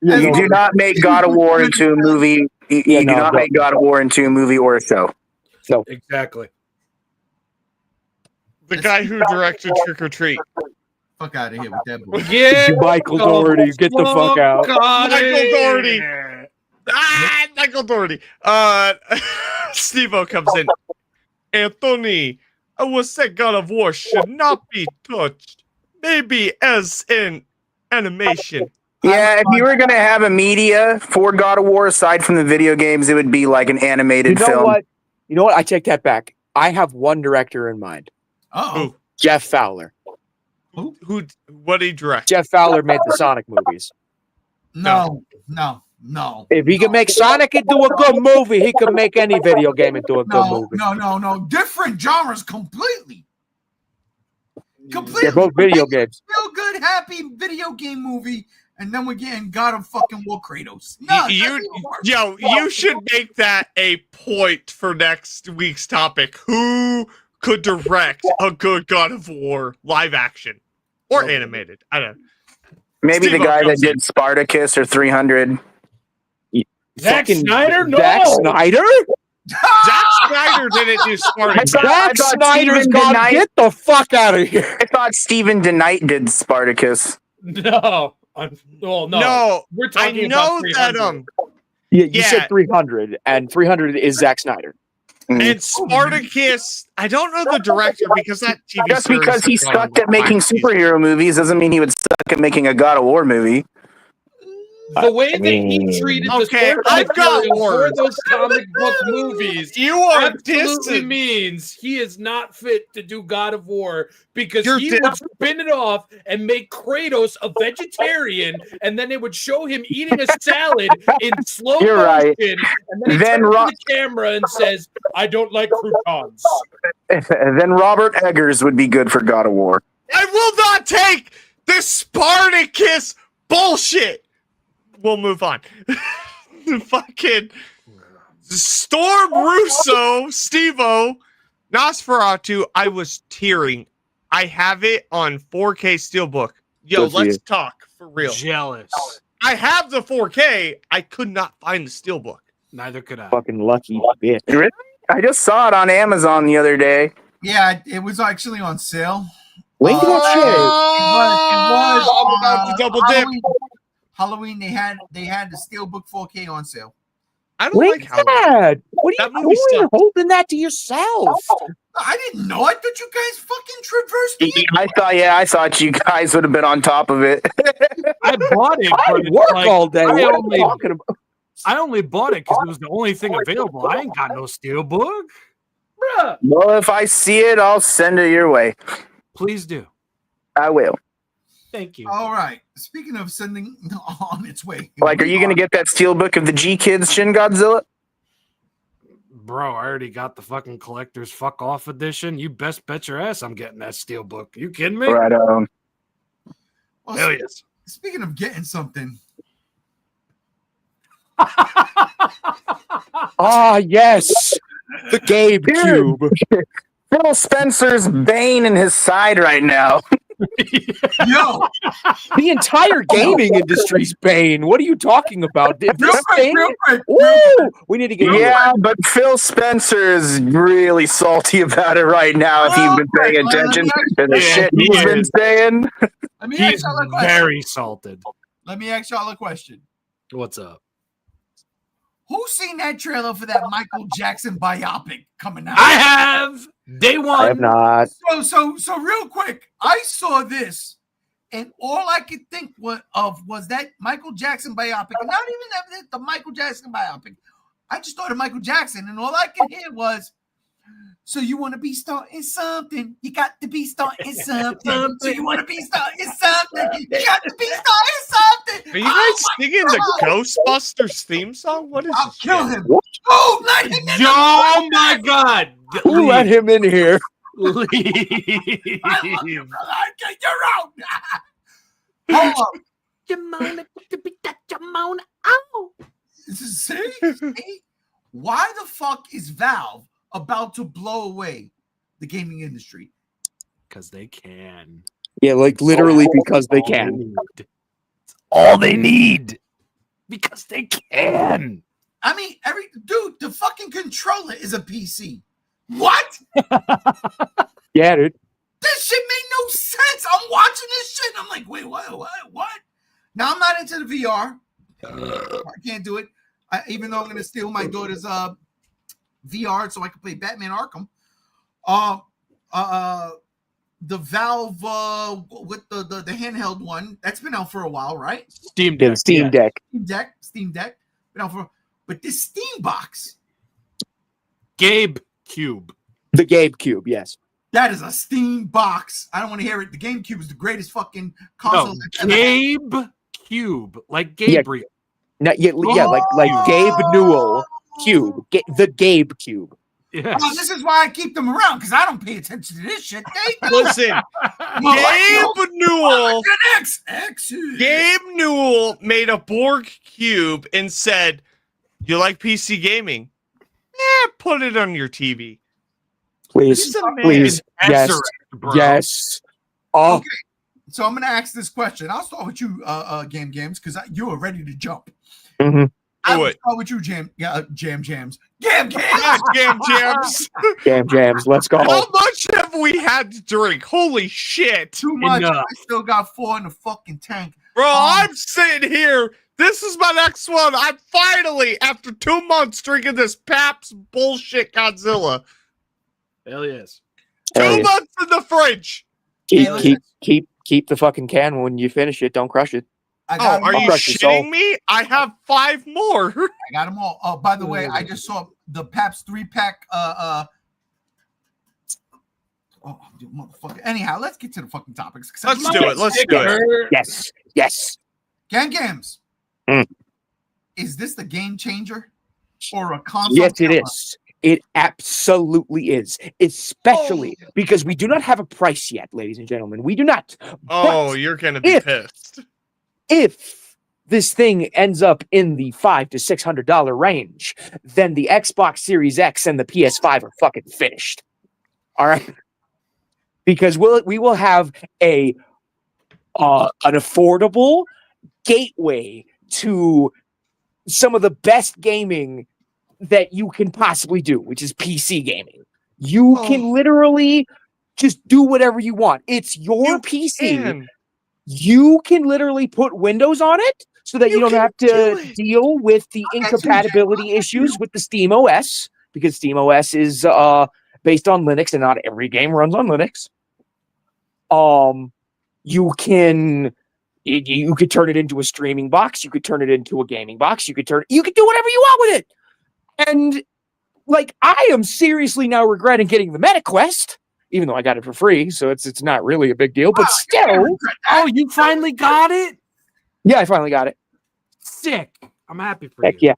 You do not make God of War into a movie. You do not make God of War into a movie or a show. So exactly. The guy who directed Trick or Treat. Fuck out of here with that boy. Get Michael Dougherty, get the fuck out. Michael Dougherty. Michael Dougherty. Steve-O comes in. Anthony, I would say God of War should not be touched. Maybe as in animation. Yeah, if you were going to have a media for God of War aside from the video games, it would be like an animated film. You know what? I take that back. I have one director in mind. Oh, Jeff Fowler. What did he direct? Jeff Fowler made the Sonic movies. no. If he can make Sonic into a good movie, he can make any video game into a good movie. No. Different genres completely. They're both video games. Feel good, happy video game movie, and then we're getting God of fucking War Kratos. You should make that a point for next week's topic. Who could direct a good God of War live action or animated? I don't know. Maybe the guy that did Spartacus or 300. Zack Snyder? No. Zack Snyder? Zack Snyder didn't do Spartacus. Zack Snyder's gone. Get the fuck out of here. I thought Stephen DeKnight did Spartacus. No. No. We're talking I know about that You said 300, and 300 is Zack Snyder. And Spartacus, I don't know the director because that TV Just series because he is on sucked at making 5 seasons. superhero movies doesn't mean he would suck at making a God of War movie. the way that he treated the source I've got material for words. those comic book movies You are absolutely distant. means he is not fit to do God of War because You're he would spin it off and make Kratos a vegetarian, and then they would show him eating a salad in slow You're motion, right. and then he Then turns to the camera and says, "I don't like croutons." Then Robert Eggers would be good for God of War. I will not take this Spartacus bullshit. we'll move on. Fucking Storm Russo, Steve-O, Nosferatu. I was tearing. I have it on 4K Steelbook. Yo, Good for let's you. talk for real. Jealous. I have the 4K. I could not find the Steelbook. Neither could I. Fucking lucky bitch. Really? I just saw it on Amazon the other day. Yeah, it was actually on sale. Link in the chat. I'm about to double dip. Halloween, they had the Steelbook 4K on sale. I don't Link like how that. What are That you movie doing? sucked. Holding that to yourself. I didn't know. I thought you guys fucking traversed me. I thought you guys would have been on top of it. I bought it, I but it's work like, all day. I What are you only, talking about? I only bought it because it was the only thing available. I ain't got no Steelbook. Bruh. Well, if I see it, I'll send it your way. Please do. I will. Thank you. All right. Speaking of sending on its way. Like, are you going to get that steelbook of the G Kids Shin Godzilla? Bro, I already got the fucking collector's fuck off edition. You best bet your ass I'm getting that Steelbook. You kidding me? Right on. Well, Hell yes. speaking of getting something, Ah, yes. The Gabe Dude. Cube. Phil Spencer's bane in his side right now. yo, The entire gaming industry's bane. What are you talking about? Did real this quick, thing? real quick. Woo! We need to get Yeah, but Phil Spencer is really salty about it right now. If you've been paying attention to the Yeah, shit he he's been is. saying. Let me ask He's y'all a question. very salted. Let me ask y'all a question. What's up? Who's seen that trailer for that Michael Jackson biopic coming out? I have day one. I have not. So real quick, I saw this, and all I could think was that Michael Jackson biopic, and not even the Michael Jackson biopic. I just thought of Michael Jackson, and all I could hear was, "So you want to be starting something? You got to be starting something. So you want to be starting something? You got to be starting something." Are you guys singing the Ghostbusters theme song? What is I'll this kill shit? him. Oh, let him in the Oh my God! Who let him in here? Leave. I love you, brother. You're out. Hold up. Jamona, See? Why the fuck is Valve about to blow away the gaming industry? Because they can. Yeah, like literally because they can. All they need. Because they can. I mean, the fucking controller is a PC. What? Yeah, dude. This shit made no sense. I'm watching this shit. I'm like, wait, what? Now I'm not into the VR. I can't do it. Even though I'm gonna steal my daughter's VR so I can play Batman Arkham. The Valve with the handheld one that's been out for a while, right? Steam Yeah, Deck. Steam Deck. Steam Deck, been out for. But this Steam box, Gabe Cube. The Gabe Cube, yes. that is a Steam box. I don't want to hear it. The GameCube is the greatest fucking console. No, that's ever had. Gabe Cube. Like Gabriel. Not yet, yeah, like Gabe Newell Cube. The Gabe Cube. Yes. Well, this is why I keep them around because I don't pay attention to this shit. They do. Listen, Gabe Newell. X. Gabe Newell made a Borg cube and said, "You like PC gaming? Put it on your TV." Please, He's a man. please, yes, Resurrect, bro. yes. Oh, Okay. So I'm gonna ask this question. I'll start with you, Games, because you are ready to jump. mhm. I Do will it. start with you, Jams. God, Jam Jams. Jam Jams, let's go. How much have we had to drink? Holy shit. Too much. Enough. I still got 4 in the fucking tank. Bro, I'm sitting here. This is my next one. I'm finally, after 2 months, drinking this Pabst bullshit Godzilla. Hell yes. Hell 2 yeah. months in the fridge. Keep the fucking can when you finish it. Don't crush it. I Oh, got are them you all. crush your soul. shitting me? I have 5 more. I got them all. Oh, by the way, I just saw the Pabst 3-pack. Oh, you motherfucker. Anyhow, let's get to the fucking topics. Let's do it. Let's do it. Yes, yes. Games. Mm. Is this the game changer or a console? Yes, it killer? is. It absolutely is. Especially because we do not have a price yet, ladies and gentlemen. We do not. Oh, But you're going to be if- pissed. if this thing ends up in the $500 to $600 range, then the Xbox Series X and the PS5 are fucking finished. All right, because we will have an affordable gateway to some of the best gaming that you can possibly do, which is PC gaming. You can literally just do whatever you want. It's your PC. You can literally put Windows on it so that you don't have to deal with the incompatibility issues with the Steam OS, because Steam OS is based on Linux and not every game runs on Linux. You could turn it into a streaming box. You could turn it into a gaming box. You could do whatever you want with it. And like, I am seriously now regretting getting the MetaQuest, even though I got it for free, so it's not really a big deal. But still, you finally got it? Yeah, I finally got it. Sick. I'm happy for Heck you.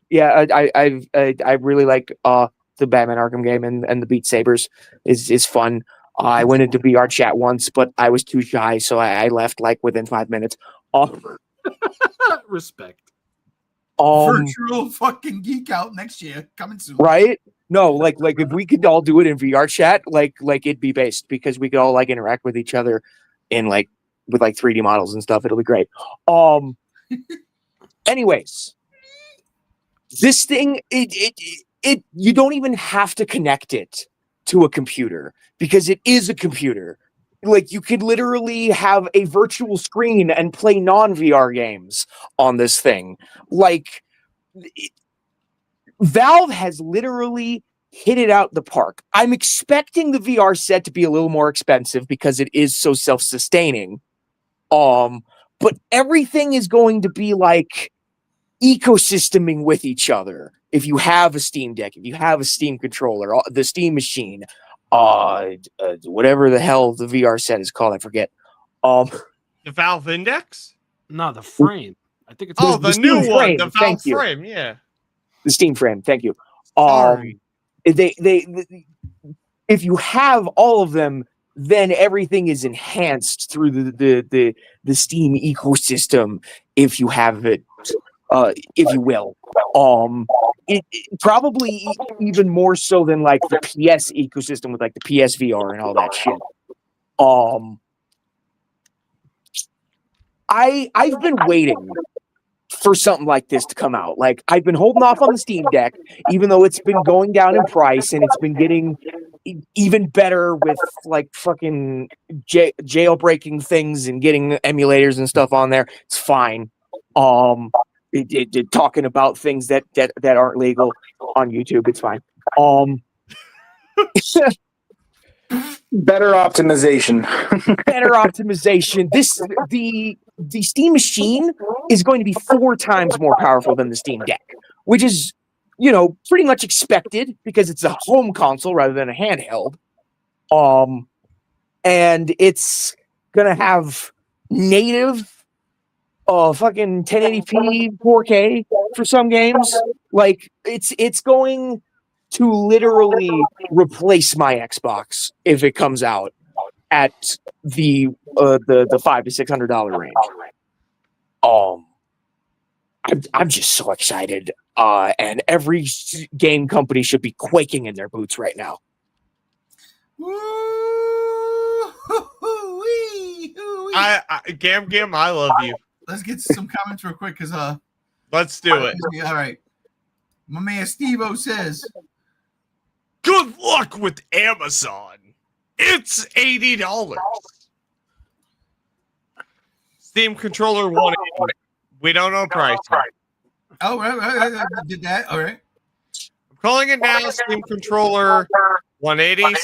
Yeah. I really like the Batman Arkham game, and the Beat Sabers is fun. I went into VR chat once, but I was too shy, so I left like within 5 minutes. Respect. Virtual fucking geek out next year, coming soon. Right? No, like if we could all do it in VR chat, like it'd be based, because we could all like interact with each other in with 3D models and stuff. It'll be great. Anyways, this thing, it you don't even have to connect it to a computer, because it is a computer. Like, you could literally have a virtual screen and play non-VR games on this thing. Like, Valve has literally hit it out the park. I'm expecting the VR set to be a little more expensive because it is so self-sustaining. But everything is going to be like ecosysteming with each other. If you have a Steam Deck, if you have a Steam controller, the Steam machine, whatever the hell the VR set is called, I forget. The Valve Index? No, the frame. I think it's the new one, the Valve frame. Yeah, the Steam frame. Thank you. Sorry. They if you have all of them, then everything is enhanced through the Steam ecosystem, if you have it, if you will. It probably even more so than like the PS ecosystem with like the PSVR and all that shit. I've been waiting for something like this to come out. Like, I've been holding off on the Steam Deck, even though it's been going down in price, and it's been getting even better with like fucking jailbreaking things and getting emulators and stuff on there. It's fine. Talking about things that aren't legal on YouTube, it's fine. Better optimization. Better optimization. The Steam machine is going to be 4 times more powerful than the Steam Deck, which is, pretty much expected because it's a home console rather than a handheld. And it's gonna have native fucking 1080p 4K for some games. Like, it's going to literally replace my Xbox if it comes out at the $500 to $600 range. I'm just so excited, and every game company should be quaking in their boots right now. Gam, I love you. Let's get some comments real quick, because let's do it. All right, my man Steve-O says, good luck with Amazon. It's $80. Steam controller 180. We don't know price. Oh, right. Did that. All right. I'm calling it now. Steam controller 180.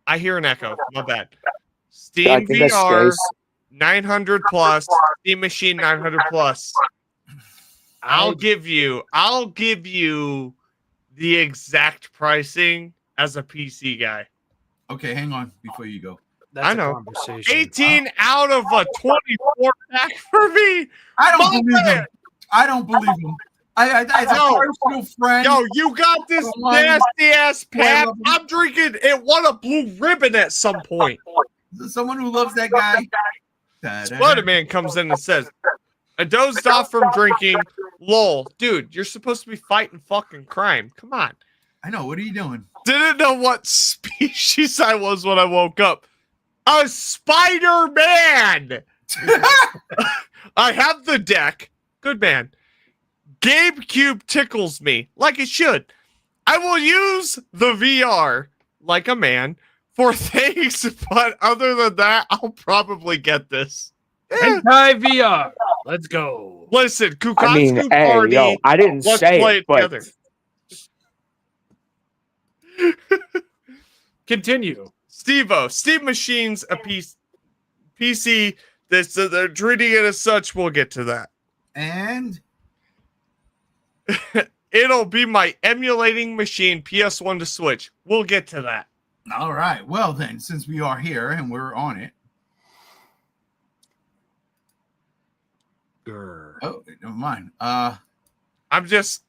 I hear an echo. My bad. Steam VR 900 plus. Steam machine 900 plus. I'll give you the exact pricing as a PC guy. Okay, hang on before you go. That's I know. A conversation. 18 out of a 24 pack for me. I don't believe him. I don't believe him. As a personal friend. Yo, you got this nasty ass pack. I'm drinking. It won a blue ribbon at some point. Someone who loves that guy. Spider-Man comes in and says, I dozed off from drinking. Lol. Dude, you're supposed to be fighting fucking crime. Come on. I know. What are you doing? Didn't know what species I was when I woke up. A Spider-Man! I have the deck. Good man. GameCube tickles me like it should. I will use the VR like a man for things, but other than that, I'll probably get this. Hentai VR. Let's go. Listen, Kukatsu I mean, hey, Party. yo, I didn't Let's say play it, it but together. Continue. Steve-O. Steve Machine's a PC. They're treating it as such. We'll get to that. And It'll be my emulating machine, PS1 to Switch. We'll get to that. all right. Well, then, since we are here and we're on it. Oh, never mind. I'm just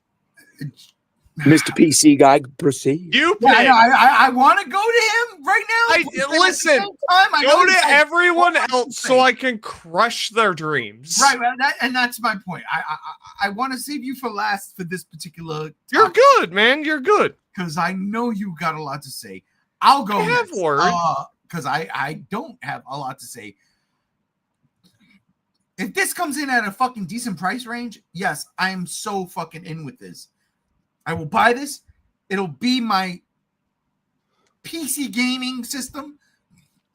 Mr. PC guy, proceed. you pick. Yeah, I want to go to him right now. but at the listen, same time, I Go know to he's like, everyone what else say? so I can crush their dreams. Right, and that's my point. I want to save you for last for this particular. You're good, man. You're good. because I know you got a lot to say. I'll go I have next, word. because I don't have a lot to say. If this comes in at a fucking decent price range, yes, I am so fucking in with this. I will buy this. It'll be my PC gaming system.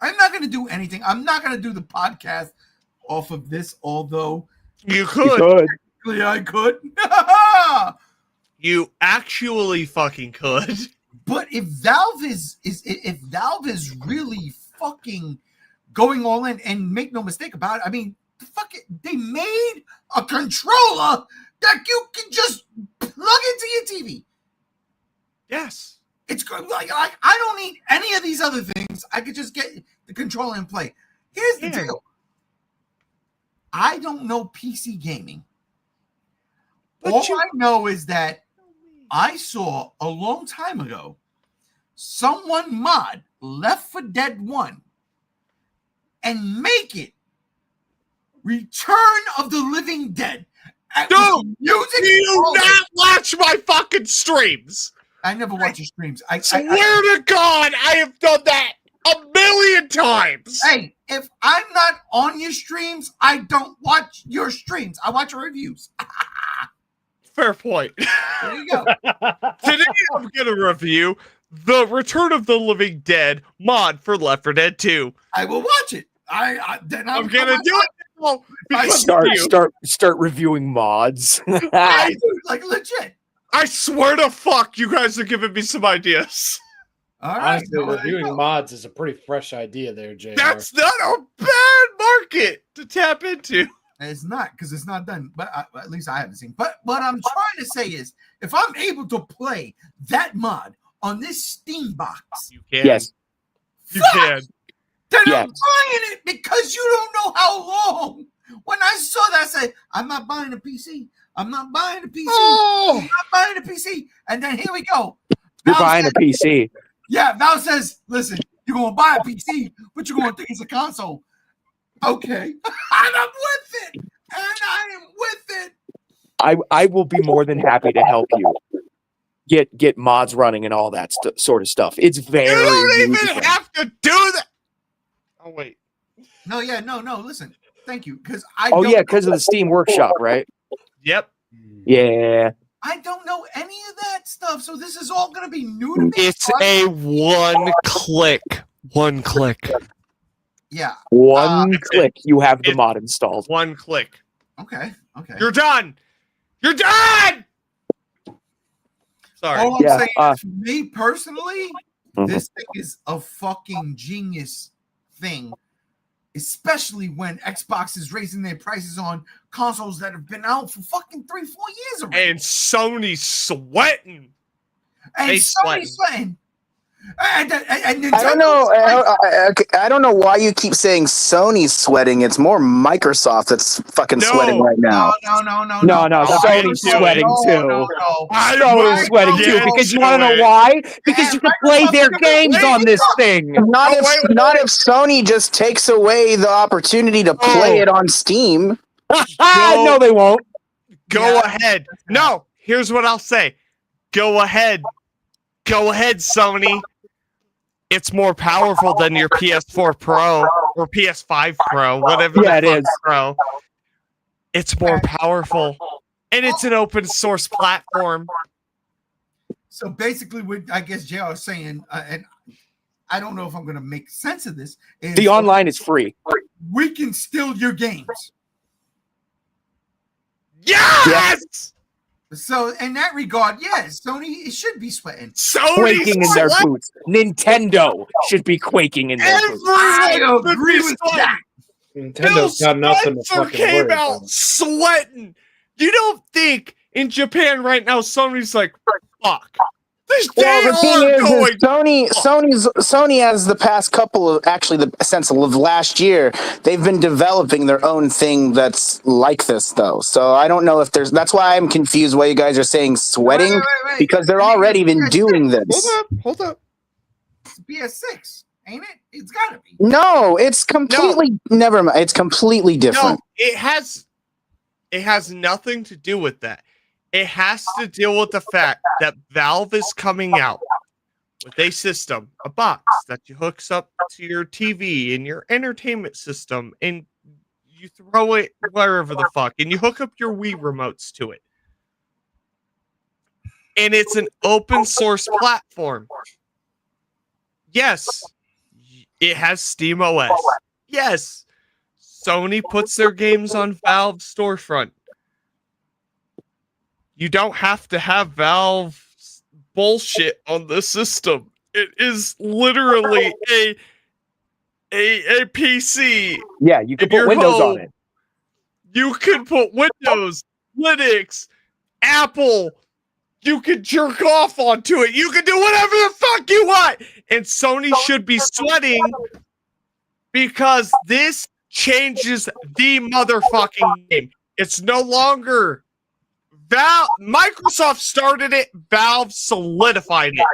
I'm not going to do anything. I'm not going to do the podcast off of this, although You You could. could. technically I could. You actually fucking could. But if Valve is really fucking going all in, and make no mistake about it, I mean, fuck it, they made a controller that you can just plug into your TV. Yes. It's good. Like I don't need any of these other things. I could just get the controller and play. Here's the Yeah. deal. I don't know PC gaming. But All you- I know is that I saw a long time ago someone mod Left 4 Dead 1 and make it Return of the Living Dead. And with Dude, music. Do you all not watch my fucking streams? I never watch your streams. I Swear to God, I have done that 1,000,000 times. hey, if I'm not on your streams, I don't watch your streams. I watch your reviews. Fair point. There you go. Today I'm gonna review the Return of the Living Dead mod for Left 4 Dead 2. I will watch it. Then I'm gonna do it now because Start of you. start reviewing mods. I do, like legit. I swear to fuck, you guys are giving me some ideas. All right. Honestly, so there you reviewing go. mods is a pretty fresh idea there, JR. That's not a bad market to tap into. It's not, because it's not done. But at least I haven't seen. But what I'm trying to say is, if I'm able to play that mod on this Steam box, You can. Yes. You fuck, can. then Yes. I'm buying it because you don't know how long. When I saw that, I said, I'm not buying a PC. I'm not buying a PC. Oh, I'm not buying a PC. And then here we go. You're Val buying a said- PC. Yeah, Val says, listen, you're going to buy a PC, but you're going to think it's a console. Okay. And I'm with it. And I am with it. I will be more than happy to help you get mods running and all that sort of stuff. It's very you don't even useful. have to do that. Oh wait. No, listen. Thank you. Because I Oh don't yeah, because of the Steam Workshop, right? Yep. Yeah. I don't know any of that stuff. So this is all going to be new to me. It's So a one click. One click. yeah. One It's- click, you have the it's- mod installed. One click. Okay. You're done. You're done. Sorry. All I'm Yeah, saying is, for me personally, Mhm. this thing is a fucking genius thing, especially when Xbox is raising their prices on consoles that have been out for fucking 3-4 years already. And Sony's sweating. And they Sony's sweating. sweating. And I don't Nintendo's know. like, I don't know why you keep saying Sony's sweating. It's more Microsoft that's fucking No. sweating right now. no, I'll Sony's get into sweating it. too. No. I Sony's will sweating too get because you to want to know it. why? Because you can play Microsoft's their gonna games wait. on this thing. Not Oh, if wait. not if Sony just takes away the opportunity to play Oh. it on Steam. No, they won't. Go Yeah. ahead. No, here's what I'll say. Go ahead. Go ahead, Sony. It's more powerful than your PS4 Pro or PS5 Pro, whatever Yeah, the it fuck is. Pro. It's more powerful. And it's an open source platform. So basically, what I guess JR is saying, and I don't know if I'm going to make sense of this, is The online is free. we can steal your games. Yes! So in that regard, yes, Sony should be sweating. Quaking in their Sony boots. Nintendo should be quaking in their boots. I Everyone should agree be with sweating. that. Nintendo's got nothing to Spencer fucking came worry out about. sweating. You don't think in Japan right now Sony's like, fuck. They Well, the thing are is going. Sony has the past couple of since of last year, they've been developing their own thing that's like this though. So I don't know if that's why I'm confused why you guys are saying sweating Wait. because they're already been doing this. Hold up. It's PS6, ain't it? It's got to be. No, it's completely never mind. It's completely No, different. it has nothing to do with that. It has to deal with the fact that Valve is coming out with a system, a box that you hooks up to your TV and your entertainment system, and you throw it wherever the fuck, and you hook up your Wii remotes to it. And it's an open source platform. Yes, it has Steam OS. Yes, Sony puts their games on Valve's storefront. You don't have to have Valve bullshit on the system. It is literally a PC. Yeah, you can in put your Windows home. on it. You can put Windows, Linux, Apple. You can jerk off onto it. You can do whatever the fuck you want. And Sony should be sweating because this changes the motherfucking game. It's no longer Microsoft started it, Valve solidified it.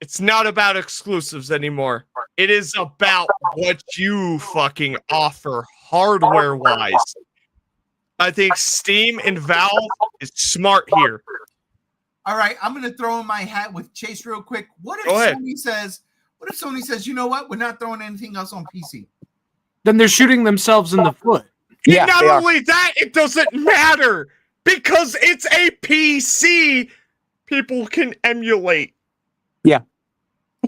It's not about exclusives anymore. It is about what you fucking offer hardware-wise. I think Steam and Valve is smart here. All right, I'm going to throw in my hat with Chase real quick. What if Go ahead. Sony says, you know what? We're not throwing anything else on PC. Then they're shooting themselves in the foot. Yeah, Not they are. only that, it doesn't matter because it's a PC people can emulate. Yeah,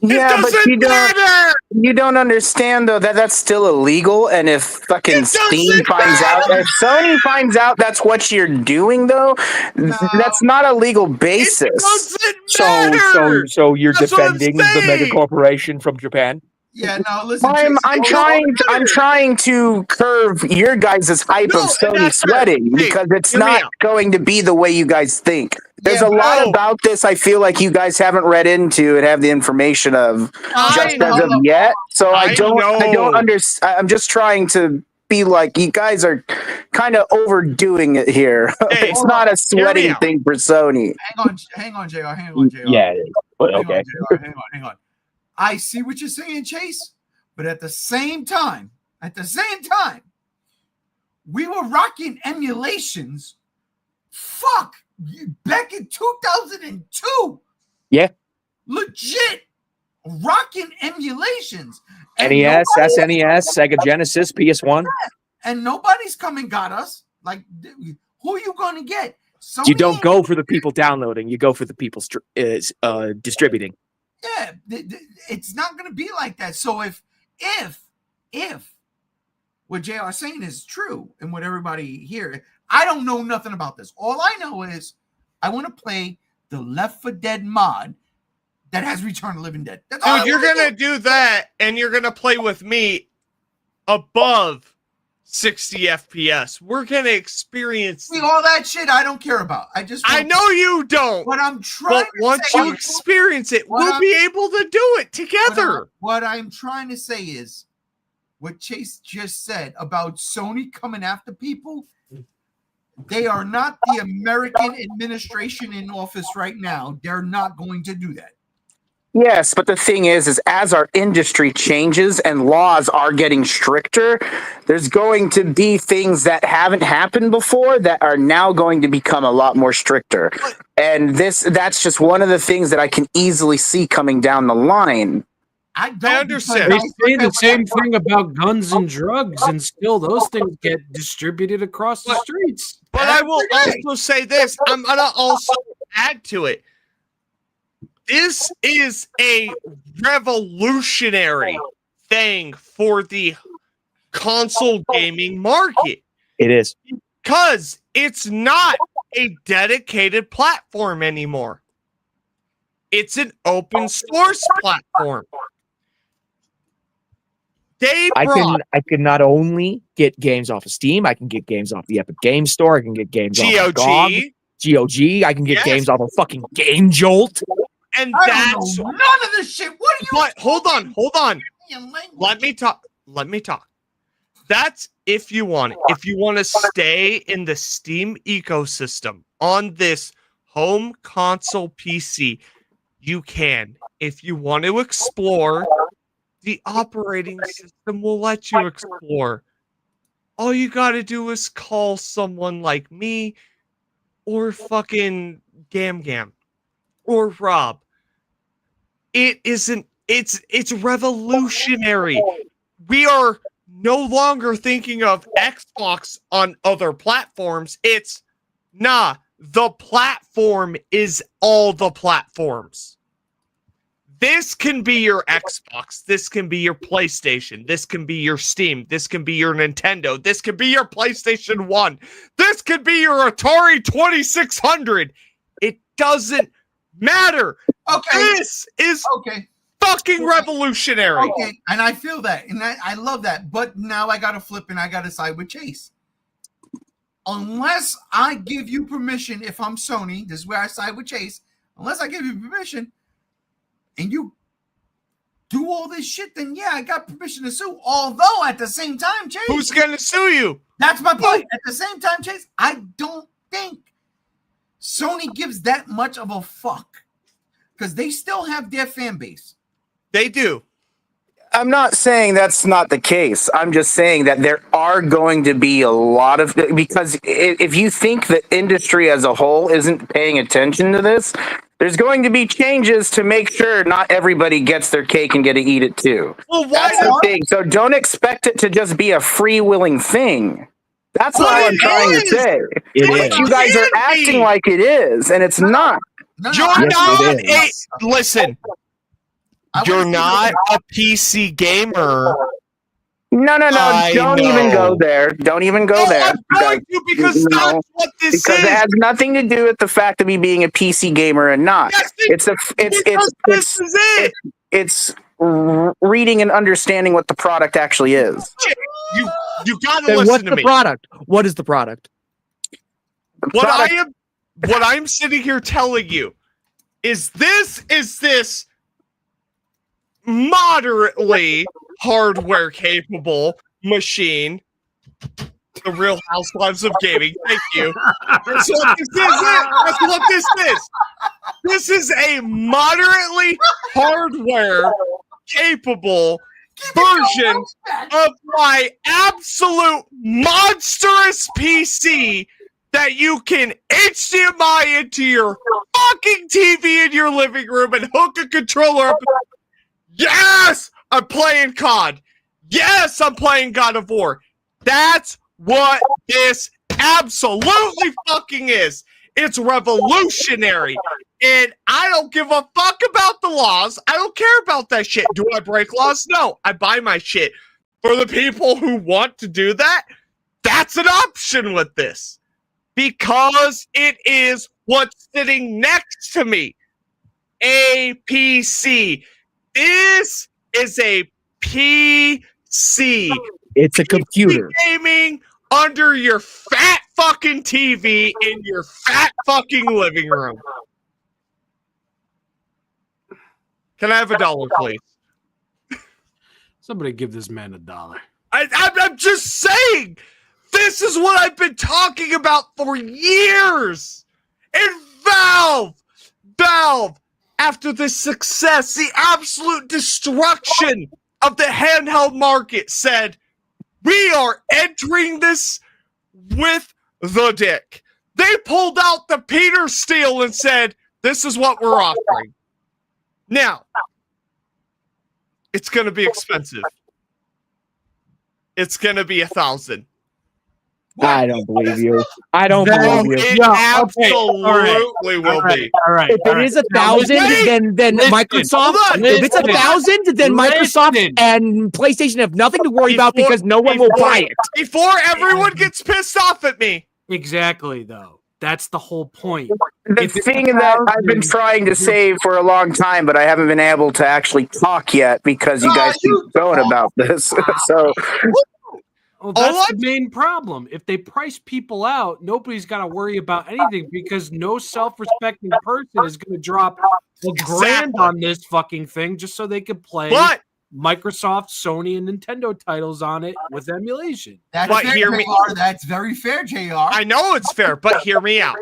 it but doesn't matter. you don't understand though that that's still illegal. And if fucking It Steam doesn't finds out, matter. if Sony finds out that's what you're doing though, that's not a legal basis. It doesn't matter. So you're That's what I'm defending the mega saying. corporation from Japan? Yeah, no, listen. I'm trying to curve your guys' hype No, of and Sony that's fair. sweating Hey, because it's hear me not out. going to be the way you guys think. There's Yeah, a lot no. about this I feel like you guys haven't read into and have the information of just as of yet. So I don't know. understand. I'm just trying to be like you guys are kind of overdoing it here. Hey, It's not a me sweating out. thing for Sony. Hang on, JR. Hang on, JR. Yeah, it is. But Hang okay. on, JR. Hang on. I see what you're saying, Chase, but at the same time, we were rocking emulations. Fuck, back in 2002. Yeah. Legit rocking emulations. And NES, nobody- SNES, Sega Genesis, PS1. and nobody's come and got us. Like, who are you going to get? You Sony don't go for the people downloading. You go for the people distributing. Yeah, it's not going to be like that. So if what JR is saying is true and what everybody here, I don't know nothing about this. All I know is I want to play the Left 4 Dead mod that has Return of the Living Dead. That's all Dude, I you're wanna gonna do that, and you're gonna play with me above 60 FPS. We're gonna experience. See, all that shit I don't care about. I know you don't. What I'm trying But once to say you experience it, we'll be able to do it together. What I'm trying to say is what Chase just said about Sony coming after people. They are not the American administration in office right now. They're not going to do that. Yes, but the thing is as our industry changes and laws are getting stricter, there's going to be things that haven't happened before that are now going to become a lot more stricter. And that's just one of the things that I can easily see coming down the line. I understand. They say the same thing about guns and drugs, and still those things get distributed across the streets. But I will also say this. I'm going to also add to it. This is a revolutionary thing for the console gaming market. It is. Because it's not a dedicated platform anymore. It's an open source platform. I can not only get games off of Steam, I can get games off the Epic Game Store, I can get games off of GOG, I can get games off of fucking Game Jolt. And I that's don't know none of this shit. What are you? But hold on. Let me talk. That's if you want it. If you want to stay in the Steam ecosystem on this home console PC, you can. If you want to explore, the operating system will let you explore. All you got to do is call someone like me or fucking Gam or Rob. It's revolutionary. We are no longer thinking of Xbox on other platforms. It's the platform is all the platforms. This can be your Xbox. This can be your PlayStation. This can be your Steam. This can be your Nintendo. This can be your PlayStation 1. This could be your Atari 2600. It doesn't matter. Okay. This is fucking revolutionary. Okay, and I feel that, and I love that. But now I got to flip and I got to side with Chase. Unless I give you permission, if I'm Sony, this is where I side with Chase. Unless I give you permission, and you do all this shit, then yeah, I got permission to sue. Although at the same time, Chase, who's gonna sue you? That's my point. At the same time, Chase, I don't think Sony gives that much of a fuck because they still have their fan base. They do. I'm not saying that's not the case. I'm just saying that there are going to be a lot of, because if you think the industry as a whole isn't paying attention to this, there's going to be changes to make sure not everybody gets their cake and get to eat it too. Well, that's the thing. So don't expect it to just be a free-willing thing. That's what I'm trying to say. But you guys are acting like it is, and it's not. You're not listen. You're not a PC gamer. No. Don't even go there. Don't even go there. I'm going to because that's what this is. Because it has nothing to do with the fact of me being a PC gamer and not. Yes, it's reading and understanding what the product actually is. You gotta listen to me. Product? What is the product? What I'm sitting here telling you is this moderately hardware capable machine. The Real Housewives of Gaming. Thank you. That's what this is. That's what this is. This is a moderately hardware capable version of my absolute monstrous PC that you can HDMI into your fucking TV in your living room and hook a controller up. Yes, I'm playing COD. Yes, I'm playing God of War. That's what this absolutely fucking is. It's revolutionary. And I don't give a fuck about the laws. I don't care about that shit. Do I break laws? No. I buy my shit. For the people who want to do that, that's an option with this. Because it is what's sitting next to me. A PC. This is a PC. It's a computer. Gaming under your fat fucking TV in your fat fucking living room. Can I have $1, please? Somebody give this man $1. I'm just saying, this is what I've been talking about for years. And Valve, after the success, the absolute destruction of the handheld market, said, we are entering this with the dick. They pulled out the Peter Steele and said, this is what we're offering. Now, it's going to be expensive. It's going to be $1,000. I don't believe you. I don't believe you. It absolutely will be. All right. If it is 1,000, then Microsoft. If it's 1,000, then Microsoft and PlayStation have nothing to worry about because no one will buy it. Before everyone gets pissed off at me. Exactly, though. That's the whole point. The thing that I've been trying to say for a long time, but I haven't been able to actually talk yet because you guys keep going about this. So, well, that's the main problem. If they price people out, nobody's got to worry about anything because no self-respecting person is going to drop $1,000 on this fucking thing just so they could play Microsoft, Sony, and Nintendo titles on it with emulation. That's but fair, hear me. JR. That's very fair, JR. I know it's fair, but hear me out.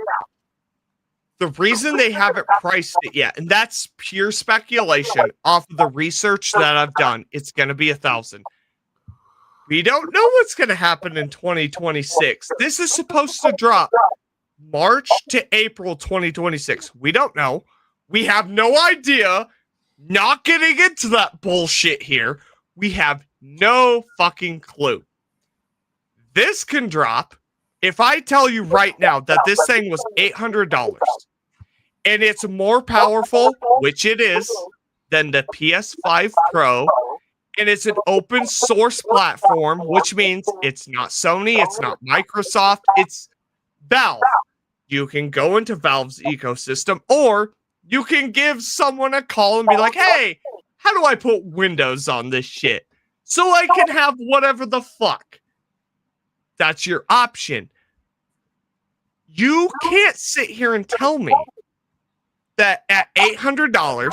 The reason they haven't priced it yet, and that's pure speculation off of the research that I've done, it's going to be $1,000. We don't know what's going to happen in 2026. This is supposed to drop March to April 2026. We don't know. We have no idea. Not getting into that bullshit here. We have no fucking clue. This can drop. If I tell you right now that this thing was $800 and it's more powerful, which it is, than the PS5 Pro, and it's an open source platform, which means it's not Sony, it's not Microsoft, it's Valve. You can go into Valve's ecosystem, or you can give someone a call and be like, hey, how do I put Windows on this shit so I can have whatever the fuck? That's your option. You can't sit here and tell me that at $800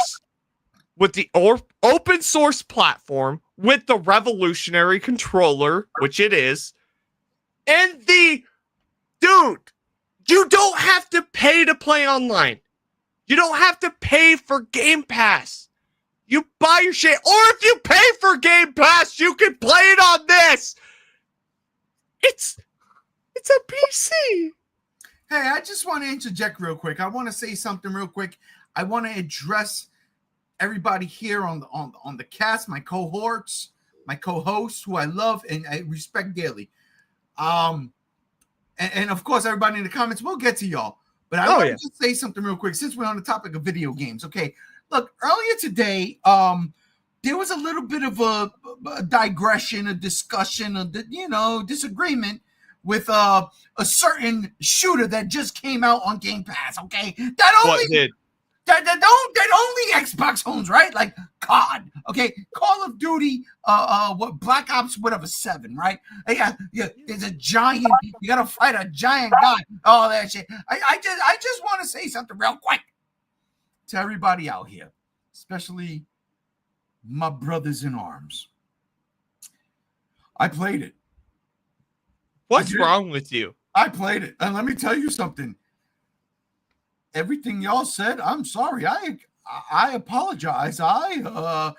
with the open source platform, with the revolutionary controller, which it is, and the dude, you don't have to pay to play online. You don't have to pay for Game Pass. You buy your shit, or if you pay for Game Pass, you can play it on this. It's a PC. Hey, I just want to interject real quick. I want to say something real quick. I want to address everybody here on the cast, my cohorts, my co-hosts, who I love and I respect dearly. And of course, everybody in the comments, we'll get to y'all. But I want to just say something real quick since we're on the topic of video games. Okay, look, earlier today, there was a little bit of a digression, a discussion, disagreement with a certain shooter that just came out on Game Pass. Okay, that only Xbox owns, right? Like COD. Okay, Call of Duty. What Black Ops? Whatever 7, right? Yeah. There's a giant. You gotta fight a giant guy. All that shit. I just want to say something real quick to everybody out here, especially my brothers in arms. I played it. What's wrong with you? I played it, and let me tell you something. Everything y'all said, I'm sorry. I apologize. Hear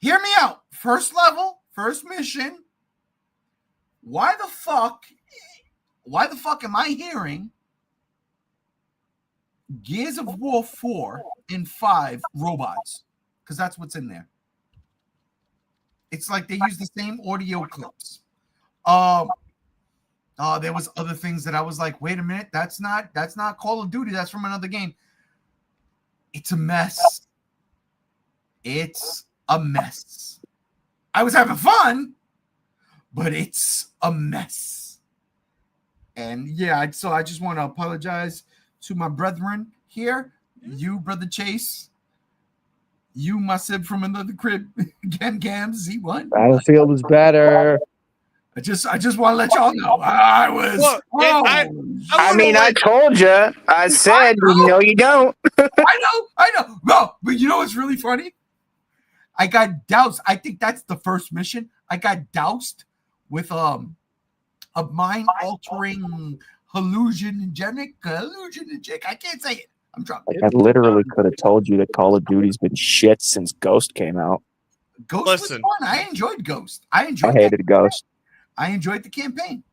me out. First level, first mission. Why the fuck am I hearing Gears of War 4 and 5 robots? Because that's what's in there. It's like they use the same audio clips. There was other things that I was like, wait a minute, that's not Call of Duty, that's from another game. It's a mess. It's a mess. I was having fun, but it's a mess. And yeah, so I just want to apologize to my brethren here. You, Brother Chase, You, my sib from another crib, Gams Z1. Battlefield is better. I just want to let y'all know I was. Well, I I told you. I said, no, you don't. I know. No, but you know what's really funny? I got doused. I think that's the first mission. I got doused with a mind-altering hallucinogenic. I can't say it. I'm drunk. Like, I literally could have told you that Call of Duty's been shit since Ghost came out. Ghost was fun. I enjoyed Ghost. I hated Ghost. I enjoyed the campaign.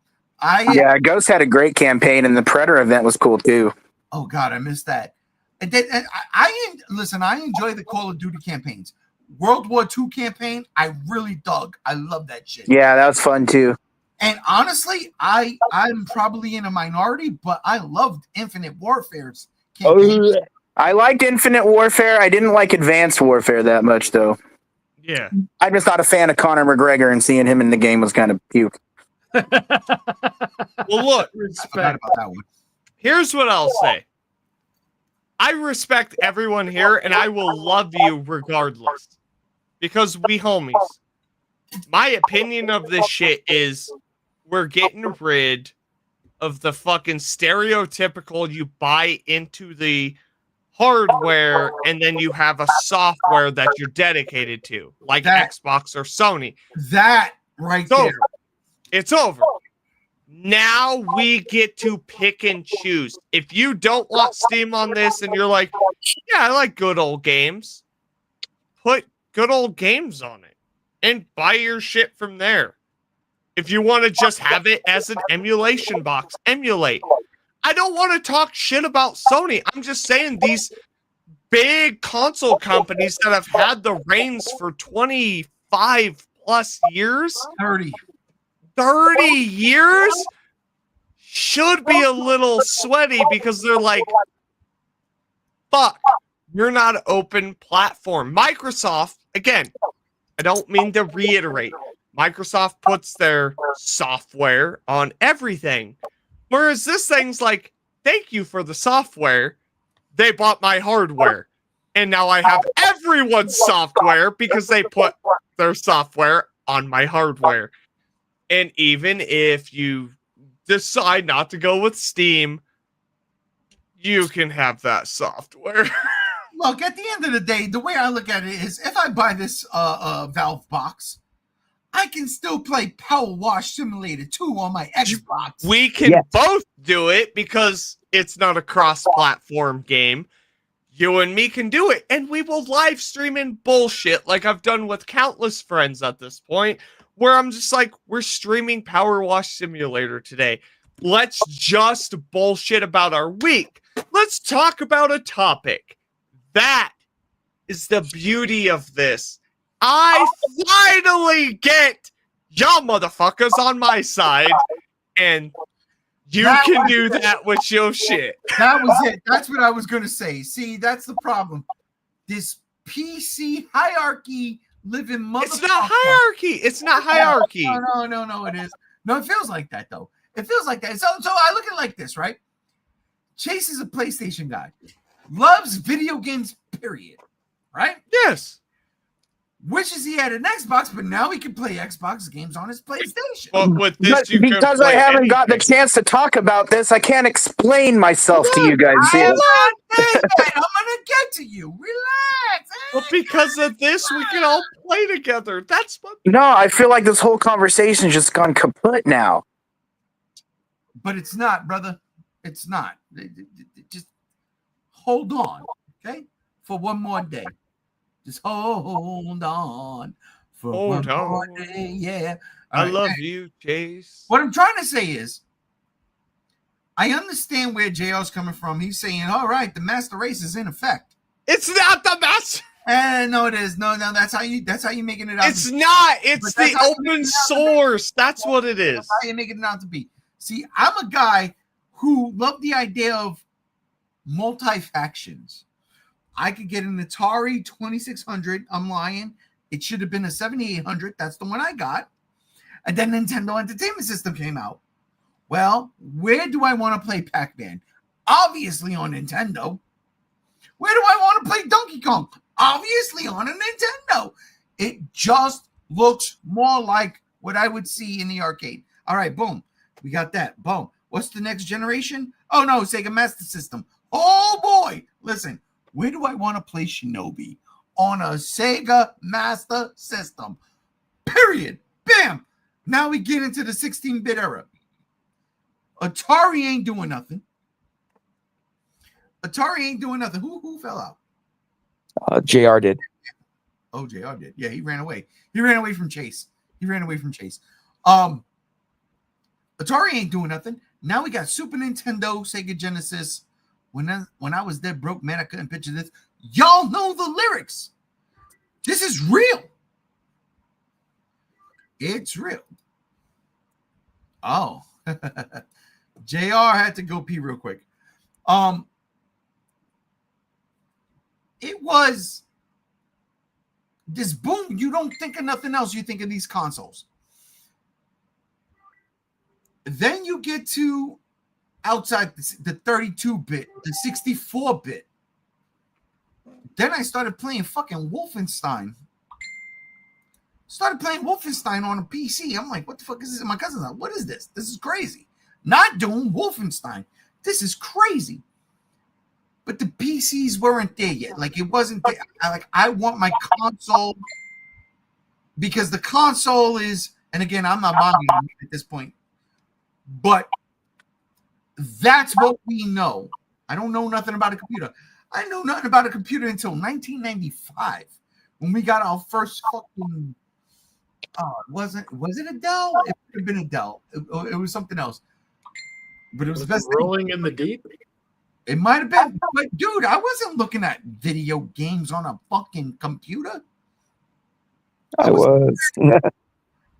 Ghost had a great campaign, and the Predator event was cool too. Oh God, I missed that. And then I enjoy the Call of Duty campaigns. World War II campaign, I really dug. I love that shit. Yeah, that was fun too. And honestly, I'm probably in a minority, but I loved Infinite Warfare's campaign. I liked Infinite Warfare. I didn't like Advanced Warfare that much, though. Yeah. I'm just not a fan of Conor McGregor, and seeing him in the game was kind of puke. Well, look, Respect. About that one. Here's what I'll say. I respect everyone here, and I will love you regardless. Because we homies. My opinion of this shit is we're getting rid of the fucking stereotypical you buy into the hardware and then you have a software that you're dedicated to, like Xbox or Sony. That right there. It's over. Now we get to pick and choose. If you don't want Steam on this and you're like, yeah, I like good old games, put good old games on it and buy your shit from there. If you want to just have it as an emulation box, emulate. I don't want to talk shit about Sony. I'm just saying these big console companies that have had the reins for 25 plus years, 30 years, should be a little sweaty because they're like, fuck, you're not an open platform. Microsoft, again, I don't mean to reiterate, Microsoft puts their software on everything. Whereas this thing's like, thank you for the software. They bought my hardware. And now I have everyone's software because they put their software on my hardware. And even if you decide not to go with Steam, you can have that software. Look, at the end of the day, the way I look at it is if I buy this Valve box, I can still play Power Wash Simulator 2 on my Xbox. We can both do it because it's not a cross-platform game. You and me can do it, and we will live stream in bullshit like I've done with countless friends at this point, where I'm just like, we're streaming Power Wash Simulator today. Let's just bullshit about our week. Let's talk about a topic. That is the beauty of this. I finally get y'all motherfuckers on my side, and you can do that with your shit. That was it. That's what I was going to say. See, that's the problem. This PC hierarchy living motherfucker. It's not hierarchy. It's not hierarchy. No, it is. No, it feels like that, though. It feels like that. So I look at it like this, right? Chase is a PlayStation guy. Loves video games, period. Right? Yes. Wishes he had an Xbox, but now he can play Xbox games on his PlayStation. But with this, because I haven't got the chance to talk about this, I can't explain myself to you guys. I'm gonna get to you. Relax. But because of this, we can all play together. That's what. No, I feel like this whole conversation's just gone kaput now. But it's not, brother. It's not. Just hold on, okay, for one more day. Just hold on for one more day. Yeah. I love you, Chase. What I'm trying to say is, I understand where JR's coming from. He's saying, all right, the master race is in effect. It's not the master. No, it is. No, that's how you making it out. It's not. It's the open source. That's what it is. That's how you making it out to be. See, I'm a guy who loved the idea of multi-factions. I could get an Atari 2600. I'm lying. It should have been a 7800. That's the one I got. And then Nintendo Entertainment System came out. Well, where do I want to play Pac-Man? Obviously on Nintendo. Where do I want to play Donkey Kong? obviously on a Nintendo. It just looks more like what I would see in the arcade. All right, boom. We got that. Boom. What's the next generation? Oh, no, Sega Master System. Oh, boy. Listen, where do I want to play Shinobi? On a Sega Master System. Period. Bam. Now we get into the 16-bit era. Atari ain't doing nothing. Who fell out? JR did. Oh, JR did. Yeah, he ran away. He ran away from Chase. Atari ain't doing nothing. Now we got Super Nintendo, Sega Genesis. When I was dead broke, man, I couldn't picture this. Y'all know the lyrics. This is real. It's real. Oh. JR had to go pee real quick. It was this boom. You don't think of nothing else. You think of these consoles. Then you get to outside the 32-bit, the 64-bit. Then I started playing fucking Wolfenstein. On a PC. I'm like, what the fuck is this? And my cousin's like, what is this? This is crazy. Not doing Wolfenstein. This is crazy. But the PCs weren't there yet. Like, it wasn't there. I want my console because the console is, and again, I'm not buying it at this point, but that's what we know. I don't know nothing about a computer. I know nothing about a computer until 1995 when we got our first fucking. Was it a Dell? It could have been a Dell. It was something else. But it was the best Rolling in the Deep. It might have been, but dude, I wasn't looking at video games on a fucking computer. I was.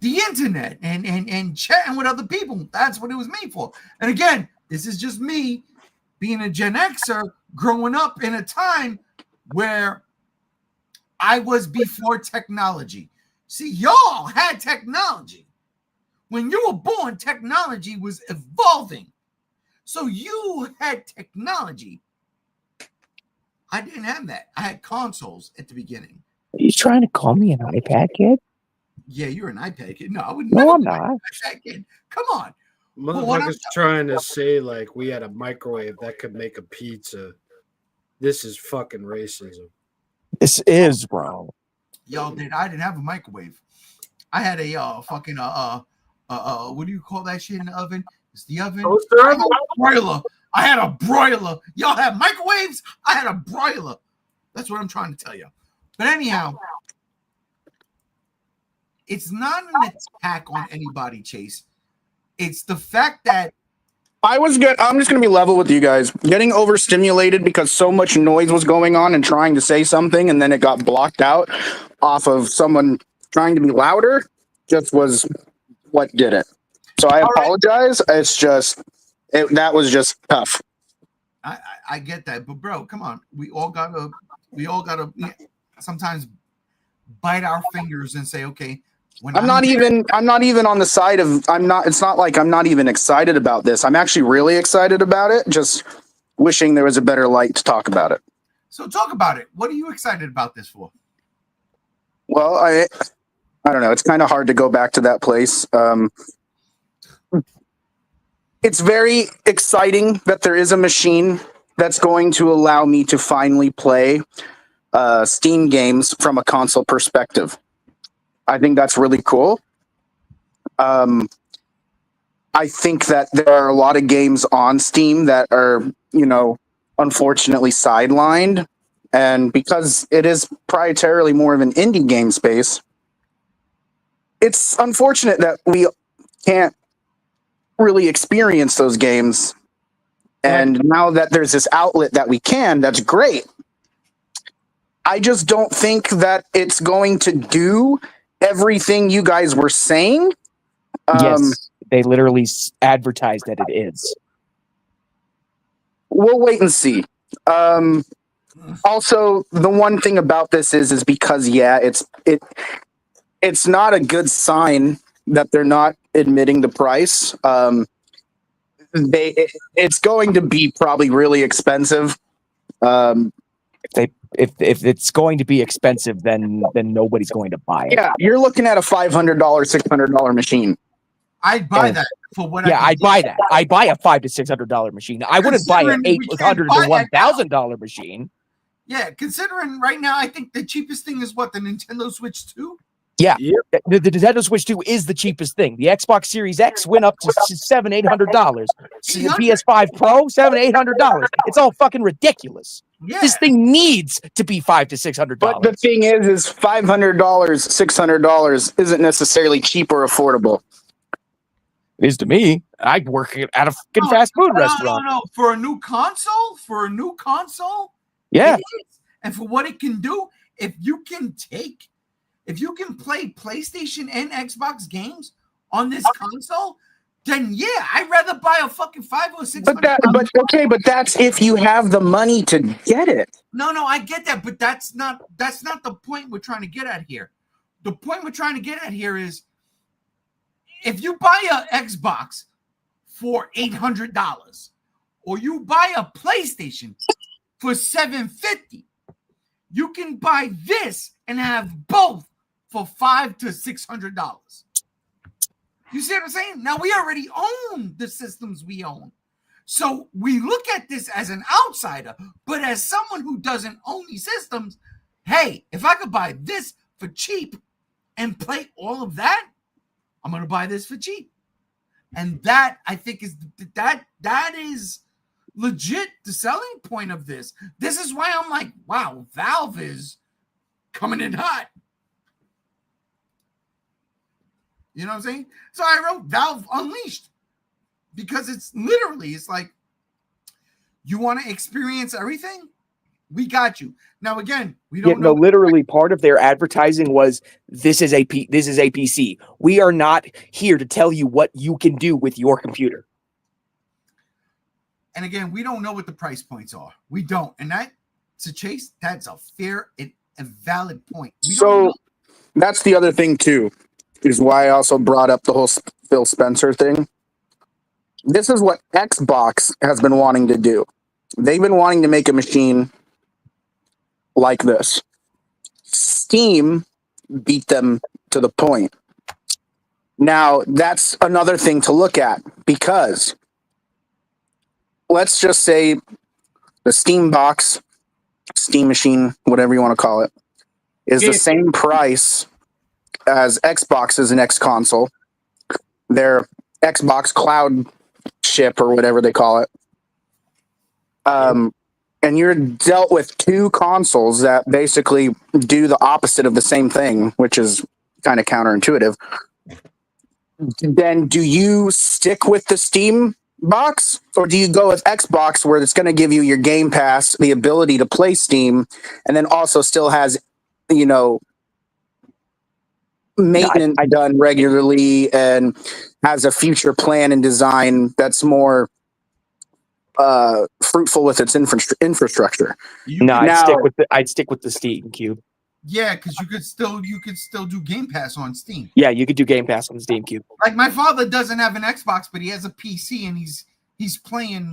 The internet and chatting with other people. That's what it was made for. And again, this is just me being a Gen Xer growing up in a time where I was before technology. See, y'all had technology. When you were born, technology was evolving. So you had technology. I didn't have that. I had consoles at the beginning. Are you trying to call me an iPad kid? Yeah, you're an iPad kid. No, I would No, never I'm be not. an iPad kid. Come on. Motherfuckers trying to say like we had a microwave that could make a pizza. This is fucking racism. This is, bro. Y'all did. I didn't have a microwave. I had a fucking what do you call that shit in the oven? It's the oven. Broiler. I had a broiler. Y'all have microwaves? I had a broiler. That's what I'm trying to tell you. But anyhow, it's not an attack on anybody, Chase. It's the fact that I'm just going to be level with you guys. Getting overstimulated because so much noise was going on and trying to say something, and then it got blocked out off of someone trying to be louder just was what did it. So I apologize. It's just, that was just tough. I get that, but bro, come on. We all gotta sometimes bite our fingers and say, okay, I'm not even on the side of, it's not like I'm not even excited about this. I'm actually really excited about it. Just wishing there was a better light to talk about it. So talk about it. What are you excited about this for? Well, I don't know. It's kind of hard to go back to that place. It's very exciting that there is a machine that's going to allow me to finally play Steam games from a console perspective. I think that's really cool. I think that there are a lot of games on Steam that are, unfortunately sidelined. And because it is primarily more of an indie game space, it's unfortunate that we can't really experience those games. And now that there's this outlet that we can, that's great. I just don't think that it's going to do everything you guys were saying. Yes, they literally advertised that it is. We'll wait and see. Also, the one thing about this is because it's not a good sign that they're not admitting the price. It's going to be probably really expensive. If it's going to be expensive, then nobody's going to buy it. Yeah, you're looking at a $500, $600 machine. I'd buy that for what. Yeah, I'd buy that. I'd buy a $500 to $600 machine. I wouldn't buy an $800 to $1,000 machine. Yeah, considering right now, I think the cheapest thing is what, the Nintendo Switch 2. Yeah, Yep. the Nintendo Switch 2 is the cheapest thing. The Xbox Series X went up to $700-800. PS5 Pro $700-800. It's all fucking ridiculous. Yeah, This thing needs to be $500 to $600. But the thing is $500, $600 isn't necessarily cheap or affordable. It is to me. I work at a fucking fast food restaurant. No. For a new console, Yeah. it is. And for what it can do, if you can play PlayStation and Xbox games on this console, then yeah, I'd rather buy a fucking $500 or $600. But that's if you have the money to get it. No, I get that, but that's not the point we're trying to get at here. The point we're trying to get at here is, if you buy an Xbox for $800 or you buy a PlayStation for $750, you can buy this and have both for $500 to $600. You see what I'm saying? Now, we already own the systems we own. So we look at this as an outsider, but as someone who doesn't own these systems, hey, if I could buy this for cheap and play all of that, I'm going to buy this for cheap. And that, I think, is that is legit the selling point of this. This is why I'm like, wow, Valve is coming in hot. You know what I'm saying? So I wrote Valve Unleashed because it's like, you want to experience everything? We got you. Now, again, we don't know. No, literally part of their advertising was this is a PC. We are not here to tell you what you can do with your computer. And again, we don't know what the price points are. We don't. And that's a fair and valid point. So that's the other thing too, is why I also brought up the whole Phil Spencer thing. This is what Xbox has been wanting to do. They've been wanting to make a machine like this. Steam beat them to the point. Now, that's another thing to look at, because let's just say the Steam box, Steam machine, whatever you want to call it, is the same price as Xbox's next console. Their Xbox Cloud ship or whatever they call it. And you're dealt with two consoles that basically do the opposite of the same thing, which is kind of counterintuitive. Then do you stick with the Steam box, or do you go with Xbox, where it's going to give you your Game Pass, the ability to play Steam, and then also still has, maintenance done regularly and has a future plan and design that's more fruitful with its infrastructure? I'd stick with the Steam Cube. Yeah, because you could still do Game Pass on Steam. Yeah, you could do Game Pass on the Steam Cube. Like, my father doesn't have an Xbox, but he has a PC and he's playing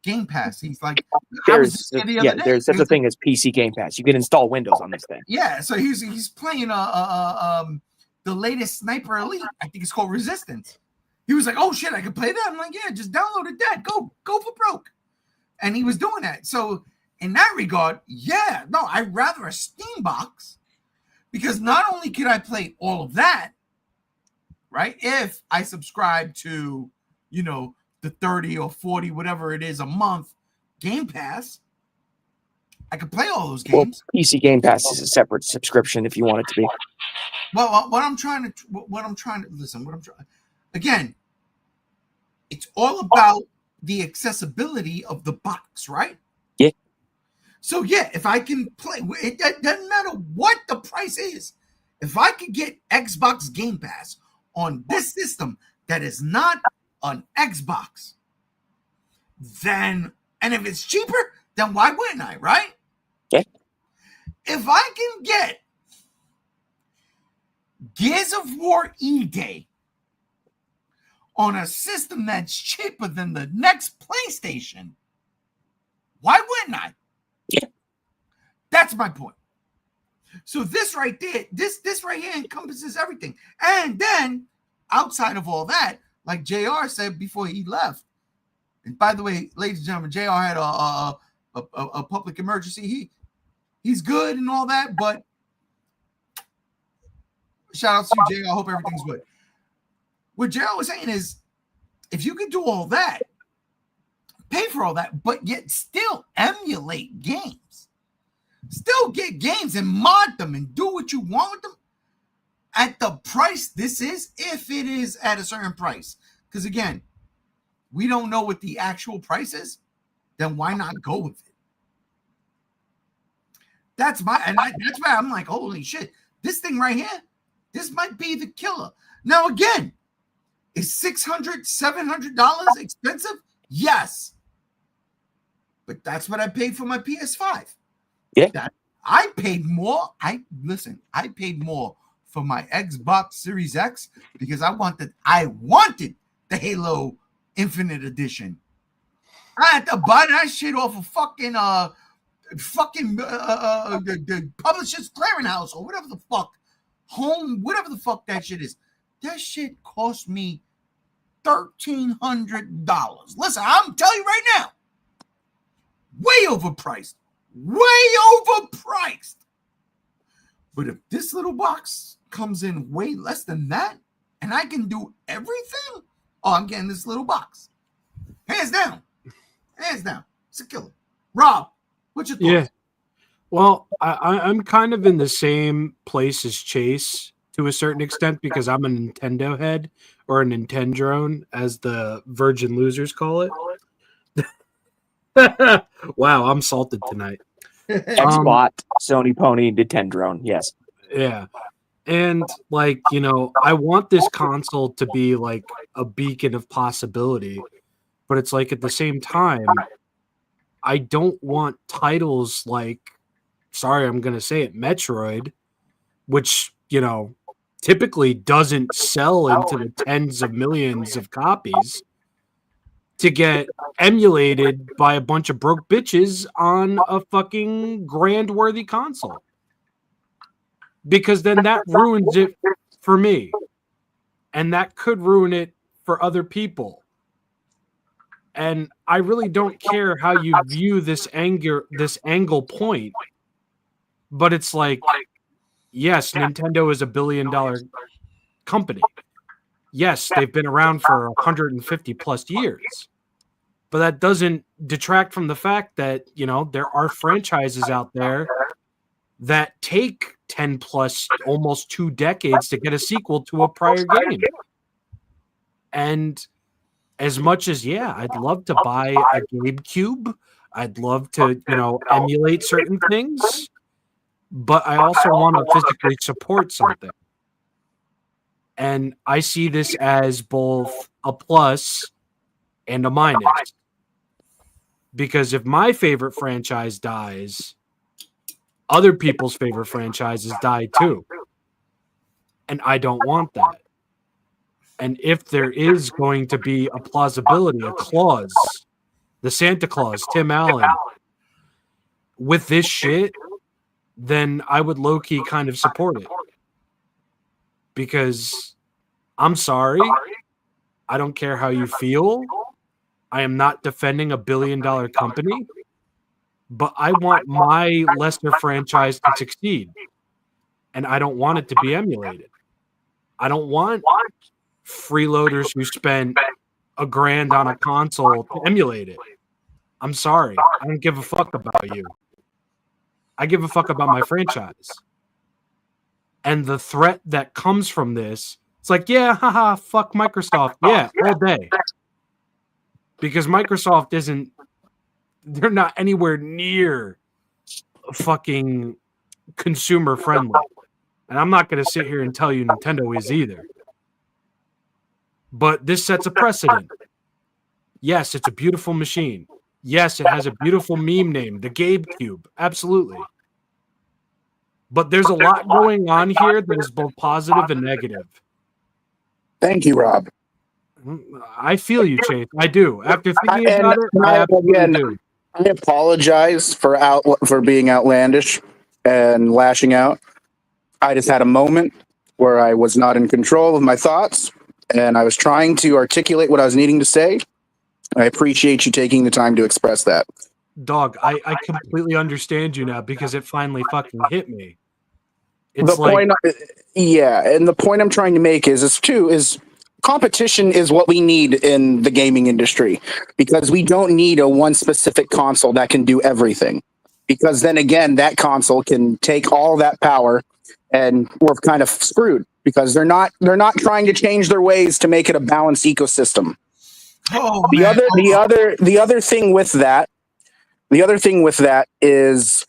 Game Pass. He's like, there's such a thing as PC Game Pass. You can install Windows on this thing. Yeah, so he's playing the latest Sniper Elite. I think it's called Resistance. He was like, "Oh shit, I can play that." I'm like, "Yeah, just download that. Go for broke." And he was doing that. So in that regard, yeah, no, I'd rather a Steam box, because not only could I play all of that, right? If I subscribe to, the 30 or 40, whatever it is a month Game Pass, I could play all those games. Well, PC Game Pass is a separate subscription if you want it to be. Well, again, it's all about the accessibility of the box, right? Yeah. So yeah, if I can play, it doesn't matter what the price is. If I could get Xbox Game Pass on this system that is not an Xbox, then, and if it's cheaper, then why wouldn't I, right? Yeah. If I can get Gears of War E-Day on a system that's cheaper than the next PlayStation, why wouldn't I? Yeah. That's my point. So this right there, this right here encompasses everything. And then outside of all that, like JR said before he left, and by the way, ladies and gentlemen, JR had a public emergency. He's good and all that, but shout out to you, JR. I hope everything's good. What JR was saying is, if you can do all that, pay for all that, but yet still emulate games, still get games and mod them and do what you want with them at the price this is, if it is at a certain price. Because again, we don't know what the actual price is, then why not go with it? That's why I'm like, holy shit, this thing right here, this might be the killer. Now again, is $600, $700 expensive? Yes. But that's what I paid for my PS5. Yeah. I paid more. I paid more for my Xbox Series X because I wanted the Halo Infinite Edition. I had to buy that shit off of fucking the Publishers Clearinghouse or whatever the fuck, whatever the fuck that shit is. That shit cost me $1,300. Listen, I'm telling you right now, way overpriced. But if this little box comes in way less than that, and I can do everything, I'm getting this little box. Hands down. It's a killer. Rob, what's your thoughts? Yeah. Well, I'm kind of in the same place as Chase to a certain extent because I'm a Nintendo head, or a Nintendrone, as the virgin losers call it. Wow, I'm salted tonight. Xbot, Sony Pony, Nintendrone. Yes. Yeah. And like, I want this console to be like a beacon of possibility, but it's like at the same time, I don't want titles like, sorry, I'm going to say it, Metroid, which, typically doesn't sell into the tens of millions of copies, to get emulated by a bunch of broke bitches on a fucking grand-worthy console. Because then that ruins it for me. And that could ruin it for other people. And I really don't care how you view this angle point. But it's like, yes, Nintendo is $1 billion company. Yes, they've been around for 150 plus years. But that doesn't detract from the fact that, there are franchises out there that take 10 plus, almost 2 decades to get a sequel to a prior game. And as much as, I'd love to buy a GameCube, I'd love to, emulate certain things, but I also want to physically support something. And I see this as both a plus and a minus. Because if my favorite franchise dies, other people's favorite franchises die too. And I don't want that. And if there is going to be a plausibility, a clause, the Santa Claus, Tim Allen, with this shit, then I would low-key kind of support it. Because I'm sorry, I don't care how you feel. I am not defending $1 billion company, but I want my lesser franchise to succeed. And I don't want it to be emulated. I don't want freeloaders who spent $1,000 on a console to emulate it. I'm sorry. I don't give a fuck about you. I give a fuck about my franchise. And the threat that comes from this, it's like, haha, fuck Microsoft. Yeah, all day. Because Microsoft they're not anywhere near fucking consumer friendly. And I'm not going to sit here and tell you Nintendo is either. But this sets a precedent. Yes, it's a beautiful machine. Yes, it has a beautiful meme name, the GameCube. Absolutely. But there's a lot going on here that is both positive and negative. Thank you, Rob. I feel you, Chase. I do. After thinking about it, I absolutely do. I apologize for being outlandish and lashing out. I just had a moment where I was not in control of my thoughts, and I was trying to articulate what I was needing to say. I appreciate you taking the time to express that. Dog, I completely understand you now because it finally fucking hit me. It's The like, point, and the point I'm trying to make is competition is what we need in the gaming industry, because we don't need a one specific console that can do everything, because then again that console can take all that power and we're kind of screwed because they're not trying to change their ways to make it a balanced ecosystem. Oh, The man. other thing with that is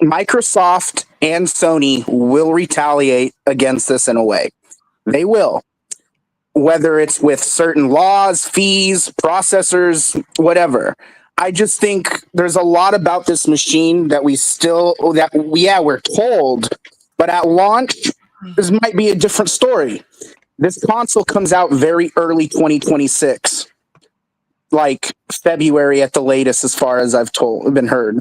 Microsoft and Sony will retaliate against this in a way. They will. Whether it's with certain laws, fees, processors, whatever. I just think there's a lot about this machine that we're told, but at launch, this might be a different story. This console comes out very early 2026, like February at the latest, as far as I've been heard.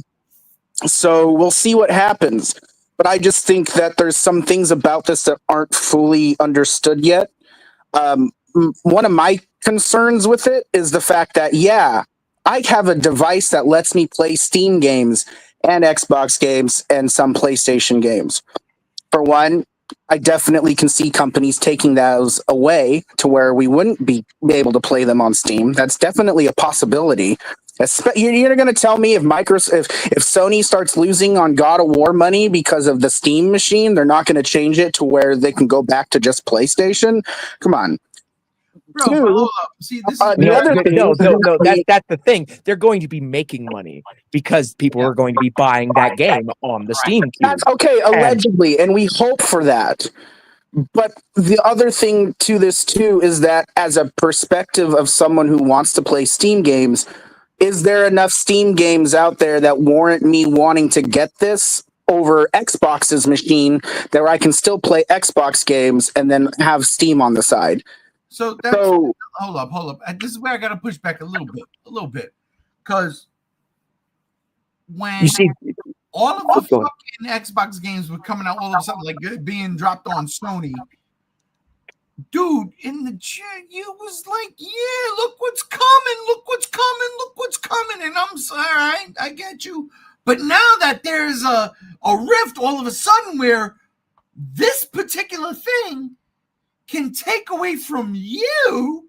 So we'll see what happens. But I just think that there's some things about this that aren't fully understood yet. One of my concerns with it is the fact that, I have a device that lets me play Steam games and Xbox games and some PlayStation games. For one, I definitely can see companies taking those away to where we wouldn't be able to play them on Steam. That's definitely a possibility. You're going to tell me if Sony starts losing on God of War money because of the Steam machine, they're not going to change it to where they can go back to just PlayStation? Come on. Bro, but hold up. See, this is The other thing- No. That's the thing. They're going to be making money because people are going to be buying that game on the Steam queue. That's okay, allegedly, and we hope for that. But the other thing to this too is that, as a perspective of someone who wants to play Steam games, is there enough Steam games out there that warrant me wanting to get this over Xbox's machine, that I can still play Xbox games and then have Steam on the side? So hold up. This is where I got to push back a little bit, because when You see, all of the fucking Xbox games were coming out all of a sudden, like being dropped on Sony, dude, in the chat, you was like, "Yeah, look what's coming," and I'm sorry, all right, I get you, but now that there's a rift all of a sudden where this particular thing can take away from you.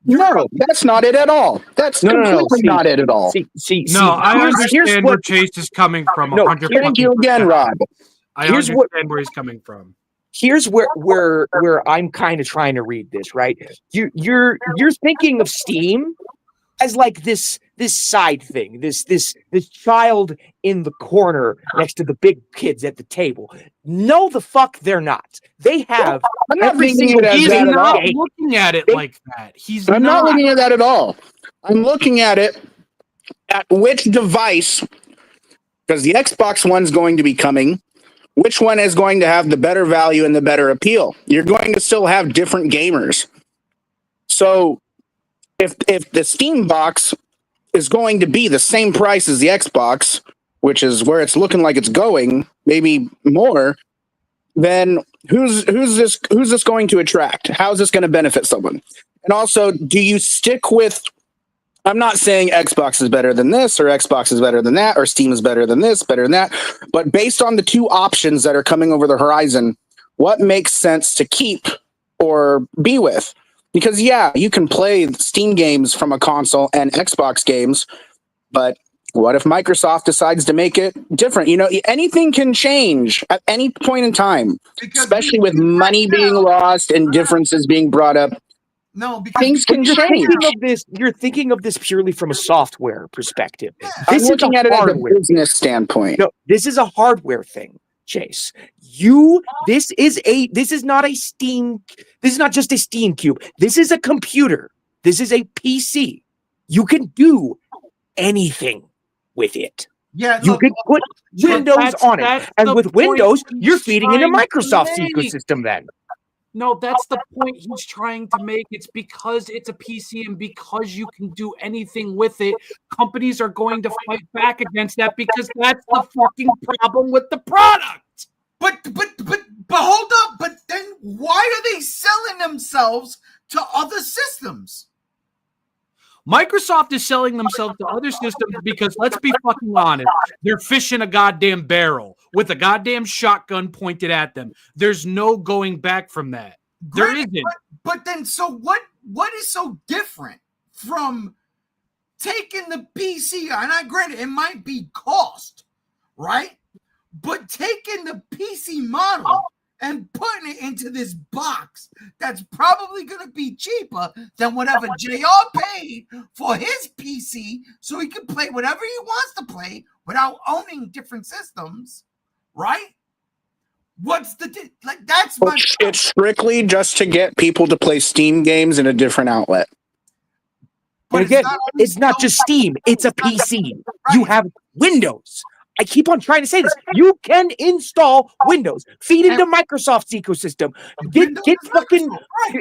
No, that's not it at all. That's completely not it at all. I understand where Chase is coming from. Thank you again, Rob. I understand where he's coming from. Here's where I'm kind of trying to read this, right? You're thinking of Steam as like this side thing, this child in the corner next to the big kids at the table. No, the fuck they're not. They have every single He's not looking at it like that. I'm not looking at that at all. I'm looking at it at which device, because the Xbox One's going to be coming. Which one is going to have the better value and the better appeal? You're going to still have different gamers. So if the Steam box is going to be the same price as the Xbox, which is where it's looking like it's going, maybe more, then who's this going to attract? How is this going to benefit someone? And also, do you stick with, I'm not saying Xbox is better than this, or Xbox is better than that, or Steam is better than this, better than that, but based on the two options that are coming over the horizon, what makes sense to keep or be with? Because you can play Steam games from a console and Xbox games, but what if Microsoft decides to make it different? Anything can change at any point in time, especially with money being lost and differences being brought up. No, because things can change. You're thinking of this purely from a software perspective. I'm looking at it as a business standpoint. No, this is a hardware thing, Chase. This is not just a Steam Cube. This is a computer. This is a PC. You can do anything with it. Yeah, you can put Windows on it. And with Windows, you're feeding into Microsoft's ecosystem then. No, that's the point he's trying to make. It's because it's a PC and because you can do anything with it, companies are going to fight back against that because that's the fucking problem with the product. But hold up. But then why are they selling themselves to other systems? Microsoft is selling themselves to other systems because, let's be fucking honest, they're fishing a goddamn barrel with a goddamn shotgun pointed at them. There's no going back from that. There isn't. But then, so what is so different from taking the PC? And I granted, it might be cost, right? But taking the PC model and putting it into this box that's probably going to be cheaper than whatever JR paid for his PC so he can play whatever he wants to play without owning different systems, right? What's the like? That's my. It's strictly just to get people to play Steam games in a different outlet. But again, it's not just Steam, it's a PC. You have Windows. I keep on trying to say this. You can install Windows, feed into Microsoft's ecosystem, get fucking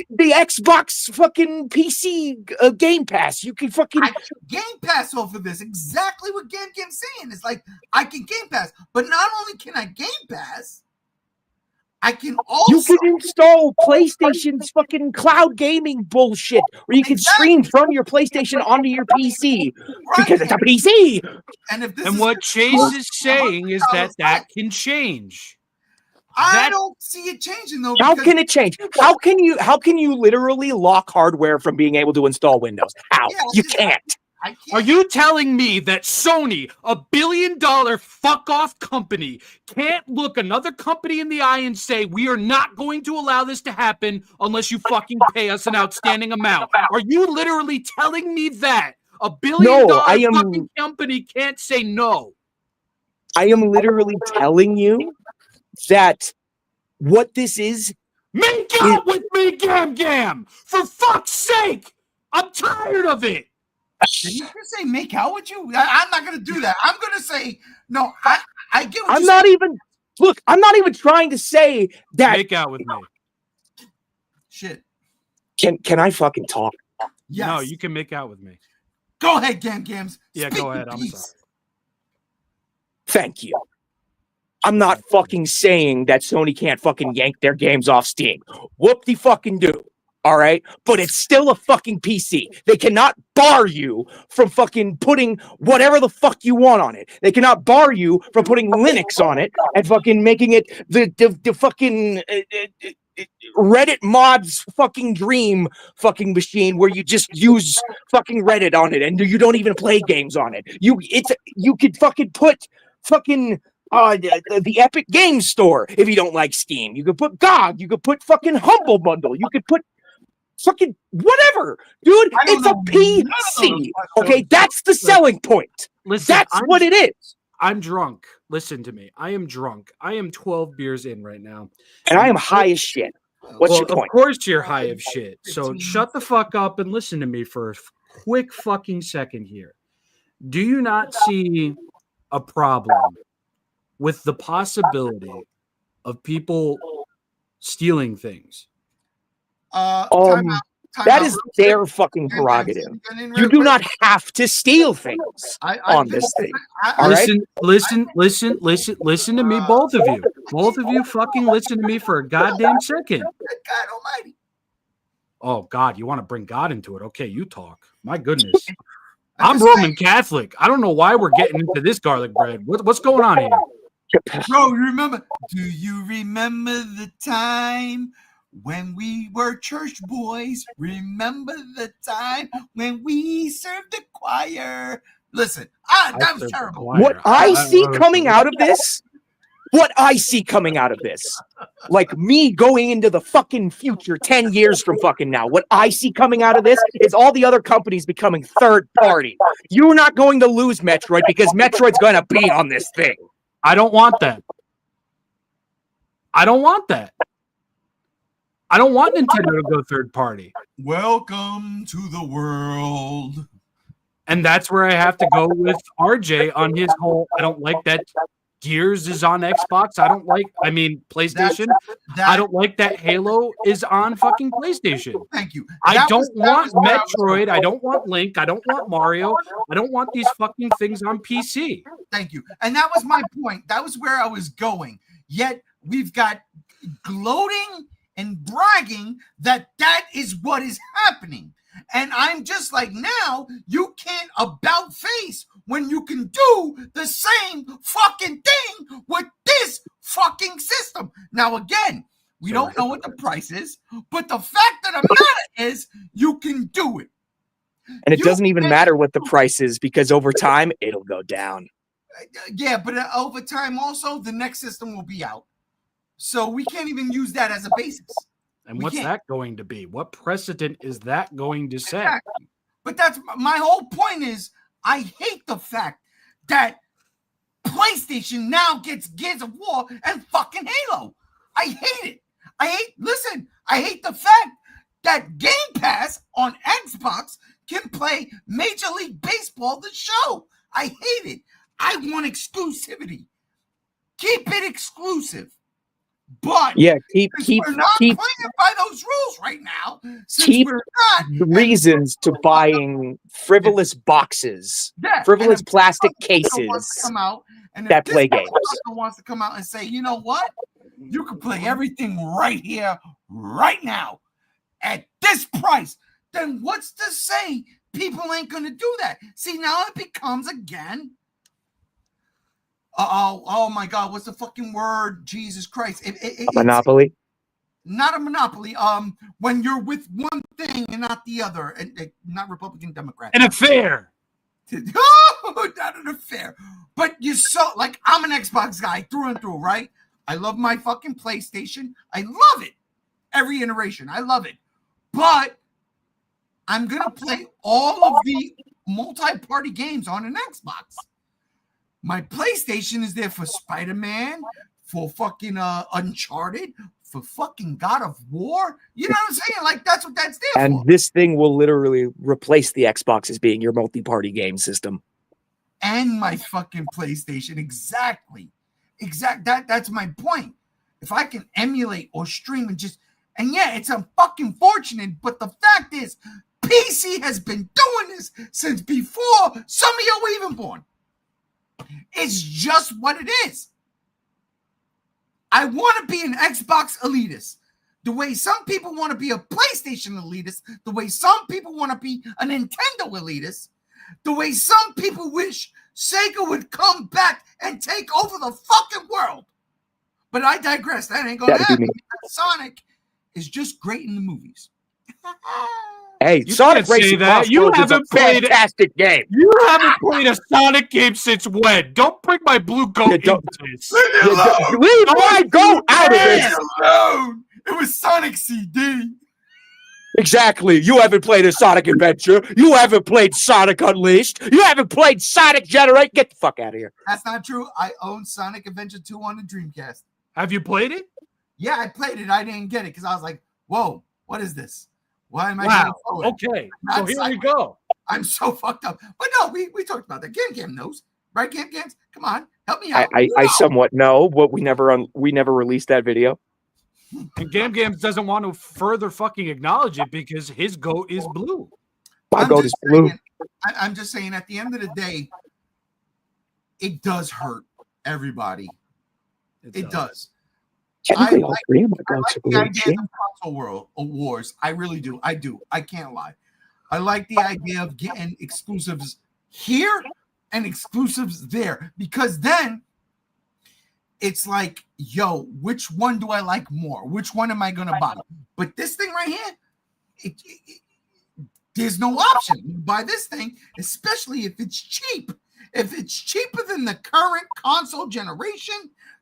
the Xbox fucking PC Game Pass. You can fucking Game Pass off of this. Exactly what Game's saying. It's like I can Game Pass, but not only can I Game Pass, I can also you can install PlayStation's fucking cloud gaming bullshit, where you can stream from your PlayStation onto your PC because it's a PC. And what Chase is saying is that can change. I don't see it changing though. How can it change? How can you literally lock hardware from being able to install Windows? How? You can't. Are you telling me that Sony, a $1 billion fuck-off company, can't look another company in the eye and say, we are not going to allow this to happen unless you fucking pay us an outstanding amount? Are you literally telling me that a $1 billion fucking company can't say no? I am literally telling you that what this is... Make out with me, Gam Gam! For fuck's sake! I'm tired of it! Did you just say make out with you? I'm not going to do that. I'm going to say, no, I get what I'm not even, look, I'm not even trying to say that. Make out with me. Shit. Can I fucking talk? Yes. No, you can make out with me. Go ahead, Gams. Yeah, go ahead. I'm sorry. Thank you. I'm not fucking saying that Sony can't fucking yank their games off Steam. Whoop-de-fucking-do. All right, but it's still a fucking PC. They cannot bar you from fucking putting whatever the fuck you want on it. They cannot bar you from putting Linux on it and fucking making it the fucking Reddit mods fucking dream fucking machine where you just use fucking Reddit on it and you don't even play games on it. You could fucking put fucking the Epic Games Store if you don't like Steam. You could put GOG. You could put fucking Humble Bundle. You could put fucking whatever, dude. It's a PC. Okay, that's the selling point. Listen, that's what it is. I'm drunk. Listen to me. I am drunk. I am 12 beers in right now. And I am high as shit. What's your point? Of course you're high as shit. So shut the fuck up and listen to me for a quick fucking second here. Do you not see a problem with the possibility of people stealing things? That is their fucking prerogative. You do not have to steal things on this thing. Listen to me, both of you. Both of you fucking listen to me for a goddamn second. God almighty. Oh, God, you want to bring God into it? Okay, you talk. My goodness. I'm Roman Catholic. I don't know why we're getting into this garlic bread. What's going on here? Bro, do you remember the time when we were church boys? Remember the time when we served the choir? Listen, that was terrible. What I see coming out of this, like me going into the fucking future 10 years from fucking now, what I see coming out of this is all the other companies becoming third party. You're not going to lose Metroid because Metroid's going to be on this thing. I don't want that. I don't want that. I don't want Nintendo to go third party. Welcome to the world. And that's where I have to go with RJ on his whole, I don't like that Gears is on Xbox. PlayStation. I don't like that Halo is on fucking PlayStation. Thank you. I don't want Metroid. I don't want Link. I don't want Mario. I don't want these fucking things on PC. Thank you. And that was my point. That was where I was going. Yet we've got gloating and bragging that is what is happening. And I'm just like, now you can't about face when you can do the same fucking thing with this fucking system. Now, again, we don't know what the price is, but the fact of the matter is you can do it. And it doesn't even matter what the price is because over time, it'll go down. Yeah, but over time also, the next system will be out. So we can't even use that as a basis. And what's that going to be? What precedent is that going to set? Exactly. But that's my whole point is I hate the fact that PlayStation now gets Gears of War and fucking Halo. I hate it. I hate the fact that Game Pass on Xbox can play Major League Baseball, the show. I hate it. I want exclusivity. Keep it exclusive. But keep we're not playing by those rules right now. Keep reasons to buying frivolous boxes, frivolous plastic cases come out, and that play games. Wants to come out and say, you know what? You can play everything right here, right now, at this price. Then what's to say people ain't going to do that? See, now it becomes again. Oh my God! What's the fucking word? Jesus Christ! Monopoly. Not a monopoly. When you're with one thing and not the other, and not Republican, Democrat. An affair. Oh, not an affair. But you're so like I'm an Xbox guy through and through, right? I love my fucking PlayStation. I love it. Every iteration, I love it. But I'm gonna play all of the multi-party games on an Xbox. My PlayStation is there for Spider-Man, for fucking Uncharted, for fucking God of War. You know what I'm saying? Like, that's what that's there for. And this thing will literally replace the Xbox as being your multi-party game system. And my fucking PlayStation. Exactly. That's my point. If I can emulate or stream and yeah, it's fucking but the fact is, PC has been doing this since before some of you were even born. It's just what it is. I want to be an Xbox elitist. The way some people want to be a PlayStation elitist, the way some people want to be a Nintendo elitist, the way some people wish Sega would come back and take over the fucking world. But I digress. That ain't going to happen. Sonic is just great in the movies. Hey, you Sonic Racing that. You haven't played a fantastic game. You haven't played a Sonic game since when? Don't bring my blue goat into this. Leave my goat out of this. Alone. It was Sonic CD. Exactly. You haven't played a Sonic Adventure. You haven't played Sonic Unleashed. You haven't played Sonic Generate. Get the fuck out of here. That's not true. I own Sonic Adventure 2 on the Dreamcast. Have you played it? Yeah, I played it. I didn't get it because I was like, whoa, what is this? Why am I going forward? Okay, so here we go. I'm so fucked up. But no, we talked about that. Gam knows. Right, Gam? Come on, help me out. I somewhat know, but we never released that video. And Gam doesn't want to further fucking acknowledge it because his goat is blue. My goat is blue. I'm just saying, at the end of the day, it does hurt everybody. It does. Technically, all three of my goats are blue. I like the idea of console world wars. I really do. I do. I can't lie. I like the idea of getting exclusives here and exclusives there, because then it's like, yo, which one do I like more? Which one am I going to buy? But this thing right here, there's no option. You buy this thing, especially if it's cheap. If it's cheaper than the current console generation,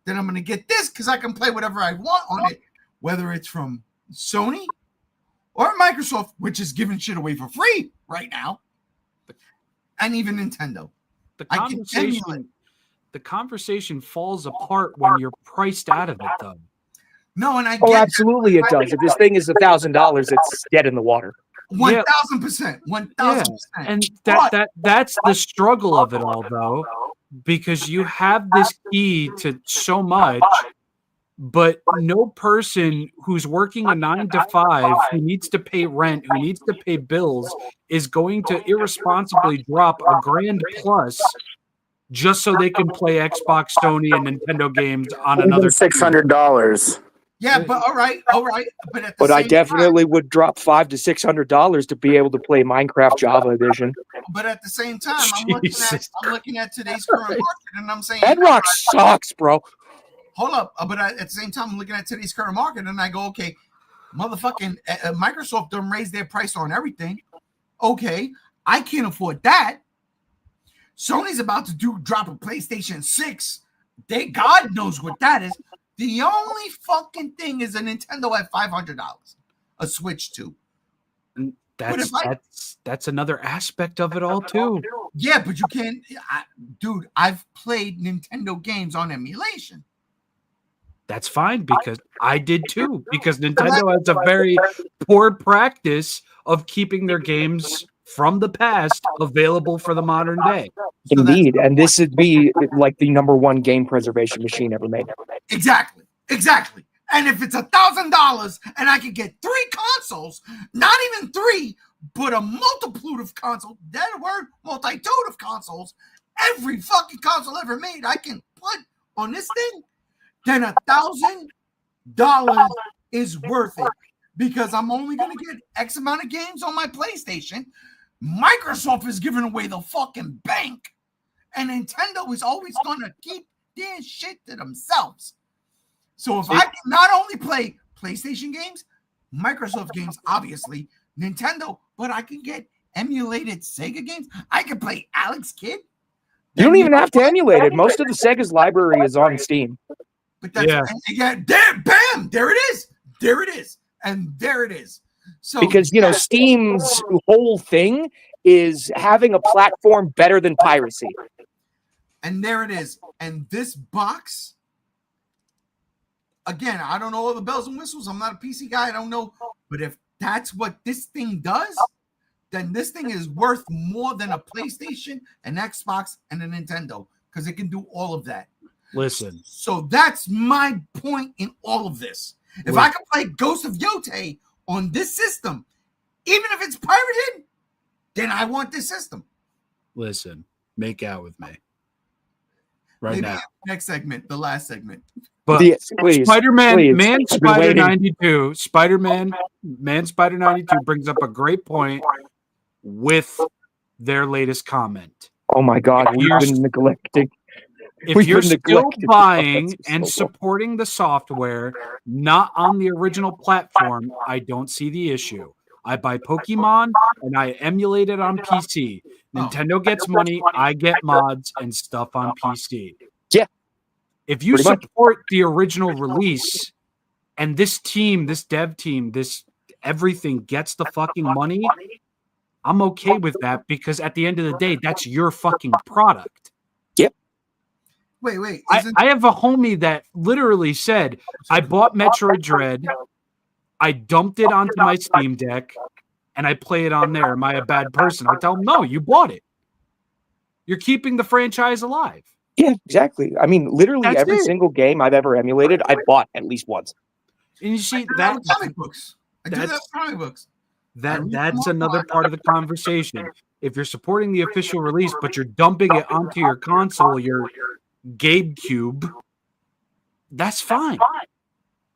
then I'm going to get this because I can play whatever I want on it, whether it's from Sony or Microsoft, which is giving shit away for free right now, and even Nintendo. The conversation falls apart when you're priced out of it, though. No, and absolutely it does. If this thing is $1,000, it's dead in the water. 1,000%. 1,000%. And that's the struggle of it all, though. because you have this key to so much, but no person who's working a 9 to 5, who needs to pay rent, who needs to pay bills, is going to irresponsibly drop $1,000 plus just so they can play Xbox, Sony, and Nintendo games on another $600. Yeah, but all right. But at the But I same definitely would drop $500 to $600 to be able to play Minecraft Java Edition. But at the same time, I'm Jesus looking at today's current market, and I'm saying, Bedrock sucks, bro. hold up. But at the same time, I'm looking at today's current market, and I go, okay, motherfucking Microsoft done raise their price on everything. Okay, I can't afford that. Sony's about to drop a PlayStation 6. God knows what that is. The only fucking thing is a Nintendo at $500, a Switch 2. That's another aspect of it all too. Yeah, but you can't, dude. I've played Nintendo games on emulation. That's fine because I did too. Because Nintendo has a very poor practice of keeping their games from the past available for the modern day. So Indeed, and this would be like the #1 game preservation machine ever made. Exactly. And if it's $1,000 and I could get 3 consoles, not even 3, but a multitude of consoles, that word, multitude of consoles, every fucking console ever made, I can put on this thing, then $1,000 is worth it because I'm only going to get X amount of games on my PlayStation. Microsoft is giving away the fucking bank, and Nintendo is always going to keep their shit to themselves. So if I can not only play PlayStation games, Microsoft games, obviously, Nintendo, but I can get emulated Sega games. I can play Alex Kidd. You don't even have to emulate it. Most of the Sega's library is on Steam. But that's bam, there it is. And there it is. So Because Steam's whole thing is having a platform better than piracy. And there it is. And this box, again, I don't know all the bells and whistles. I'm not a PC guy. I don't know. But if that's what this thing does, then this thing is worth more than a PlayStation, an Xbox, and a Nintendo because it can do all of that. Listen. So that's my point in all of this. If I can play Ghost of Yotei on this system, even if it's pirated, then I want this system. Listen, make out with me right Maybe now. Next segment, the last segment. But Please, Spider-Man, please. Man I've been Spider waiting. 92, Man Spider 92 brings up a great point with their latest comment. Oh my God, we've been neglecting. If you're still neglected buying this and so long. supporting the software not on the original platform, I don't see the issue. I buy Pokemon and I emulate it on PC. Nintendo gets money, I get mods and stuff on PC. Yeah. If you Pretty much. support the original release and this team, this dev team, this everything gets the fucking money, I'm okay with that because at the end of the day, that's your fucking product. Wait. I have a homie that literally said, I bought Metroid Dread, I dumped it onto my Steam Deck, and I play it on there. Am I a bad person? I tell him, no, you bought it. You're keeping the franchise alive. Yeah, exactly. I mean, literally That's every it. single game I've ever emulated, I bought at least once. And you see, that with comic books. I do that with comic books. that's another part of the conversation. If you're supporting the official release, but you're dumping it onto your console, your GameCube, that's fine.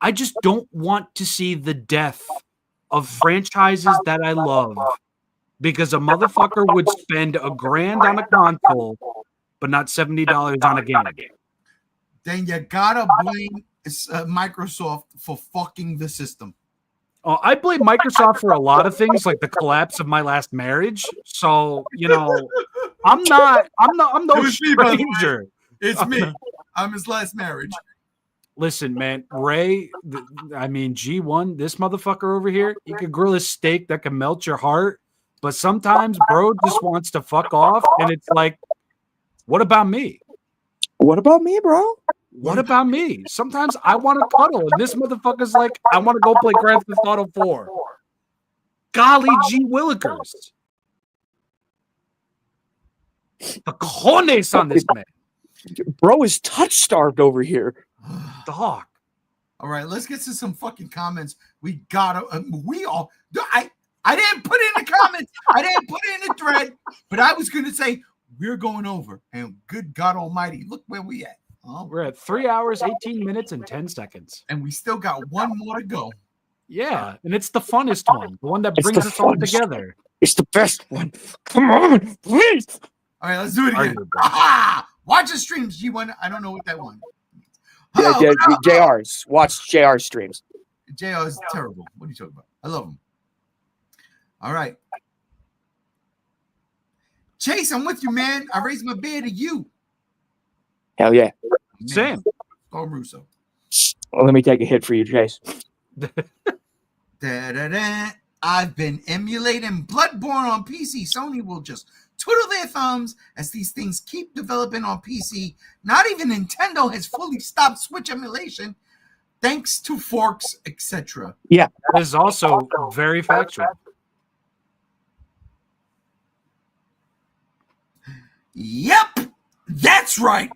I just don't want to see the death of franchises that I love because a motherfucker would spend $1,000 on a console, but not $70 on a game. Then you gotta blame Microsoft for fucking the system. I blame Microsoft for a lot of things, like the collapse of my last marriage. So I'm no It was me, by the way. stranger. It's me. I'm his last marriage. Listen, man, Ray, G1, this motherfucker over here, he could grill a steak that can melt your heart, but sometimes bro just wants to fuck off, and it's like, what about me? What about me, bro? What about me? Sometimes I want to cuddle, and this motherfucker's like, I want to go play Grand Theft Auto 4. Golly gee willikers. The cojones on this man. Bro is touch starved over here. Dog. All right, let's get to some fucking comments. We gotta, we all, I didn't put it in the comments. I didn't put it in the thread, but I was going to say, we're going over. And good God Almighty, look where we at. Oh, We're at 3 hours, 18 minutes, and 10 seconds. and we still got one more to go. Yeah, and it's the funnest one, the one that It's brings the us all funnest. together. It's the best one. Come on, please. All right, let's do it again. Arguably. Aha! Watch the streams, G1. I don't know what that one. JR's. Watch JR streams. JR is terrible. What are you talking about? I love him. All right. Chase, I'm with you, man. I raised my beer to you. Hell yeah. Man, Same. Call Russo. Well, let me take a hit for you, Chase. Da-da-da. I've been emulating Bloodborne on PC. Sony will just twiddle their thumbs as these things keep developing on PC. Not even Nintendo has fully stopped Switch emulation thanks to forks, etc. That is also very factual. Yep, that's right.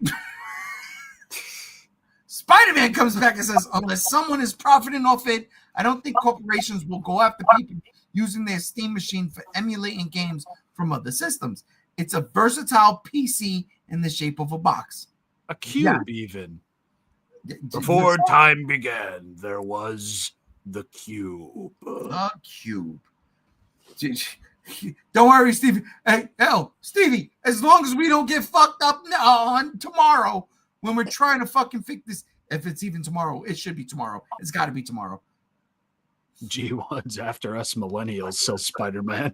Spider-Man comes back and says, unless someone is profiting off it, I don't think corporations will go after people using their Steam machine for emulating games from other systems. It's a versatile PC in the shape of a box. A cube, even. Before time began, there was the cube. A cube. Don't worry, Stevie. Hey, hell, Stevie, as long as we don't get fucked up on tomorrow when we're trying to fucking fix this, if it's even tomorrow, it should be tomorrow. It's got to be tomorrow. G1's after us millennials, says Spider-Man.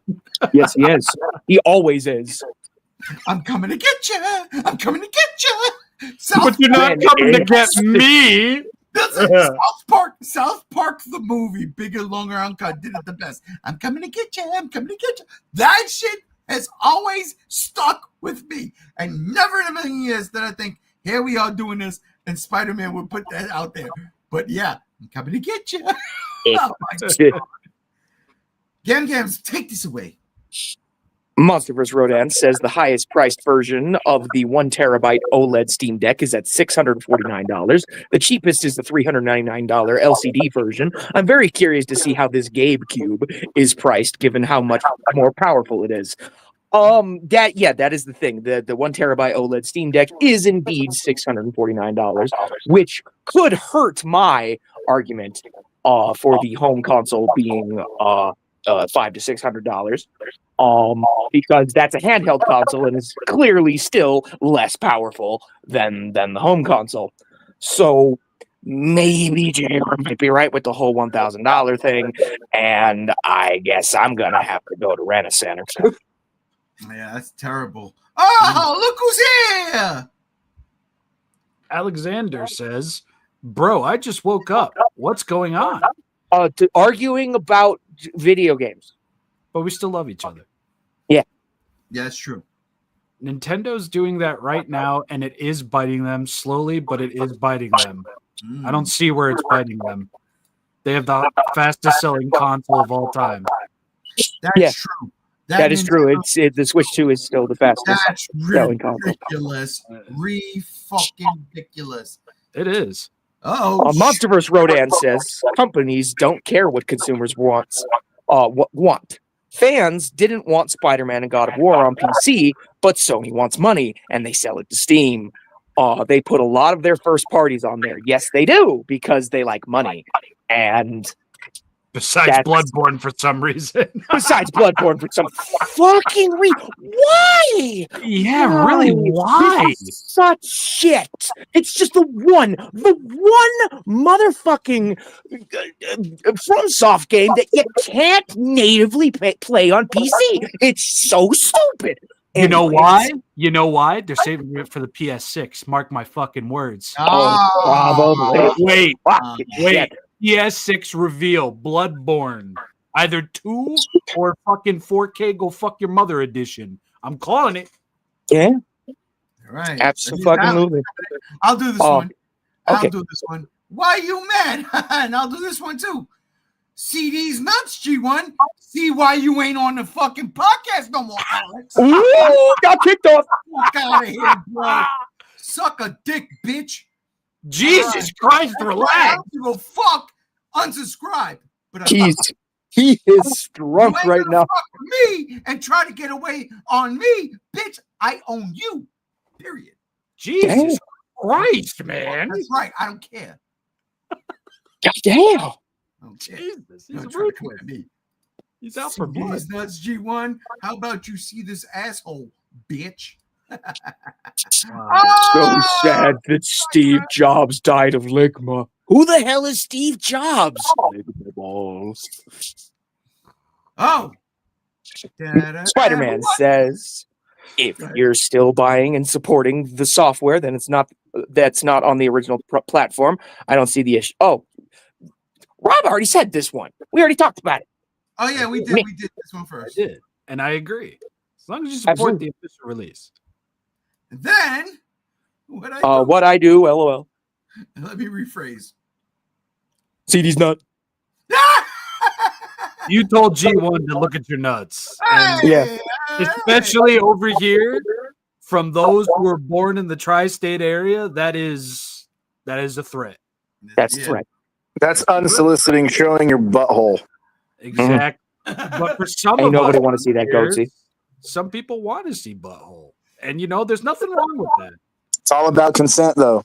Yes, he is. He always is. I'm coming to get you. I'm coming to get you. But you're not coming to get me. South Park, the movie, bigger, longer, uncut, did it the best. I'm coming to get you. I'm coming to get you. That shit has always stuck with me. And never in a million years did I think, here we are doing this, and Spider-Man would put that out there. But yeah, I'm coming to get you. Oh my God. Gams, take this away. Monsterverse Rodan says the highest priced version of the 1 terabyte OLED Steam Deck is at $649. The cheapest is the $399 LCD version. I'm very curious to see how this Gabe Cube is priced, given how much more powerful it is. That is the thing. The 1 terabyte OLED Steam Deck is indeed $649, which could hurt my argument for the home console being $500 to $600. Because that's a handheld console and is clearly still less powerful than the home console. So maybe JR might be right with the whole $1,000 thing, and I guess I'm gonna have to go to Rent-A-Center. Yeah, that's terrible. Oh, look who's here! Alexander says, bro, I just woke up. What's going on? Arguing about video games. But we still love each other. Yeah, that's true. Nintendo's doing that right now, and it is biting them slowly, but it is biting them. I don't see where it's biting them. They have the fastest selling console of all time. That's true. That is true. The Switch 2 is still the fastest That's selling console. ridiculous. Fucking ridiculous. It is. Oh, Monsterverse Rodan says companies don't care what consumers want. Fans didn't want Spider-Man and God of War on PC, but Sony wants money, and they sell it to Steam. They put a lot of their first parties on there. Yes, they do, because they like money. And Besides Bloodborne for some reason. Besides Bloodborne for some fucking reason. Why? Yeah, really, why? This is such shit. It's just the one motherfucking FromSoft game that you can't natively play on PC. It's so stupid. You know why? You know why? They're saving it for the PS6. Mark my fucking words. Probably. Wait. PS6 reveal, Bloodborne. Either 2 or fucking 4K go fuck your mother edition. I'm calling it. Yeah. All right. Absolutely. I'll do this one. I'll okay. do this one. Why you mad? And I'll do this one too. CD's nuts, G1. See why you ain't on the fucking podcast no more, Alex. Ooh, got kicked off. Fuck out of here, bro. suck a dick, bitch. Jesus Christ, I relax. don't give a fuck. Unsubscribe. But He is drunk you ain't right gonna now. fuck with me and try to get away on me, bitch. I own you. Period. Jesus Christ, man. That's right. I don't care. God damn. I don't care. Jesus, he's Don't try to come ruthless. at me. He's out for See blood. these nuts, G1. How about you see this asshole, bitch? So sad that Steve Jobs died of ligma. Who the hell is Steve Jobs? Ligma balls. Oh. Spider-Man says, if you're still buying and supporting the software, then that's not on the original platform. I don't see the issue. Oh, Rob already said this one. We already talked about it. Oh yeah, we did. We did this one I first. did, and I agree. As long as you support Absolutely. the official release. And then what What I do, LOL. let me rephrase. CD's nut. You told G1 to look at your nuts. And Yeah. especially over here, from those who were born in the tri-state area, that is a threat. That's a threat. That's unsoliciting showing your butthole. Exactly. But for some Ain't of nobody us want to see that here, goatee. some people want to see butthole. And there's nothing wrong with that. It's all about consent, though.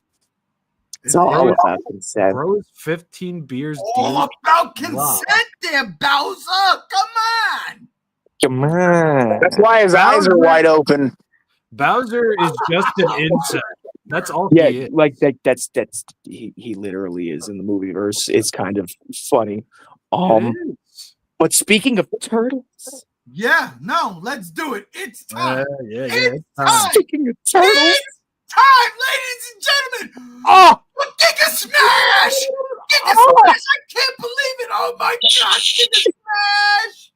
It's all about consent. Bro is 15 beers All deep. about consent there, Bowser. Come on. Come on. That's why his eyes are wide open. Bowser is just an insect. That's all Yeah, he is. like that's he literally is in the movie verse. It's kind of funny. It is. But speaking of turtles, Yeah, no, let's do it. It's time. Yeah. It's time. speaking of turtles, It's time, ladies and gentlemen. Oh, Giga Smash! Giga Smash! I can't believe it! Oh my god! Giga Smash!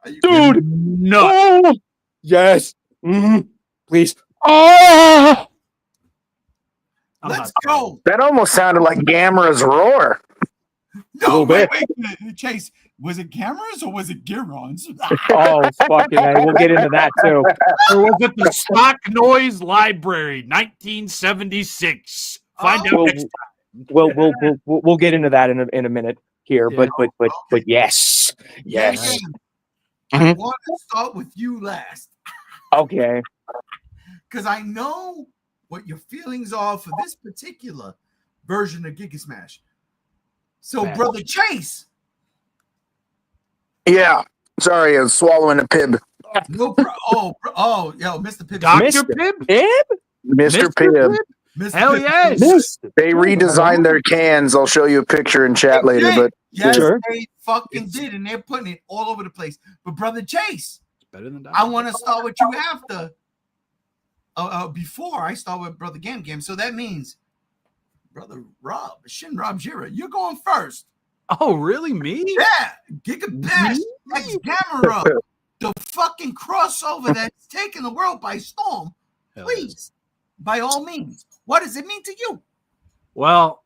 Are you dude. no. Oh, yes. Please. Oh, Let's go! That almost sounded like Gamera's roar. No, little wait, bit. Chase. Was it cameras or was it Girons? oh, fucking A. We'll get into that too. Or was it the Stock Noise Library, 1976? Find out We'll, next we'll get into that in a minute here. Yeah. But yes, yes. I Mhm. want to start with you last Okay. because I know what your feelings are for this particular version of Giga Smash. So, Smash. brother Chase, Yeah. Sorry, I was swallowing a pib. yo, Mr. Pibb, Dr. Mr. Pibb? Mr. Pibb. Mr. Hell Pibb. yes. They redesigned their cans. I'll show you a picture in chat later, but Yes, Sure. they fucking did, and they're putting it all over the place. But brother Chase, Better than I want to start with you after. Before I start with brother Gam. So that means, brother Rob, Shin Rob Jira, you're going first. Oh, really? Me? Yeah, Gigabash, X Gamera, the fucking crossover that's taking the world by storm. Hell Please, by all means, what does it mean to you? Well,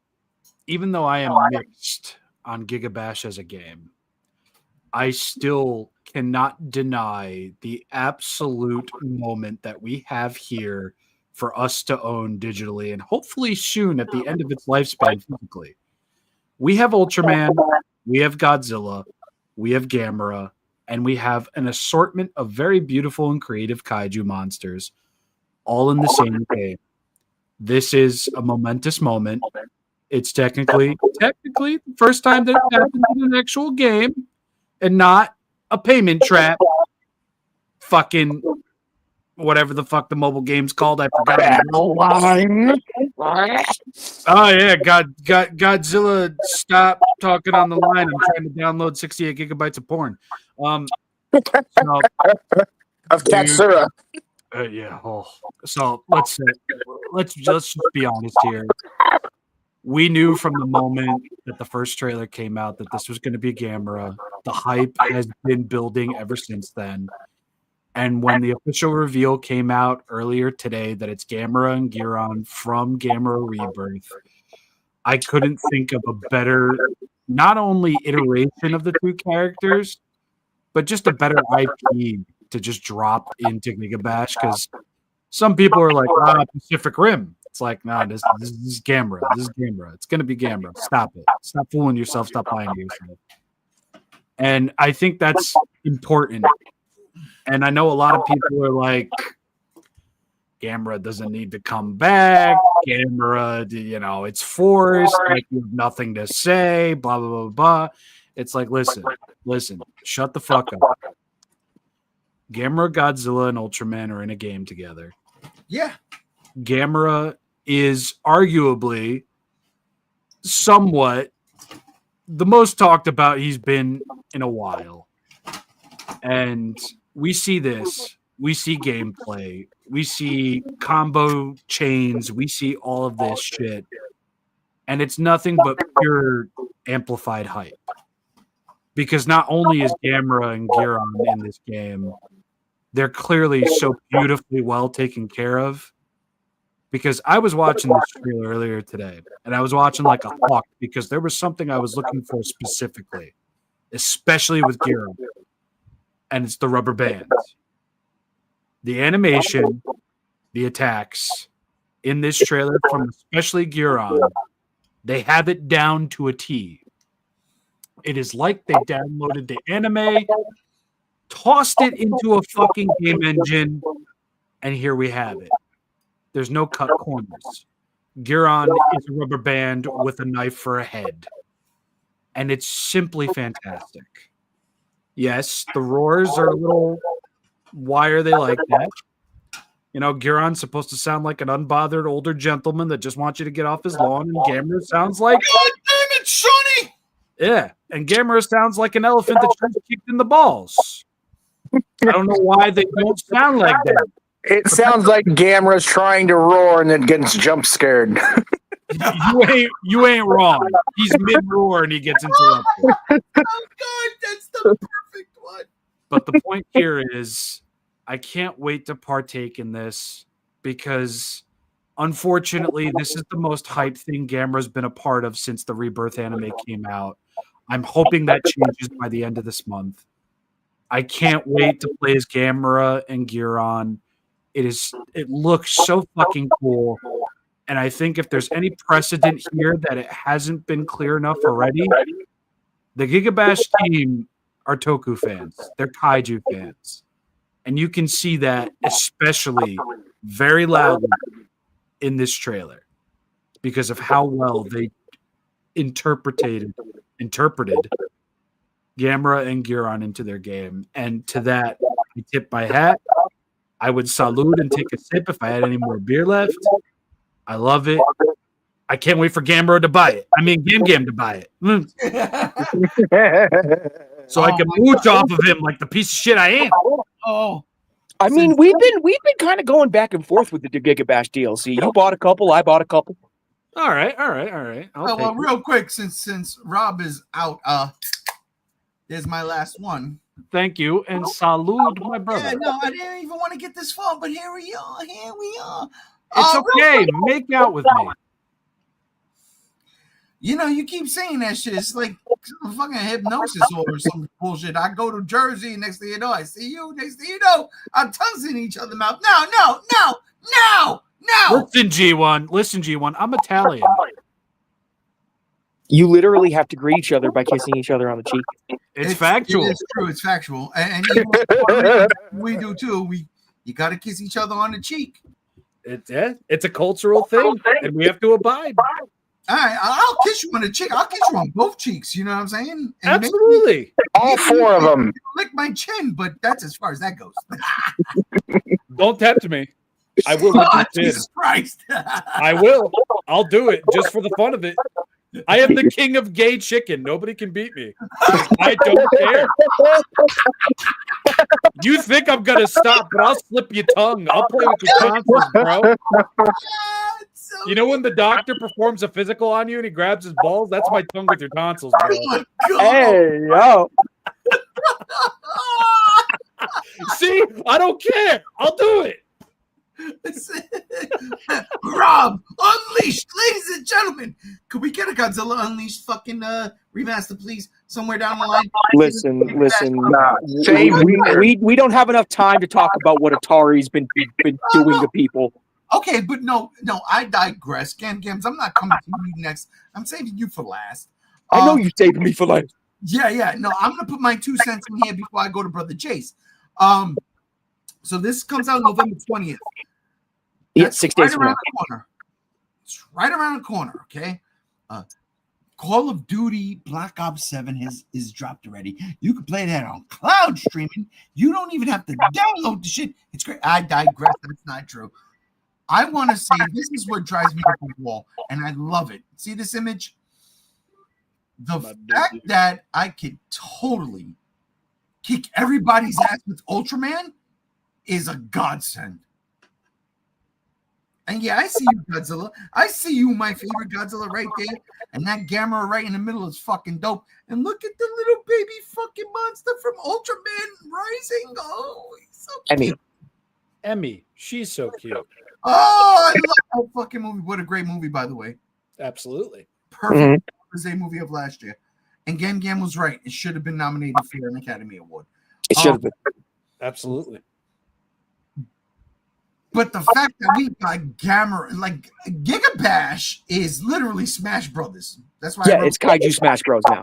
even though I am mixed on Gigabash as a game, I still cannot deny the absolute moment that we have here for us to own digitally and hopefully soon at the end of its lifespan physically. We have Ultraman, we have Godzilla, we have Gamera, and we have an assortment of very beautiful and creative kaiju monsters all in the same game. This is a momentous moment. It's technically the first time that it happened in an actual game and not a payment trap. Fucking whatever the fuck the mobile game's called. I forgot. Battle line. Oh yeah, Godzilla, stop talking on the line. I'm trying to download 68 gigabytes of porn. So, of Katsura. yeah. Oh. So let's just be honest here. We knew from the moment that the first trailer came out that this was going to be Gamera. The hype has been building ever since then. And when the official reveal came out earlier today that it's Gamera and Giron from Gamera Rebirth, I couldn't think of a better, not only iteration of the two characters, but just a better IP to just drop into Gigabash, because Some people are like, Pacific Rim. It's like, nah, this is GAMERA. This is GAMERA. It's gonna be GAMERA. Stop it. Stop fooling yourself. Stop lying to yourself. And I think that's important. And I know a lot of people are like, GAMERA doesn't need to come back. GAMERA, it's forced. Like, you have nothing to say. Blah blah blah blah. It's like, listen, shut the fuck up. GAMERA, Godzilla, and Ultraman are in a game together. Yeah. GAMERA is arguably somewhat the most talked about he's been in a while. And we see this. We see gameplay. We see combo chains. We see all of this shit. And it's nothing but pure amplified hype. Because not only is GAMERA and Giron in this game, they're clearly so beautifully well taken care of. Because I was watching this trailer earlier today, and I was watching like a hawk because there was something I was looking for specifically, especially with Giron, and it's the rubber bands. The animation, the attacks in this trailer from especially Giron, they have it down to a T. It is like they downloaded the anime, tossed it into a fucking game engine, and here we have it. There's no cut corners. Giron is a rubber band with a knife for a head. And it's simply fantastic. Yes, the roars are a little... Why are they like that? Giron's supposed to sound like an unbothered older gentleman that just wants you to get off his lawn, and GAMERA sounds like... God damn it, Sonny! Yeah, and GAMERA sounds like an elephant that just kicked in the balls. I don't know why they don't sound like that. It sounds like GAMERA's trying to roar and then gets jump scared. You ain't wrong. He's mid roar and he gets interrupted. Oh God, that's the perfect one. But the point here is, I can't wait to partake in this because, unfortunately, this is the most hyped thing GAMERA's been a part of since the Rebirth anime came out. I'm hoping that changes by the end of this month. I can't wait to play as GAMERA and Giron. It looks so fucking cool. And I think if there's any precedent here that it hasn't been clear enough already, the GIGABASH team are Toku fans. They're kaiju fans. And you can see that especially very loudly in this trailer because of how well they interpreted GAMERA and Giron into their game. And to that, I tip my hat. I would salute and take a sip if I had any more beer left. I love it. I can't wait for GAMERA to buy it. I mean, Game to buy it. So I can mooch off of him like the piece of shit I am. Oh, I mean, we've been kind of going back and forth with the GIGABASH DLC. You bought a couple, I bought a couple. All right. well, real quick, since Rob is out, here's my last one. Thank you, and salute my brother. Yeah, no, I didn't even want to get this far, but here we are. It's okay. Make out with me. You keep saying that shit. It's like some fucking hypnosis or some bullshit. I go to Jersey, next thing you know, I see you. Next thing you know, our tongues in each other's mouth. No. Listen, G1. I'm Italian. You literally have to greet each other by kissing each other on the cheek. It's factual. It's true. It's factual. And we do too. You got to kiss each other on the cheek. It's a cultural thing, and we have to abide. All right, I'll kiss you on the cheek. I'll kiss you on both cheeks. You know what I'm saying? And Absolutely. All four of them. Lick my chin, but that's as far as that goes. Don't tempt me. I will. Jesus Christ. I will. I'll do it just for the fun of it. I am the king of gay chicken. Nobody can beat me. I don't care. You think I'm gonna stop, but I'll slip your tongue. I'll play with your tonsils, bro. You know when the doctor performs a physical on you and he grabs his balls? That's my tongue with your tonsils, bro. Oh my God. Hey, yo. See? I don't care. I'll do it. Rob Unleashed, ladies and gentlemen. Could we get a Godzilla Unleashed fucking remaster, please, somewhere down the line? Listen. Save We don't have enough time to talk about what Atari's been doing to people. Okay, but no, I digress. Gams, I'm not coming to you next. I'm saving you for last. I know you saved me for life. Yeah. No, I'm gonna put my 2 cents in here before I go to Brother Chase. So this comes out November 20th. Yeah, That's 6 days from around now. the corner. It's right around the corner, okay? Call of Duty Black Ops 7 is dropped already. You can play that on cloud streaming. You don't even have to download the shit. It's great. I digress. That's not true. I want to say this is what drives me up the wall, and I love it. See this image? The fact that I could totally kick everybody's ass with Ultraman is a godsend. And yeah, I see you, Godzilla. I see you, my favorite Godzilla, right there. And that Gamera right in the middle is fucking dope. And look at the little baby fucking monster from Ultraman Rising. Oh, he's so cute. Emmy, she's so cute. Oh, I love that fucking movie. What a great movie, by the way. Absolutely. Perfect. It was a movie of last year. And Gam was right. It should have been nominated for an Academy Award. It should have been. Absolutely. But the fact that we got Gamera, like Gigabash is literally Smash Brothers. That's why. Yeah, it's Kaiju Smash Bros. Now.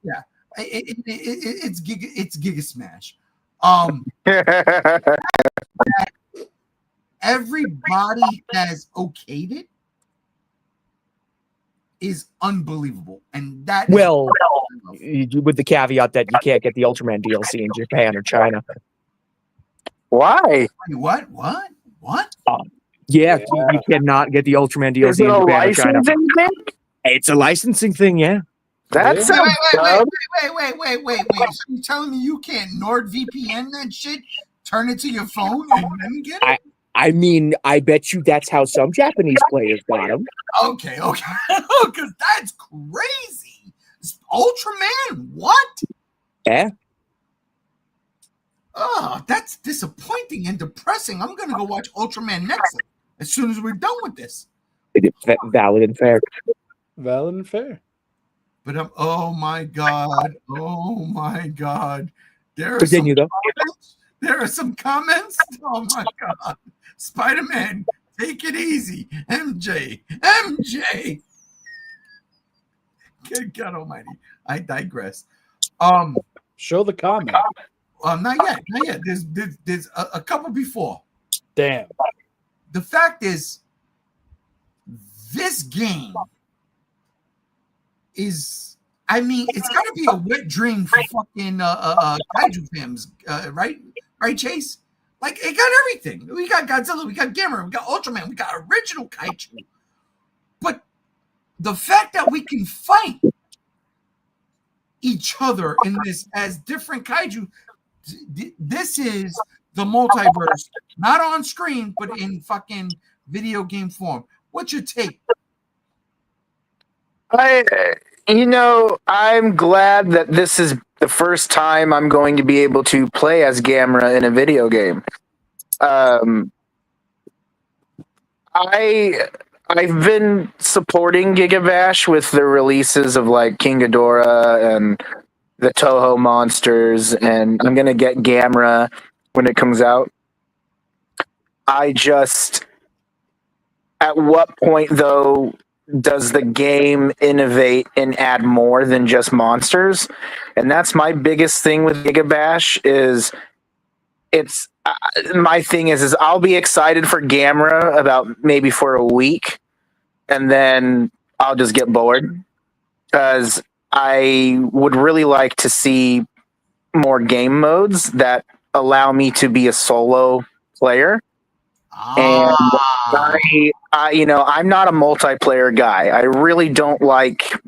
Yeah, it's Giga Smash. Everybody has okayed it is unbelievable, and that Well, with the caveat that you can't get the Ultraman DLC in Japan or China. Why? What? Yeah, you cannot get the Ultraman Is DLC it in a Japan or China. licensing thing? It's a licensing thing, yeah. That sounds dumb. Wait. So you telling me you can't NordVPN that shit, turn it to your phone, and then get it? I mean, I bet you that's how some Japanese players got them. Okay. Because that's crazy. Ultraman, what? Yeah. Oh, that's disappointing and depressing. I'm gonna go watch Ultraman next as soon as we're done with this. Valid and fair. Valid and fair. But oh my god. Continue though. There are some comments. Oh my god. Spider-Man, take it easy. MJ. Good God Almighty. I digress. Show the comment. Not yet. There's a couple before. Damn. The fact is, this game is, I mean, it's got to be a wet dream for fucking kaiju fans, right? Right, Chase? Like, it got everything. We got Godzilla, we got Gamera, we got Ultraman, we got original kaiju. But the fact that we can fight each other in this as different kaiju, this is the multiverse, not on screen, but in fucking video game form. What's your take? I'm glad that this is the first time I'm going to be able to play as Gamera in a video game. I've been supporting Gigabash with the releases of like King Ghidorah and the Toho monsters, and I'm gonna get Gamera when it comes out. At what point though does the game innovate and add more than just monsters? And that's my biggest thing with Gigabash is my thing is I'll be excited for Gamera about maybe for a week, and then I'll just get bored because I would really like to see more game modes that allow me to be a solo player. And I'm not a multiplayer guy. I really don't like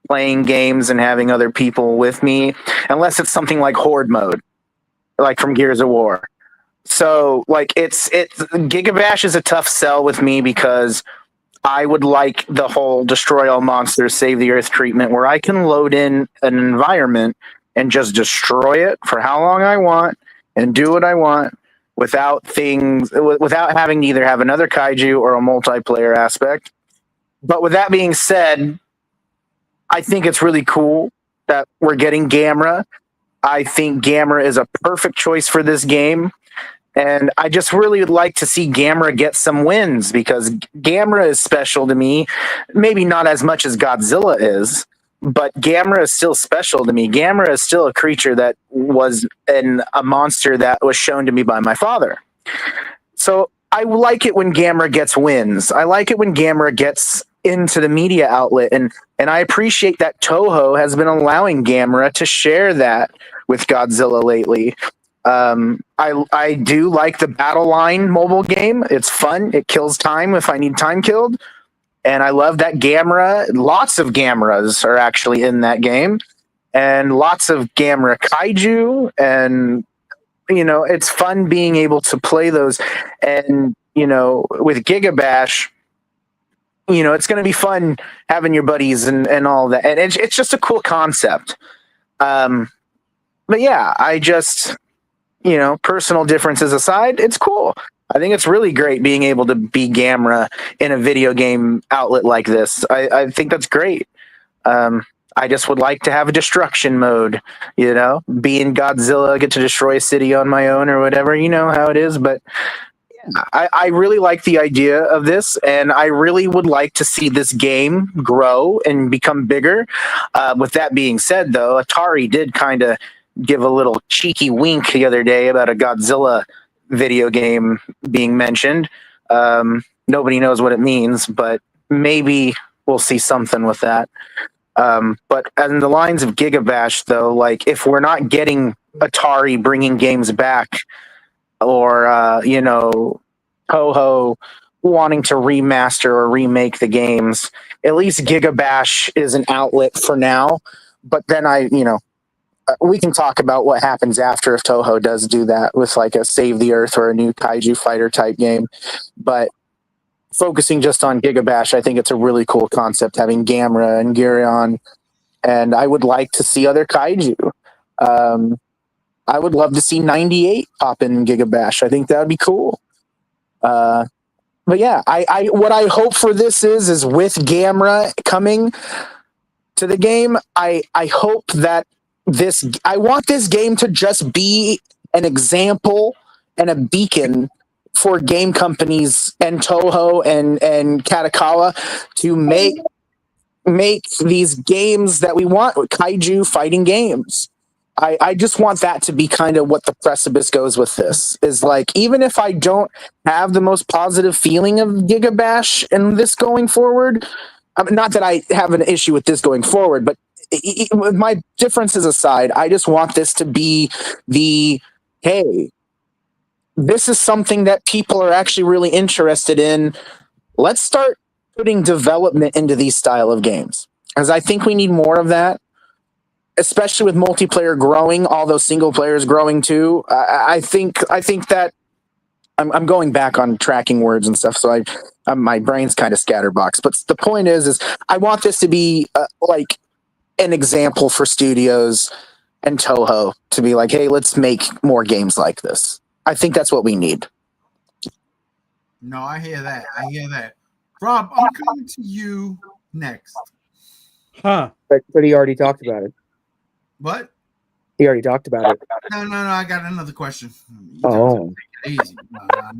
playing games and having other people with me, unless it's something like Horde mode, like from Gears of War. So, like, it's Gigabash is a tough sell with me because I would like the whole destroy all monsters, save the earth treatment, where I can load in an environment and just destroy it for how long I want and do what I want without without having to either have another kaiju or a multiplayer aspect. But with that being said, I think it's really cool that we're getting GAMERA. I think GAMERA is a perfect choice for this game. And I just really would like to see GAMERA get some wins, because GAMERA is special to me. Maybe not as much as Godzilla is, but GAMERA is still special to me. GAMERA is still a creature that was a monster that was shown to me by my father. So I like it when GAMERA gets wins. I like it when GAMERA gets into the media outlet, and I appreciate that Toho has been allowing GAMERA to share that with Godzilla lately. I do like the Battle Line mobile game. It's fun. It kills time if I need time killed. And I love that GAMERA. Lots of GAMERAs are actually in that game. And lots of GAMERA kaiju. And, it's fun being able to play those. And, with GIGABASH, it's going to be fun having your buddies and all that. And it's just a cool concept. But yeah, I just... personal differences aside, it's cool. I think it's really great being able to be GAMERA in a video game outlet like this. I think that's great. I just would like to have a destruction mode, be in Godzilla, get to destroy a city on my own or whatever, how it is. But yeah, I really like the idea of this, and I really would like to see this game grow and become bigger. With that being said, though, Atari did kind of give a little cheeky wink the other day about a Godzilla video game being mentioned. Nobody knows what it means, but maybe we'll see something with that. But in the lines of GIGABASH, though, like if we're not getting Atari bringing games back, or Toho wanting to remaster or remake the games, at least GIGABASH is an outlet for now. But then we can talk about what happens after if Toho does do that with like a Save the Earth or a new kaiju fighter type game. But focusing just on GIGABASH, I think it's a really cool concept, having GAMERA and Gurion. And I would like to see other kaiju. I would love to see 98 pop in GIGABASH. I think that would be cool. But yeah, I what I hope for this is with GAMERA coming to the game, I hope that I want this game to just be an example and a beacon for game companies and Toho and Katakawa to make these games that we want, kaiju fighting games. I just want that to be kind of what the precipice goes with this, is like, even if I don't have the most positive feeling of GIGABASH and this going forward, not that I have an issue with this going forward, but with my differences aside, I just want this to be hey, this is something that people are actually really interested in. Let's start putting development into these style of games, because I think we need more of that, especially with multiplayer growing, although single player is growing too. I think that I'm going back on tracking words and stuff, so my brain's kind of scatterbox. But the point is I want this to be like an example for studios and Toho to be like, hey, let's make more games like this. I think that's what we need. No, I hear that. Rob, I'm coming to you next. Huh. But he already talked about it. What? He already talked about it. No, I got another question. Oh. Easy.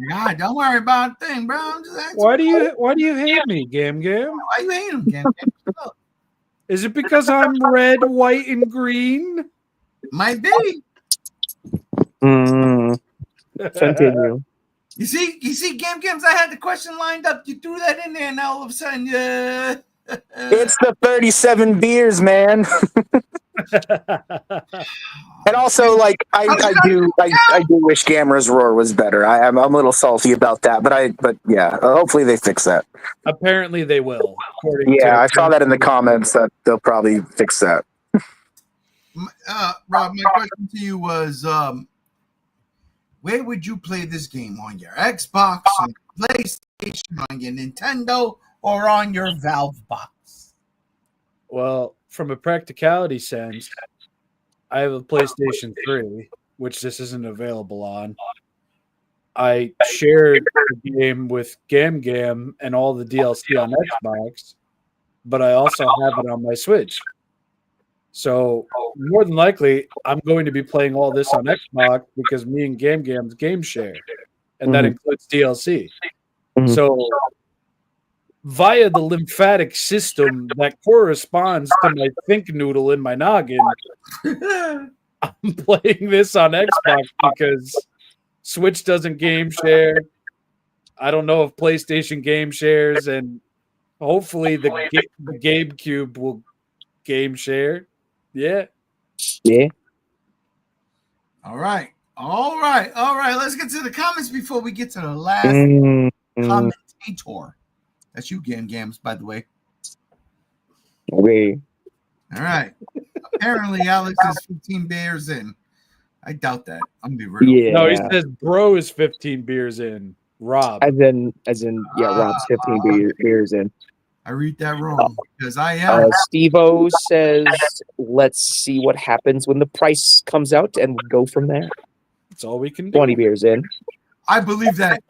God, don't worry about a thing, bro. I'm just asking. Why do you hate me, Gam? Why you hate him, Gam? Is it because I'm red, white, and green? Might be. Continue. You see, Games. I had the question lined up. You threw that in there, and now all of a sudden, It's the 37 beers, man. And also, like, I do wish GAMERA's roar was better. I'm a little salty about that, but yeah, hopefully they fix that. Apparently they will. Yeah, I saw that in the comments that they'll probably fix that. Rob, my question to you was, where would you play this game? On your Xbox, on your PlayStation, on your Nintendo, or on your Valve box? Well, from a practicality sense, I have a PlayStation 3, which this isn't available on. I shared the game with Gam Gam and all the DLC on Xbox, but I also have it on my Switch. So more than likely, I'm going to be playing all this on Xbox because me and Gam Gam's game share, and that includes DLC. So via the lymphatic system that corresponds to my think noodle in my noggin, I'm playing this on Xbox because Switch doesn't game share. I don't know if PlayStation game shares, and hopefully the GameCube will game share. Yeah. Yeah. All right. Let's get to the comments before we get to the last commentator. That's you, Gam Gams, by the way. Okay. All right. Apparently, Alex is 15 beers in. I doubt that. I'm gonna be real. Yeah. No, he says bro is 15 beers in. Rob. As in, Rob's 15 beers in. I read that wrong because I am. Steve-O says, let's see what happens when the price comes out and we'll go from there. That's all we can do. 20 beers in. I believe that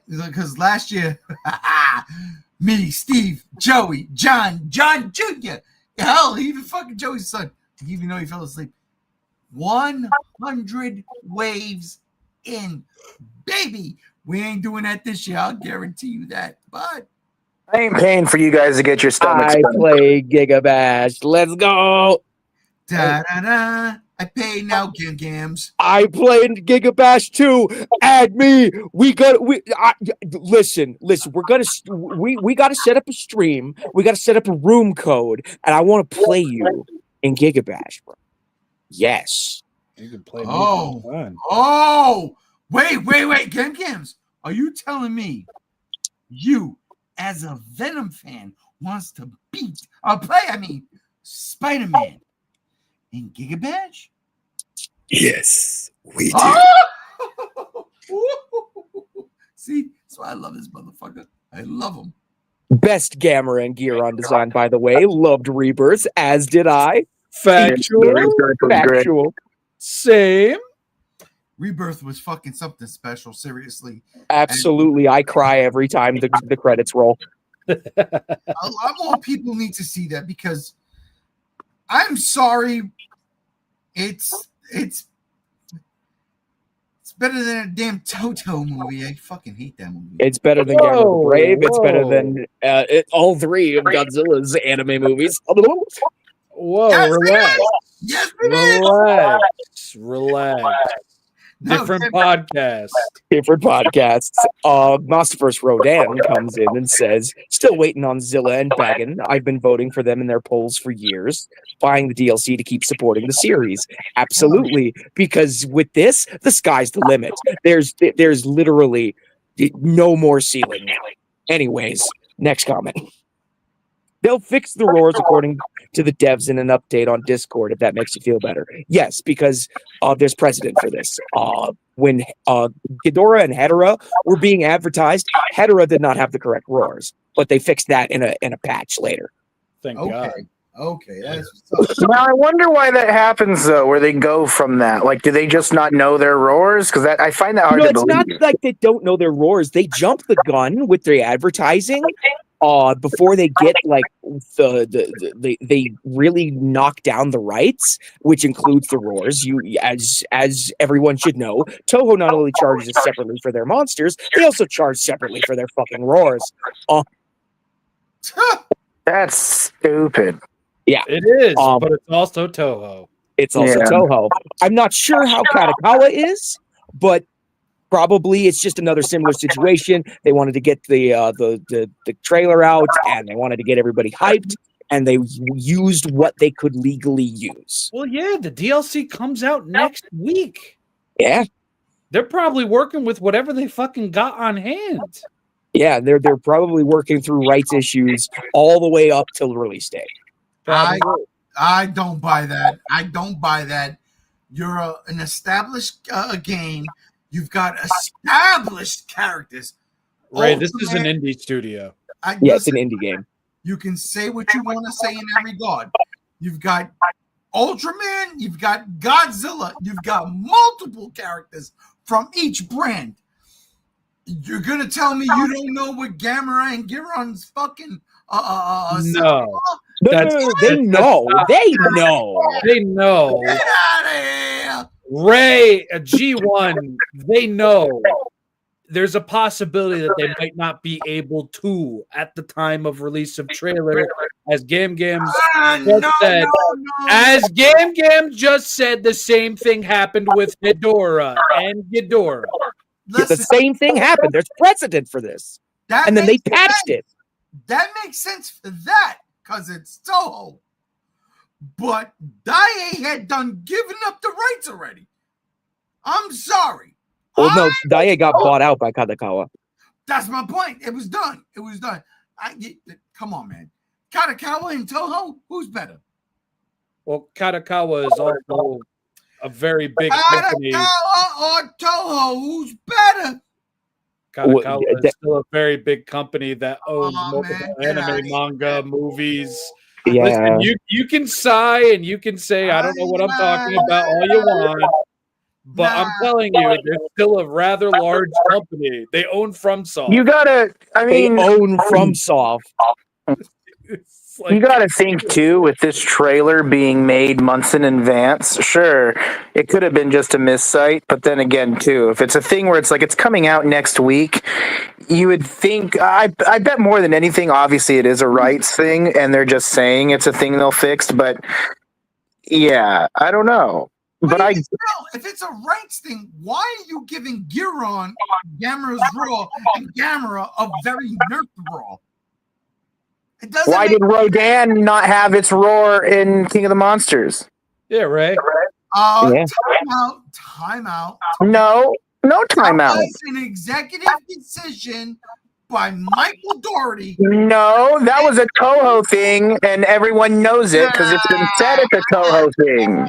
because last year, me, Steve, Joey, John Jr. Hell, even fucking Joey's son, even though he fell asleep. 100 waves in, baby. We ain't doing that this year. I'll guarantee you that. But I ain't paying for you guys to get your stomachs I done. play GIGABASH. Let's go. da da da. I pay now, Gam Gams. I played GIGABASH too. Add me. Listen. We're gonna we got to set up a stream. We got to set up a room code, and I want to play you in GIGABASH, bro. Yes. You can play. Wait, Gam Gams. Are you telling me you, as a Venom fan, wants to play Spider-Man in GIGABASH? Yes, we do. Oh! See, that's why I love this motherfucker. I love him. Best GAMERA and gear on design, by the way. Loved Rebirth, as did I. Factual. Same. Rebirth was fucking something special, seriously. Absolutely. I cry every time the credits roll. A lot more people need to see that because I'm sorry. It's better than a damn Toto movie. I fucking hate that movie. It's better than Gamma the Brave. It's better than all three of Godzilla's anime movies. Whoa, Yes, relax. Yes, it is. Relax. No, Different podcast. Different podcasts. Masterverse Rodan comes in and says, still waiting on Zilla and Baggin. I've been voting for them in their polls for years, buying the DLC to keep supporting the series. Absolutely, because with this, the sky's the limit. There's literally no more ceiling now. Anyways, next comment. They'll fix the roars according to the devs in an update on Discord, if that makes you feel better. Yes, because there's precedent for this. When Ghidorah and Hedorah were being advertised, Hedorah did not have the correct roars, but they fixed that in a patch later. Thank God. Okay, that's Now I wonder why that happens though, where they go from that. Like, do they just not know their roars? Because I find that hard to It's believe. not like they don't know their roars. They jump the gun with their advertising. Before they get like they really knock down the rights, which includes the roars. As everyone should know, Toho not only charges separately for their monsters, they also charge separately for their fucking roars. That's stupid. Yeah, It is, but it's also Toho. it's also Yeah. Toho. I'm not sure how Katakawa is, but probably it's just another similar situation. They wanted to get the trailer out, and they wanted to get everybody hyped, and they used what they could legally use. Well, yeah, the DLC comes out next week. Yeah, They're probably working with whatever they fucking got on hand. yeah, they're probably working through rights issues all the way up till release date. I don't buy that. I don't buy that. You're an established game. You've got established characters. Ray, this is an Ultraman- indie studio. Yeah, it's an indie game. You can say what you want to say in that regard. You've got Ultraman, you've got Godzilla, you've got multiple characters from each brand. You're gonna tell me you don't know what Gamera and Giron's fucking No. They know. They know. They know. Get out of here! Ray, a G1, they know there's a possibility that they might not be able to at the time of release of trailer, as Gam Gams just said. As Gam Gam just said, the same thing happened with Ghidorah and Ghidorah. The same thing happened. There's precedent for this. And then they patched it. That makes sense for that, because it's Toho. But Daiei had done given up the rights already. I'm sorry. Well, no, Daiei got bought out by Kadokawa. That's my point. It was done. It was done. Come on, man. Kadokawa and Toho, who's better? Well, Kadokawa is also a very big company. Kadokawa or Toho, who's better? Kadokawa is still a very big company that owns multiple anime, manga, movies. Yeah. Listen, you can sigh and you can say, I don't know what I'm talking about all you want. But I'm telling you, they're still a rather large company. They own FromSoft. You gotta, I mean, they own FromSoft. You gotta think too, with this trailer being made months in advance. Sure, it could have been just a missight, but then again, too, if it's a thing where it's like it's coming out next week, you would think. I bet more than anything, obviously, it is a rights thing, and they're just saying it's a thing they'll fix. But yeah, I don't know. But if it's a rights thing, why are you giving Giron Gamera's Raw and Gamera a very nerfed Raw? Why did Rodan not have its roar in King of the Monsters? Yeah, right. Time out. No time out. That was an executive decision by Michael Doherty. No, that was a Toho thing, and everyone knows it because it's been said it's a Toho thing.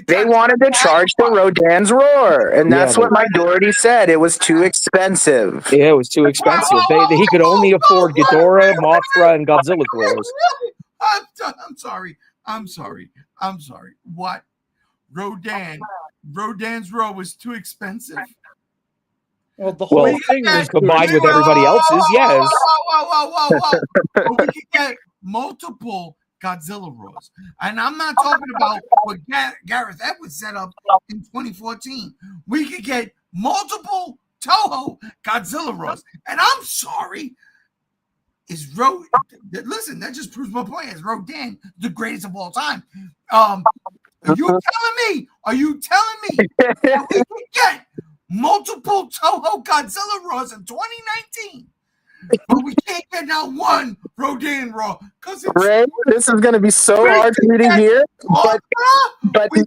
They wanted to charge for Rodan's roar, and that's what Mike Doherty said. It was too expensive. Yeah, it was too expensive. He could only afford Ghidorah, Mothra, and Godzilla's roars. I'm sorry. What? Rodan's roar was too expensive. Well, the whole thing was combined with everybody else's. Yes. Whoa. We could get multiple Godzilla roars. And I'm not talking about what Gareth Edwards set up in 2014. We could get multiple Toho Godzilla roars. And I'm sorry, listen, that just proves my point. Is Rodan the greatest of all time? Are you telling me that we could get multiple Toho Godzilla roars in 2019? But we can't get now one Rodan Raw because this is going to be so hard for you to hear, but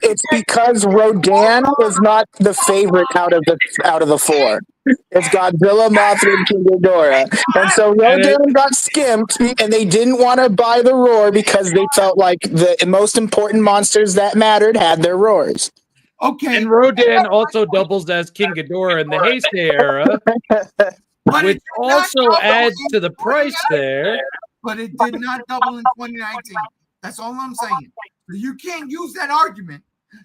it's because Rodan is not the favorite out of the four. It's Godzilla, Mothra, and King Ghidorah, and so Rodan got skimped, and they didn't want to buy the roar because they felt like the most important monsters that mattered had their roars. Okay, and Rodan also doubles as King Ghidorah in the Heisei era. Which also adds to the price there. But it did not double in 2019. That's all I'm saying. You can't use that argument.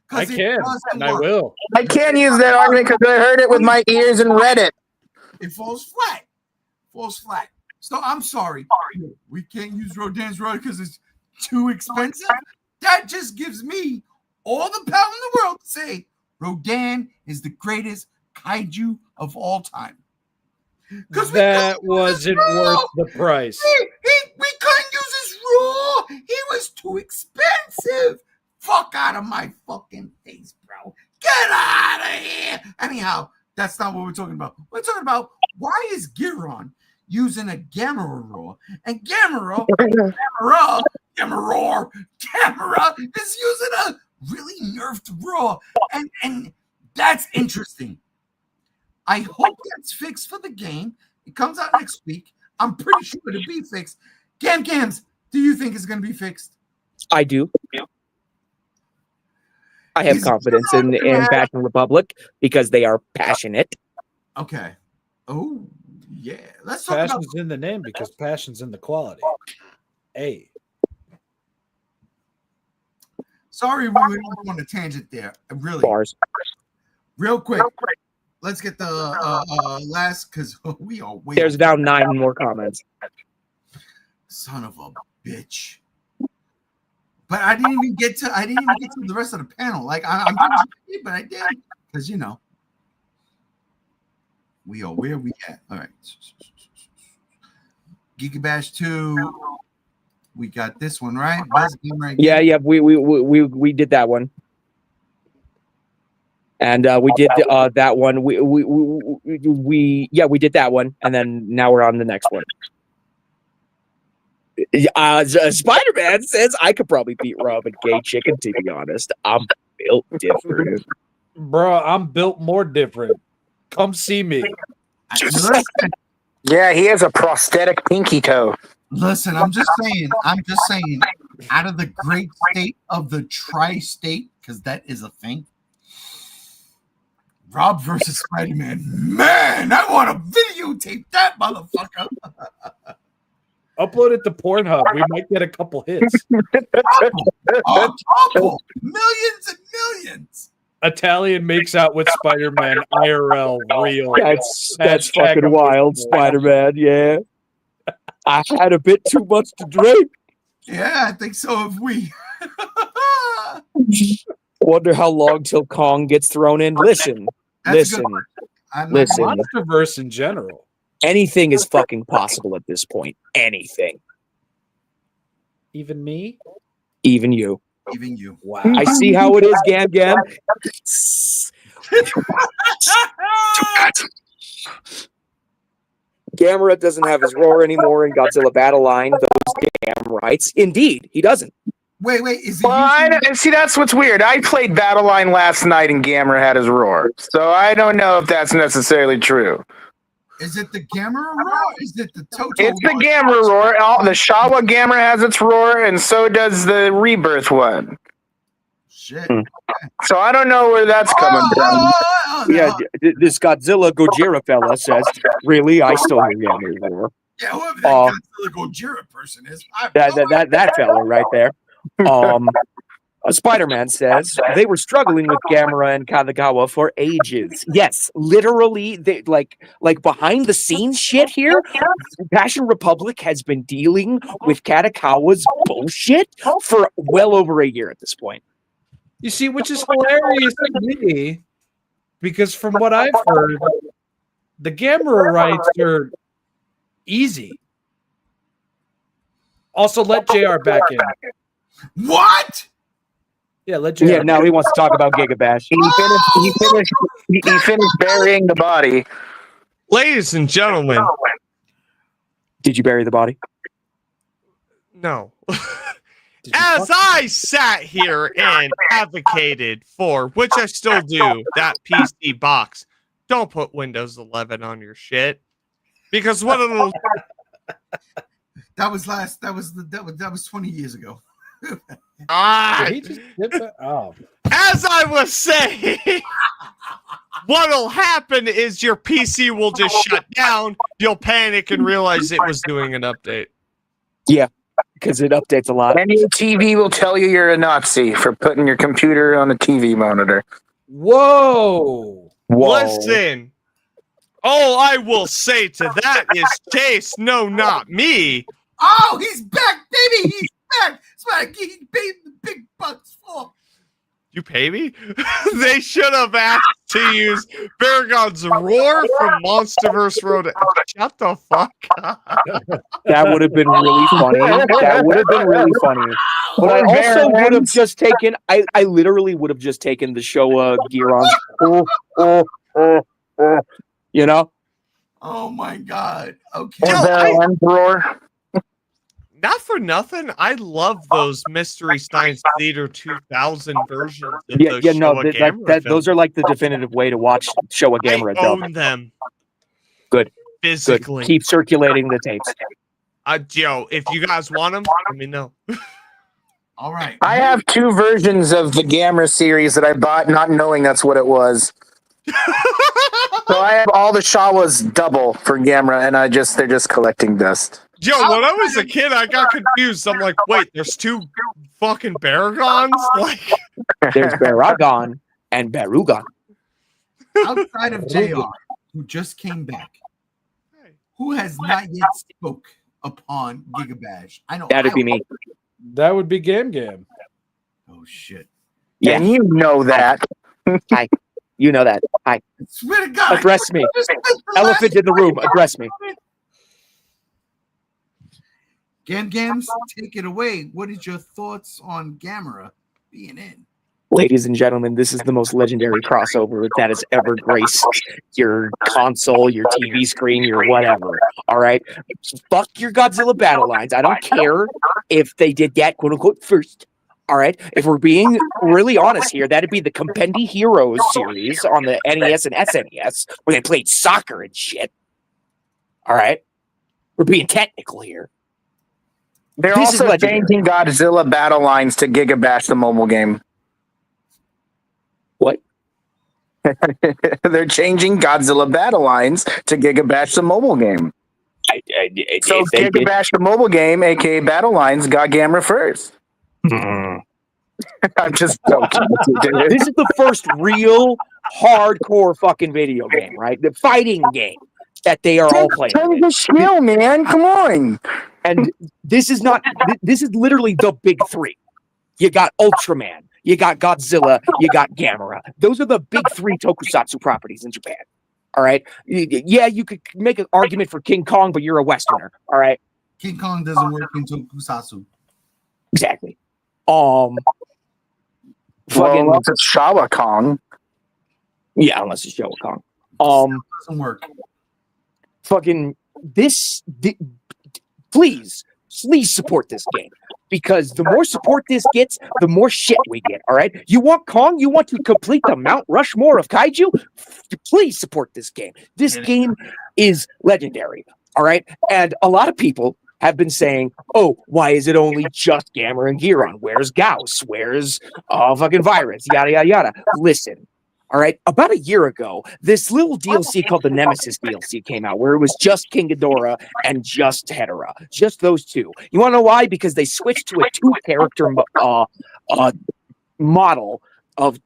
I can, and I will. I can't use that argument because I heard it with my ears and read it. It falls flat. So I'm sorry. We can't use Rodan's Road because it's too expensive. That just gives me all the power in the world to say Rodan is the greatest kaiju of all time. That wasn't worth the price. We couldn't use his raw. He was too expensive. Fuck out of my fucking face, bro. Get out of here. Anyhow, that's not what we're talking about. We're talking about why is Giron using a Gamera raw, and Gamera is using a really nerfed raw, and that's interesting. I hope that's fixed for the game. It comes out next week. I'm pretty sure it'll be fixed. Gams, do you think it's going to be fixed? I do. I have confidence in Passion Republic because they are passionate. Okay. Oh, yeah. Let's talk Passion's in the name because passion's in the quality. Hey. Sorry, we went on a tangent there. Really. Bars. Real quick. let's get the last because we are way. There's now 9 more comments. Son of a bitch. But I didn't even get to the rest of the panel. Like I'm pretty sure, but I did because we are where we at. All right. GIGABASH 2. We got this one, right? Yeah, we did that one. And we did that one. We did that one, and then now we're on the next one. Spider-Man says I could probably beat Rob and Gay Chicken. To be honest, I'm built different, Bro, I'm built more different. Come see me. Yeah, he has a prosthetic pinky toe. Listen, I'm just saying, out of the great state of the tri-state, because that is a thing. Rob versus Spider-Man. Man, I want to videotape that motherfucker. Upload it to Pornhub. We might get a couple hits. Millions and millions. Italian makes out with Spider-Man IRL real. That's fucking wild, Spider-Man. Yeah, I had a bit too much to drink. Yeah, I think so. Have we? Wonder how long till Kong gets thrown in. Listen. Monsterverse in general. Anything is fucking possible at this point. Anything. Even me? Even you. Even you. Wow. I see how it is, Gam Gam. Gamera doesn't have his roar anymore in Godzilla Battle Line. Those damn rights. Indeed, he doesn't. Wait, is Well, see, that's what's weird. I played Battle Line last night and Gamera had his roar. So I don't know if that's necessarily true. Is it the Gamera roar? Is it the Toto? It's the Gamera roar. The Shawa Gamera has its roar, and so does the Rebirth one. Shit. So I don't know where that's coming from. Yeah, this Godzilla Gojira fella says, really? I still hear Gamera's roar. Yeah, whoever that Godzilla Gojira person is. That fella right there. Spider-Man says they were struggling with Gamera and Kamigawa for ages. Yes, literally, they like behind the scenes shit here. Passion Republic has been dealing with Katakawa's bullshit for well over a year at this point. You see, which is hilarious to me, because from what I've heard, the Gamera rights are easy. Also, let JR back in. What? Yeah, let JR. Yeah, now he wants to talk about GIGABASH. He finished burying the body. Ladies and gentlemen. Did you bury the body? No. As I sat here and advocated for, which I still do, that PC box, don't put Windows 11 on your shit. Because what it'll... That was 20 years ago. Did he just As I was saying, what'll happen is your PC will just shut down. You'll panic and realize it was doing an update. Yeah, because it updates a lot. And your TV will tell you you're a Nazi for putting your computer on the TV monitor. Whoa. Listen, all I will say to that is Chase, no, not me. Oh, he's back, baby. He's back. That's what he paid the big bucks for. You pay me? They should have asked to use Baragon's roar from Monsterverse Road. Shut the fuck up. That would have been really funny. That would have been really funny. But I also would have just taken, I literally would have just taken the Showa Giron. You know? Oh my God. Okay. Roar. Not for nothing, I love those Mystery Science Theater 2000 versions of those Showa those are like the definitive way to watch Showa Gamera. I own them. Good. Physically. Good. Keep circulating the tapes. Joe, if you guys want them, let me know. All right. I have 2 versions of the Gamera series that I bought not knowing that's what it was. So I have all the Shawas double for Gamera, and they're just collecting dust. Joe, when I was a kid, I got confused. I'm like, wait, there's 2 fucking Baragons? Like, there's Baragon and Barugon. outside of JR, who just came back, who has not yet spoke upon GIGABASH? I know That'd be me. That would be Gam Gam. Oh shit! Yeah. And you know that. You know that. Hi. I swear to God, Address me. Elephant in the room. Address me. Gams, take it away. What is your thoughts on GAMERA being in? Ladies and gentlemen, this is the most legendary crossover that has ever graced your console, your TV screen, your whatever. All right? Fuck your Godzilla battle lines. I don't care if they did that, quote unquote, first. All right? If we're being really honest here, that'd be the Compendi Heroes series on the NES and SNES where they played soccer and shit. All right? We're being technical here. They're This is also legendary. changing Godzilla battle lines to GIGABASH, the mobile game. What? They're changing Godzilla battle lines to GIGABASH, the mobile game. So if they did- GIGABASH, the mobile game, aka battle lines, got GAMERA first. I'm just joking. This is the first real hardcore fucking video game, right? The fighting game that they are all playing. Turn the skill, man. Come on. And this is not, this is literally the big three. You got Ultraman, you got Godzilla, you got Gamera. Those are the big three tokusatsu properties in Japan. All right. Yeah, you could make an argument for King Kong, but you're a Westerner. All right. King Kong doesn't work in Tokusatsu. Exactly. Well, Fucking unless it's Shawa Kong. yeah, unless it's Showa Kong. Doesn't work. Fucking please support this game, because the more support this gets, the more shit we get. All right, you want Kong, you want to complete the Mount Rushmore of kaiju, please support this game. This game is legendary. All right, and a lot of people have been saying, oh, why is it only just Gamera and Giron? Where's Gauss? Where's fucking Virus? Yada yada yada. Listen. All right, about a year ago, this little DLC called the Nemesis DLC came out, where it was just King Ghidorah and just Hedorah, just those two. You want to know why? Because they switched to a two-character model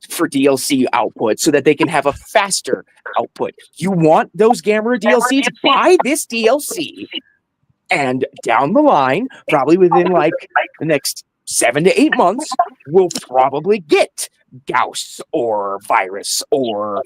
for DLC output, so that they can have a faster output. You want those Gamera DLCs? Buy this DLC, and down the line, probably within like the next 7 to 8 months, we'll probably get Gauss or Virus or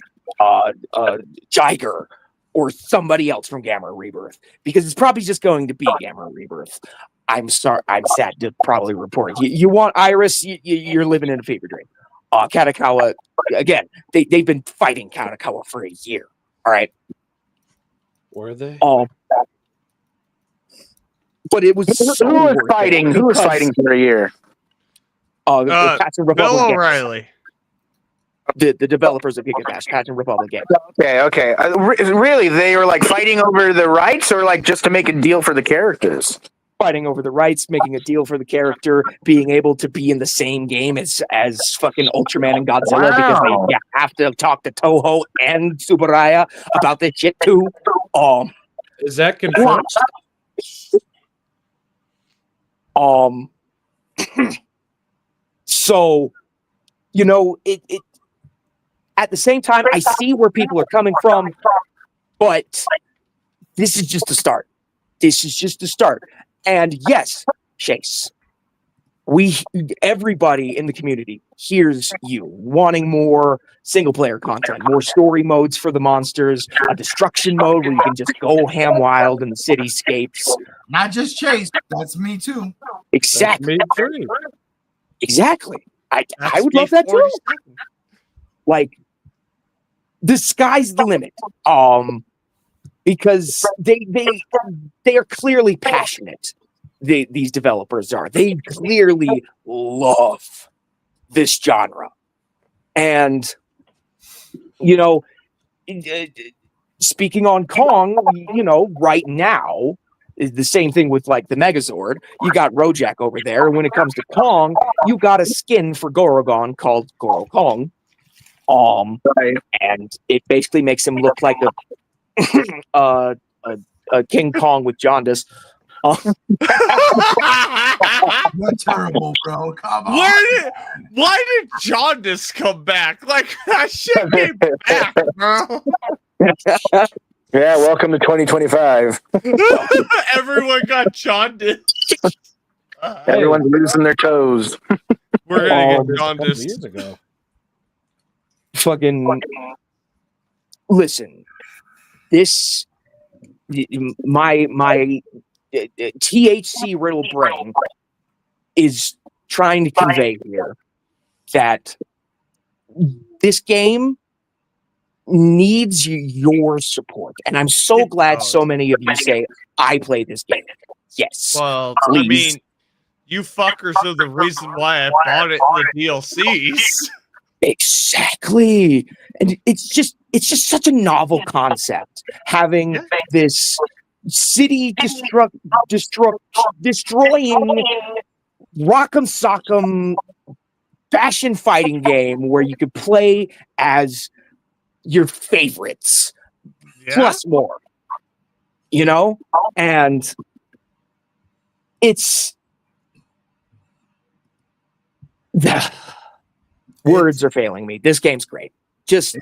Jiger or somebody else from Gamera Rebirth, because it's probably just going to be Gamera Rebirth. I'm sorry, I'm sad to probably report. You want Iris, you're living in a fever dream. Katakawa, again, they've been fighting Katakawa for a year. All right. Were they? But it was so Who was worth it fighting? Who was because, fighting for a year? the Patton Bill Republic game. O'Reilly. The developers of GIGABASH, Patton Republic game. Okay. Really, they were like fighting over the rights, or like just to make a deal for the characters? Fighting over the rights, making a deal for the character, being able to be in the same game as fucking Ultraman and Godzilla, because you have to talk to Toho and Tsuburaya about this shit too. Is that confirmed? So, you know, it at the same time, I see where people are coming from, but this is just the start. This is just the start. And yes, Chase, everybody in the community hears you wanting more single player content, more story modes for the monsters, a destruction mode where you can just go ham wild in the cityscapes. Not just Chase. That's me too. Exactly. Me too. Exactly. I That's would love that too. B47. Like, the sky's the limit. Because they are clearly passionate. These developers are. They clearly love this genre. And, you know, speaking on Kong, you know, right now is the same thing with like the Megazord. You got Rojak over there. When it comes to Kong, you got a skin for Gorogon called Goro Kong. And it basically makes him look like a King Kong with jaundice. You're terrible, bro. Come on. Why did Jaundice come back? Like, that shit came back, bro. Yeah, welcome to 2025. Everyone got jaundice. Everyone's losing their toes. We're gonna Oh, get this a couple jaundice. years ago. Fucking listen. This my THC riddle brain is trying to convey here that this game needs your support, and I'm so It glad does. so many of you say I play this game. Yes, Well, please. I mean, you fuckers are the reason why I bought it in the DLCs. exactly, and it's just such a novel concept having this city destroying rock'em sock'em fashion fighting game where you could play as your favorites plus more, you know, and it's the words are failing me. This game's great. Just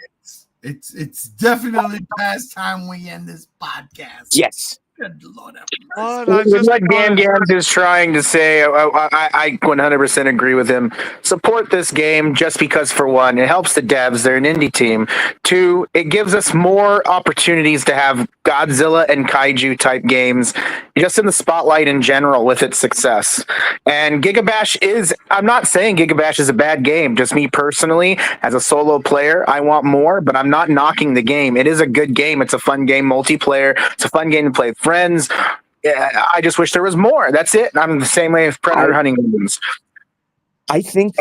It's definitely past time we end this podcast. yes. Good Lord have What? mercy. I just What Gam Gams is trying to say, I 100% agree with him. Support this game just because, for one, it helps the devs. They're an indie team. Two, it gives us more opportunities to have Godzilla and Kaiju type games just in the spotlight in general with its success. And GIGABASH is, I'm not saying GIGABASH is a bad game. Just me personally, as a solo player, I want more, but I'm not knocking the game. It is a good game. It's a fun game, multiplayer. It's a fun game to play with friends. Yeah, I just wish there was more. That's it. I'm the same way with Predator hunting games. I think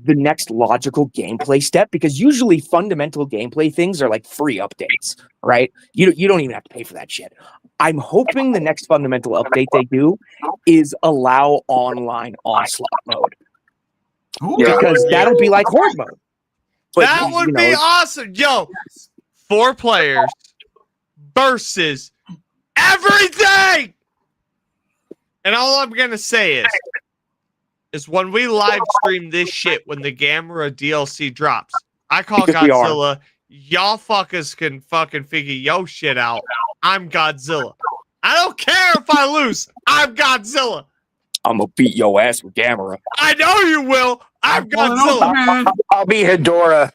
the next logical gameplay step, because usually fundamental gameplay things are like free updates, right? You don't even have to pay for that shit. I'm hoping the next fundamental update they do is allow online onslaught mode, Ooh, because that'll be like horde mode. But, that would you be know, awesome. Yo, 4 players versus everything. And all I'm gonna say is when we live stream this shit, when the Gamera DLC drops, I call Because we are. Godzilla. Y'all fuckers can fucking figure yo shit out. I'm Godzilla. I don't care if I lose. I'm Godzilla. I'm gonna beat your ass with Gamera. I know you will. I'm Pulling Godzilla. over, man. I'll be Hedora.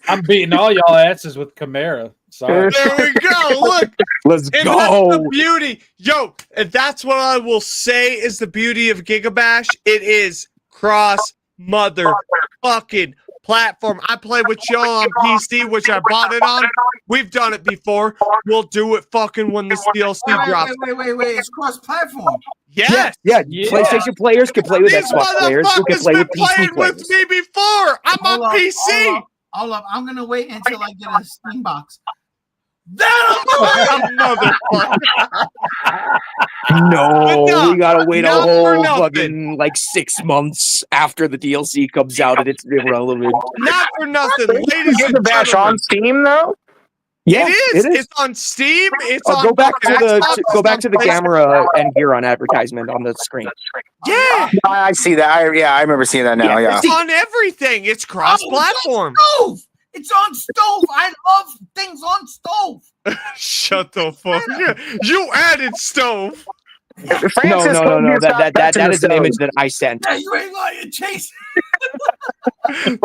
I'm beating all y'all asses with Chimera. Sorry. There we go. Look. Let's And that's the go. beauty. Yo, and that's what I will say is the beauty of GIGABASH. It is cross motherfucking platform. I play with y'all on PC, which I bought it on. We've done it before. We'll do it fucking when this DLC drops. Wait. It's cross-platform. Yes. Yeah, Yeah. PlayStation players can play with These Xbox players who can motherfuckers play been with PC playing players. with me before. I'm Hold on up, PC. Hold up. I'm gonna wait until I get a Steam box. Motherfucker. No, no, we gotta wait a not for whole nothing. fucking like 6 months after the DLC comes out and it's irrelevant. Not for nothing, ladies and GIGABASH gentlemen. on Steam though. Yeah, it is. It's on Steam. It's on Go back to Xbox, the it's go back on to the PlayStation. Gamera and Huron advertisement on the screen. Yeah. I see that. I remember seeing that now. Yeah. It's on everything. It's cross-platform. Stove. It's on stove. I love things on stove. Shut the fuck up. You added stove. No. That is an image that I sent. Yeah, you ain't lying, Chase.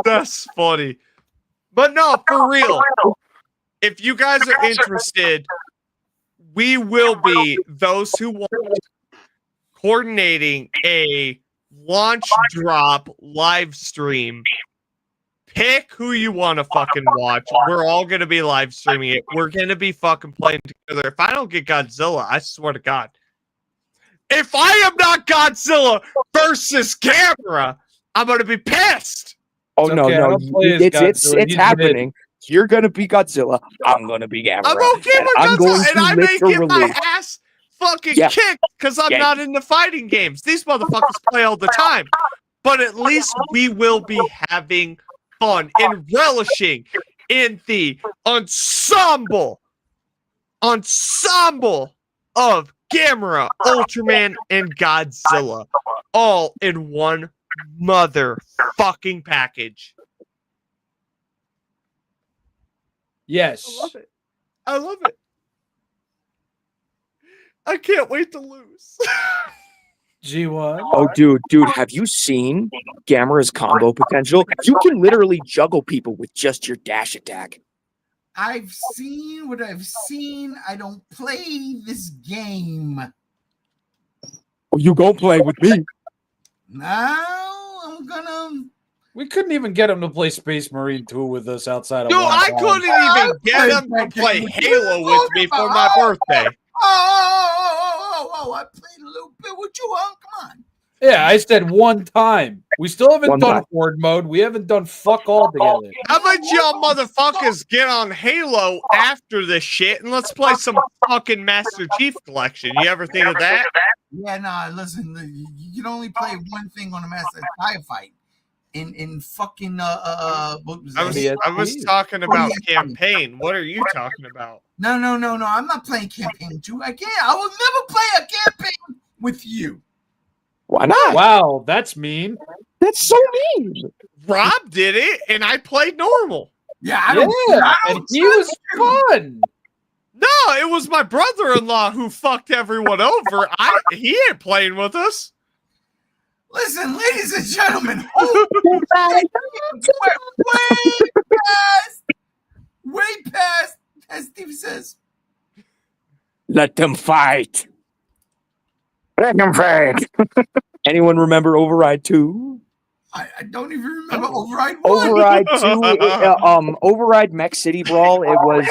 That's funny. But no, for real. If you guys are interested, we will be those who want coordinating a launch drop live stream. Pick who you want to fucking watch. We're all going to be live streaming it. We're going to be fucking playing together. If I don't get Godzilla, I swear to God. If I am not Godzilla versus Gamera, I'm going to be pissed. Oh It's no, okay, I no, don't play as it's Godzilla. You did. happening. You're gonna be Godzilla. I'm gonna be Gamera. I'm okay and with I'm going Godzilla, to and I may get my literally. ass fucking Yeah. kicked because I'm Yeah. not into fighting games. These motherfuckers play all the time. But at least we will be having fun and relishing in the ensemble of Gamera, Ultraman, and Godzilla, all in one motherfucking package. Yes. I love it. I love it. I can't wait to lose. G1. Oh, dude, have you seen Gamera's combo potential? You can literally juggle people with just your dash attack. I've seen what I've seen. I don't play this game. Oh, you go play with me. Now I'm gonna. We couldn't even get him to play Space Marine 2 with us outside of Dude, one I time. couldn't even get him to play Halo with me for my birthday. I played a little bit with you, huh? Come on. Yeah, I said one time. We still haven't One done time. Horde mode. We haven't done fuck all together. How about y'all motherfuckers get on Halo after this shit and let's play some fucking Master Chief Collection? You ever think of that? Yeah, nah, listen, you can only play one thing on a master firefight. In fucking what was that? I was talking about campaign. What are you talking about? No. I'm not playing campaign with you. I will never play a campaign with you. Why not? Wow, that's mean. That's so mean. Rob did it, and I played normal. Yeah, I don't. And he was fun. No, it was my brother-in-law who fucked everyone over. He ain't playing with us. Listen, ladies and gentlemen, way past, as Steve says. Let them fight. Let them fight. Anyone remember Override 2? I don't even remember Override 1. Override 2, Override Mech City Brawl. It was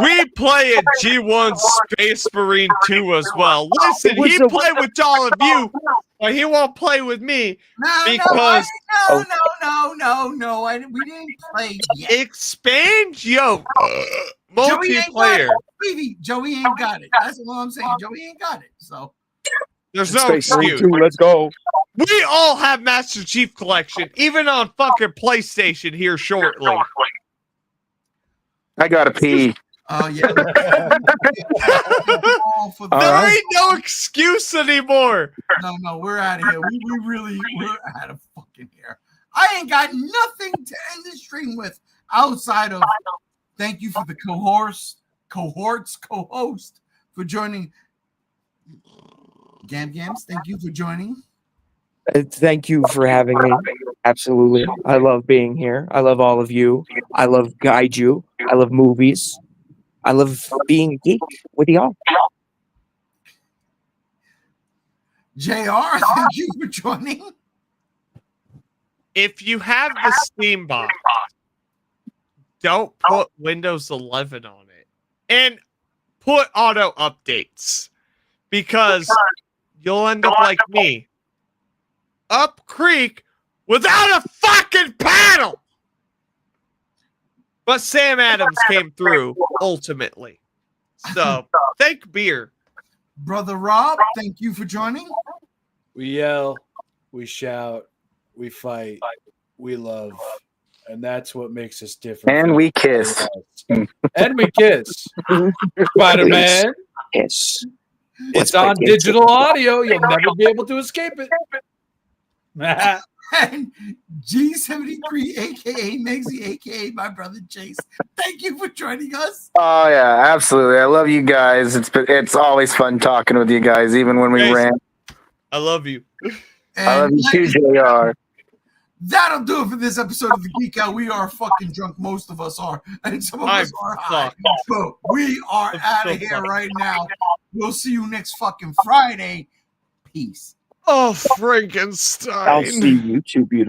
We play at G1 Space Marine 2 as well. Listen, he play with all of you, but he won't play with me because No. We didn't play yet. expand yo multiplayer. Joey ain't got it. That's what I'm saying. Joey ain't got it. So There's no Space Marine excuse. 2, let's go. We all have Master Chief Collection, even on fucking PlayStation here shortly. I gotta pee. oh yeah. There ain't no excuse anymore. No, we're out of here. We're out of fucking here. I ain't got nothing to end this stream with outside of thank you for the co-host for joining. Gams, thank you for joining. Thank you for having me. Absolutely. I love being here. I love all of you. I love Gaiju. I love movies. I love being a geek with y'all. JR, thank you for joining. If you have the Steam box, don't put Windows 11 on it. And put auto updates. Because you'll end up like me. Up creek without a fucking paddle. But Sam Adams came through ultimately. So thank beer. Brother Rob, thank you for joining. We yell, we shout, we fight, we love. And that's what makes us different. And we kiss. And we kiss. Spider-Man. Yes. It's on digital audio. You'll never be able to escape it. And G73, aka Megsy, aka my brother Chase. Thank you for joining us. Oh yeah, absolutely. I love you guys. It's always fun talking with you guys, even when we Chase, ran. I love you. I love you too, JR. That'll do it for this episode of the Geek Out. We are fucking drunk. Most of us are. And some of us are high. But we are out of here right now. We'll see you next fucking Friday. Peace. Oh, Frankenstein. I'll see you two beautiful.